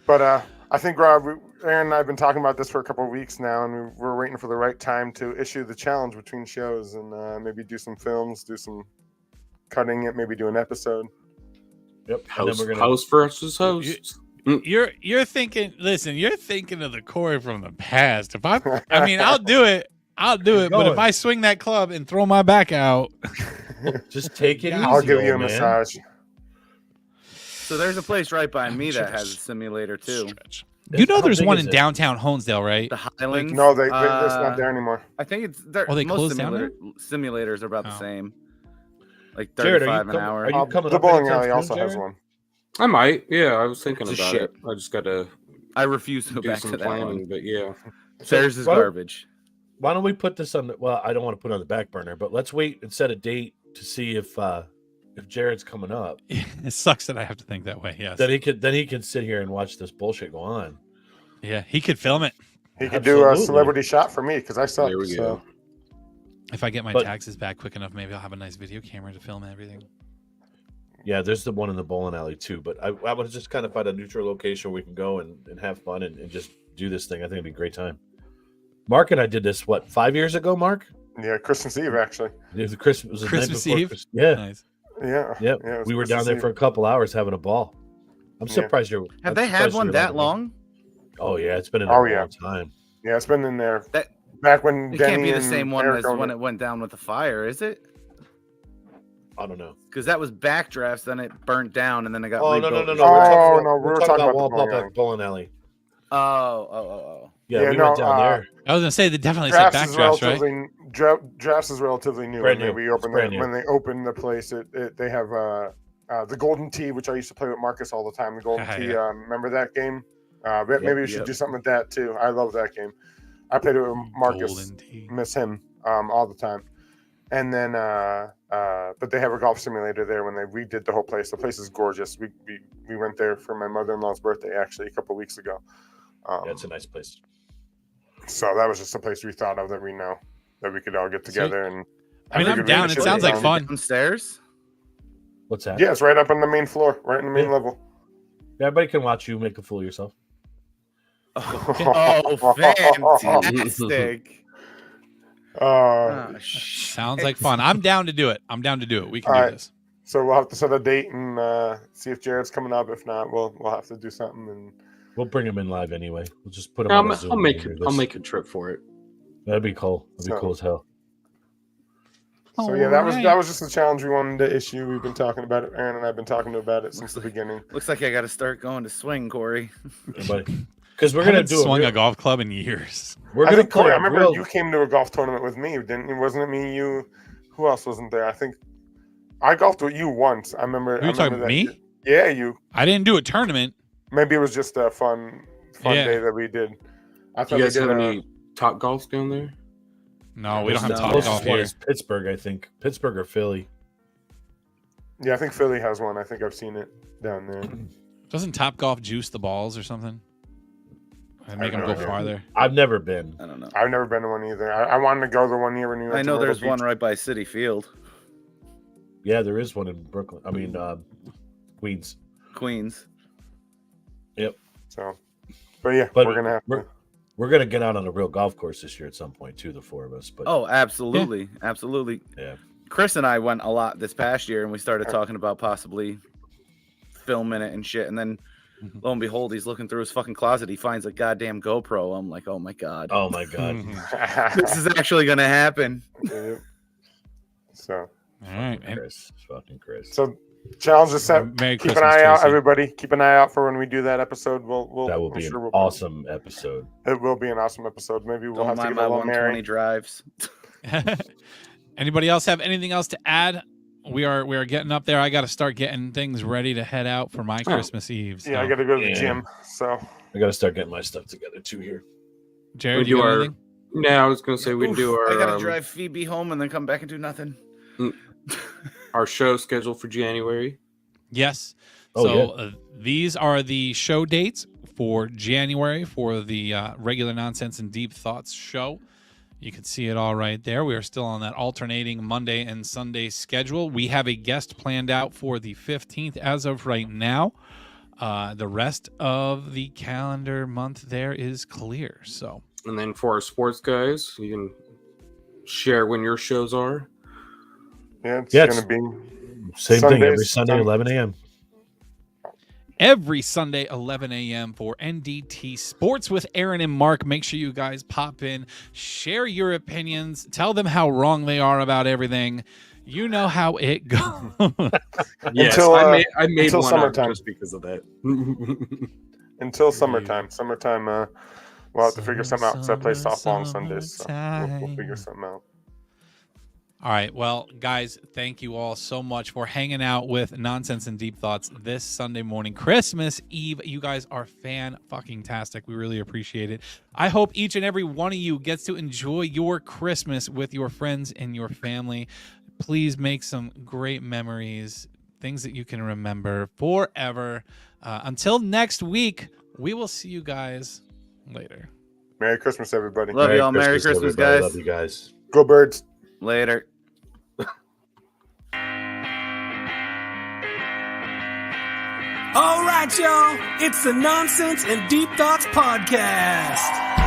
Speaker 5: But I think Aaron and I have been talking about this for a couple of weeks now, and we're waiting for the right time to issue the challenge between shows and maybe do some films, do some cutting it, maybe do an episode.
Speaker 6: Yep.
Speaker 4: Host versus host.
Speaker 2: You're thinking. Listen, you're thinking of the Corey from the past. If I mean, I'll do it. But if I swing that club and throw my back out,
Speaker 6: just take it easy.
Speaker 5: I'll give you a massage.
Speaker 8: So there's a place right by me that has a simulator too.
Speaker 2: You know, there's one in downtown Honesdale, right?
Speaker 8: The Highlands.
Speaker 5: No, it's not there anymore.
Speaker 8: I think it's
Speaker 2: they
Speaker 8: most
Speaker 2: closed down there?
Speaker 8: simulators are about the same. Like
Speaker 6: Jared,
Speaker 8: 35 an hour.
Speaker 6: Are you coming
Speaker 5: the
Speaker 6: up
Speaker 5: bowling
Speaker 6: anytime
Speaker 5: alley
Speaker 6: soon,
Speaker 5: also has
Speaker 6: Jared?
Speaker 5: one.
Speaker 4: I might. Yeah, I was thinking
Speaker 8: It's a
Speaker 4: about
Speaker 8: shit.
Speaker 4: it. I just got to
Speaker 8: I refuse to go
Speaker 4: do
Speaker 8: back
Speaker 4: some
Speaker 8: to that
Speaker 4: planning,
Speaker 8: one.
Speaker 4: but yeah.
Speaker 8: Theirs is
Speaker 6: why-
Speaker 8: garbage.
Speaker 6: Why don't we put this on? Well, I don't want to put it on the back burner, but let's wait and set a date to see if Jared's coming up.
Speaker 2: It sucks that I have to think that way. Yes.
Speaker 6: Then he can sit here and watch this bullshit go on.
Speaker 2: Yeah, he could film it.
Speaker 5: He could do a
Speaker 6: Absolutely.
Speaker 5: celebrity shot for me because I suck.
Speaker 4: There we
Speaker 5: So.
Speaker 4: go.
Speaker 2: If I get my
Speaker 6: But-
Speaker 2: taxes back quick enough, maybe I'll have a nice video camera to film everything.
Speaker 6: Yeah, there's the one in the bowling alley too. But I want to just kind of find a neutral location where we can go and have fun and just do this thing. I think it'd be a great time. Mark and I did this 5 years ago, Mark?
Speaker 5: Yeah, Christmas Eve actually.
Speaker 6: It was Christmas. It was the night
Speaker 2: Christmas
Speaker 6: before
Speaker 2: Eve?
Speaker 6: Christmas. Yeah.
Speaker 2: Nice.
Speaker 5: Yeah.
Speaker 6: Yep.
Speaker 5: Yeah, it was
Speaker 6: We were
Speaker 5: Christmas
Speaker 6: down there
Speaker 5: Eve.
Speaker 6: for a couple hours having a ball. I'm
Speaker 5: Yeah.
Speaker 6: surprised you're.
Speaker 8: Have
Speaker 6: I'm
Speaker 8: they had
Speaker 6: surprised
Speaker 8: one
Speaker 6: you're
Speaker 8: that
Speaker 6: allowed to go.
Speaker 8: long?
Speaker 6: Oh yeah, it's been in there a long time.
Speaker 5: Yeah, it's been in there
Speaker 8: That
Speaker 5: back when
Speaker 8: it
Speaker 5: Denny
Speaker 8: can't be the
Speaker 5: and
Speaker 8: same one
Speaker 5: Eric
Speaker 8: as
Speaker 5: owned
Speaker 8: when
Speaker 5: it.
Speaker 8: it went down with the fire, is it?
Speaker 6: I don't know.
Speaker 8: Because that was backdrafts, then it burnt down, and then it got
Speaker 6: Oh
Speaker 8: rebuilt.
Speaker 6: no.
Speaker 5: Oh, no,
Speaker 6: We're talking about Wall
Speaker 5: bowling alley.
Speaker 6: Bowling alley.
Speaker 8: Oh.
Speaker 6: Yeah,
Speaker 5: Yeah,
Speaker 6: we
Speaker 5: no,
Speaker 6: went down there.
Speaker 2: I was gonna say they definitely said
Speaker 5: Drafts is
Speaker 2: backdrafts, right?
Speaker 5: relatively Drafts is relatively new.
Speaker 6: Brand
Speaker 5: When
Speaker 6: new.
Speaker 5: they reopened
Speaker 6: It's brand
Speaker 5: it,
Speaker 6: new.
Speaker 5: when they opened the place, they have the Golden Tee, which I used to play with Marcus all the time. The Golden Tee,
Speaker 2: Yeah.
Speaker 5: remember that game? Maybe we should
Speaker 8: Yep.
Speaker 5: do something with that too. I love that game. I played it with Marcus.
Speaker 2: Golden Tee.
Speaker 5: Miss him all the time. And then, but they have a golf simulator there. When they redid the whole place, the place is gorgeous. We went there for my mother-in-law's birthday actually a couple weeks ago.
Speaker 6: Yeah, it's a nice place.
Speaker 5: So that was just a place we thought of that we know that we could all get together and.
Speaker 2: I mean, I'm
Speaker 5: figured we
Speaker 2: down. It
Speaker 5: should
Speaker 2: sounds
Speaker 5: get
Speaker 2: like
Speaker 5: down.
Speaker 2: fun.
Speaker 8: Downstairs?
Speaker 6: What's that?
Speaker 5: Yeah, it's right up on the main floor, right in the main
Speaker 6: Yeah.
Speaker 5: level.
Speaker 6: Everybody can watch you make a fool of yourself.
Speaker 8: Oh, fantastic. Shit.
Speaker 2: Sounds like fun. I'm down to do it. We can
Speaker 5: All
Speaker 2: do
Speaker 5: right.
Speaker 2: this.
Speaker 5: So we'll have to set a date and see if Jared's coming up. If not, we'll have to do something. And
Speaker 6: We'll bring him in live anyway. We'll just put him on a Zoom.
Speaker 4: I'll make
Speaker 6: and
Speaker 4: it.
Speaker 6: do
Speaker 4: I'll
Speaker 6: this.
Speaker 4: make a trip for it.
Speaker 6: That'd be cool. That'd be
Speaker 5: So-
Speaker 6: cool as hell.
Speaker 5: so yeah, that
Speaker 2: Alright.
Speaker 5: was just a challenge we wanted to issue. We've been talking about it. Aaron and I've been talking about it since the beginning.
Speaker 8: Looks like I got to start going to swing, Corey.
Speaker 6: Because we're
Speaker 2: I
Speaker 6: gonna
Speaker 2: haven't
Speaker 6: do
Speaker 2: swung
Speaker 6: real-
Speaker 2: a golf club in years.
Speaker 6: We're
Speaker 5: I
Speaker 6: gonna
Speaker 5: think Corey,
Speaker 6: play
Speaker 5: I
Speaker 6: a
Speaker 5: remember
Speaker 6: real-
Speaker 5: you came to a golf tournament with me, didn't you? Wasn't it me? You, who else wasn't there? I think I golfed with you once. I remember.
Speaker 2: Who you talking about, me?
Speaker 5: Yeah, you.
Speaker 2: I didn't do a tournament.
Speaker 5: Maybe it was just a fun
Speaker 2: Yeah.
Speaker 5: day that we did. I
Speaker 4: Do
Speaker 5: thought
Speaker 4: you
Speaker 5: we
Speaker 4: guys
Speaker 5: did
Speaker 4: have any top golf down there?
Speaker 2: No, we don't have
Speaker 8: No.
Speaker 2: top
Speaker 6: Closest
Speaker 2: golf
Speaker 6: one
Speaker 2: here.
Speaker 6: is Pittsburgh, I think. Pittsburgh or Philly.
Speaker 5: Yeah, I think Philly has one. I think I've seen it down there.
Speaker 2: Doesn't Top Golf juice the balls or something? And make them
Speaker 5: no
Speaker 2: go
Speaker 5: idea.
Speaker 2: farther.
Speaker 6: I've never been.
Speaker 8: I don't know.
Speaker 5: I've never been to one either. I wanted to go the one year when you went
Speaker 8: I
Speaker 5: to
Speaker 8: know
Speaker 5: Myrtle
Speaker 8: there's one
Speaker 5: Beach.
Speaker 8: right by City Field,
Speaker 6: Yeah, there is one in Brooklyn. I mean, Queens.
Speaker 8: Queens.
Speaker 5: So, but yeah,
Speaker 6: But
Speaker 5: we're gonna have to.
Speaker 6: We're gonna get out on a real golf course this year at some point too, the four of us. But
Speaker 8: Oh, absolutely. Absolutely.
Speaker 6: yeah,
Speaker 8: Chris and I went a lot this past year, and we started talking about possibly filming it and shit. And then, lo and behold, he's looking through his fucking closet. He finds a goddamn GoPro. I'm like, oh my god,
Speaker 6: oh my god,
Speaker 8: this is actually gonna happen.
Speaker 5: Yeah. So,
Speaker 2: All right. And
Speaker 6: fucking Chris.
Speaker 5: so challenge is set.
Speaker 2: Merry
Speaker 5: Keep
Speaker 2: Christmas,
Speaker 5: an eye out,
Speaker 2: Tracy.
Speaker 5: everybody. Keep an eye out for when we do that episode.
Speaker 6: That will
Speaker 5: I'm
Speaker 6: be
Speaker 5: sure
Speaker 6: an
Speaker 5: we'll-
Speaker 6: awesome episode.
Speaker 5: It will be an awesome episode. Maybe we'll
Speaker 8: Don't
Speaker 5: have to
Speaker 8: mind
Speaker 5: get a
Speaker 8: my
Speaker 5: little
Speaker 8: 120
Speaker 5: merry.
Speaker 8: drives.
Speaker 2: Anybody else have anything else to add? We are getting up there. I got to start getting things ready to head out for my Christmas Eve. So.
Speaker 5: Yeah, I got to go to the
Speaker 6: Yeah.
Speaker 5: gym. So
Speaker 6: I got to start getting my stuff together too here.
Speaker 2: Jared, you got anything?
Speaker 4: Yeah, I was gonna say we do our.
Speaker 8: I gotta drive Phoebe home and then come back and do nothing.
Speaker 4: Our show scheduled for January.
Speaker 2: Yes.
Speaker 6: Oh,
Speaker 2: So these are the show dates for January for the regular Nonsense and Deep Thoughts show. You can see it all right there. We are still on that alternating Monday and Sunday schedule. We have a guest planned out for the 15th as of right now. The rest of the calendar month there is clear. So,
Speaker 4: And then for our sports guys, you can share when your shows are.
Speaker 5: yeah, it's
Speaker 6: Yeah,
Speaker 5: going to be
Speaker 6: Same thing every
Speaker 5: Sundays,
Speaker 6: Sunday, 11 a.m.
Speaker 2: every Sunday, 11 a.m. for NDT Sports with Aaron and Mark. Make sure you guys pop in, share your opinions, tell them how wrong they are about everything. You know how it goes.
Speaker 4: Yes,
Speaker 5: Until,
Speaker 4: I made
Speaker 5: until
Speaker 4: one
Speaker 5: summertime.
Speaker 4: just because of that.
Speaker 5: until summertime. Summertime, we'll have to figure something out because I play softball on Sundays. So we'll figure something out.
Speaker 2: All right. Well, guys, thank you all so much for hanging out with Nonsense and Deep Thoughts this Sunday morning, Christmas Eve. You guys are fan-fucking-tastic. We really appreciate it. I hope each and every one of you gets to enjoy your Christmas with your friends and your family. Please make some great memories, things that you can remember forever. Until next week, we will see you guys later.
Speaker 5: Merry Christmas, everybody.
Speaker 8: Love y'all. Merry Christmas,
Speaker 6: everybody.
Speaker 8: guys.
Speaker 6: Love you guys.
Speaker 5: Go Birds.
Speaker 8: Later.
Speaker 1: All right, y'all. It's the Nonsense and Deep Thoughts Podcast.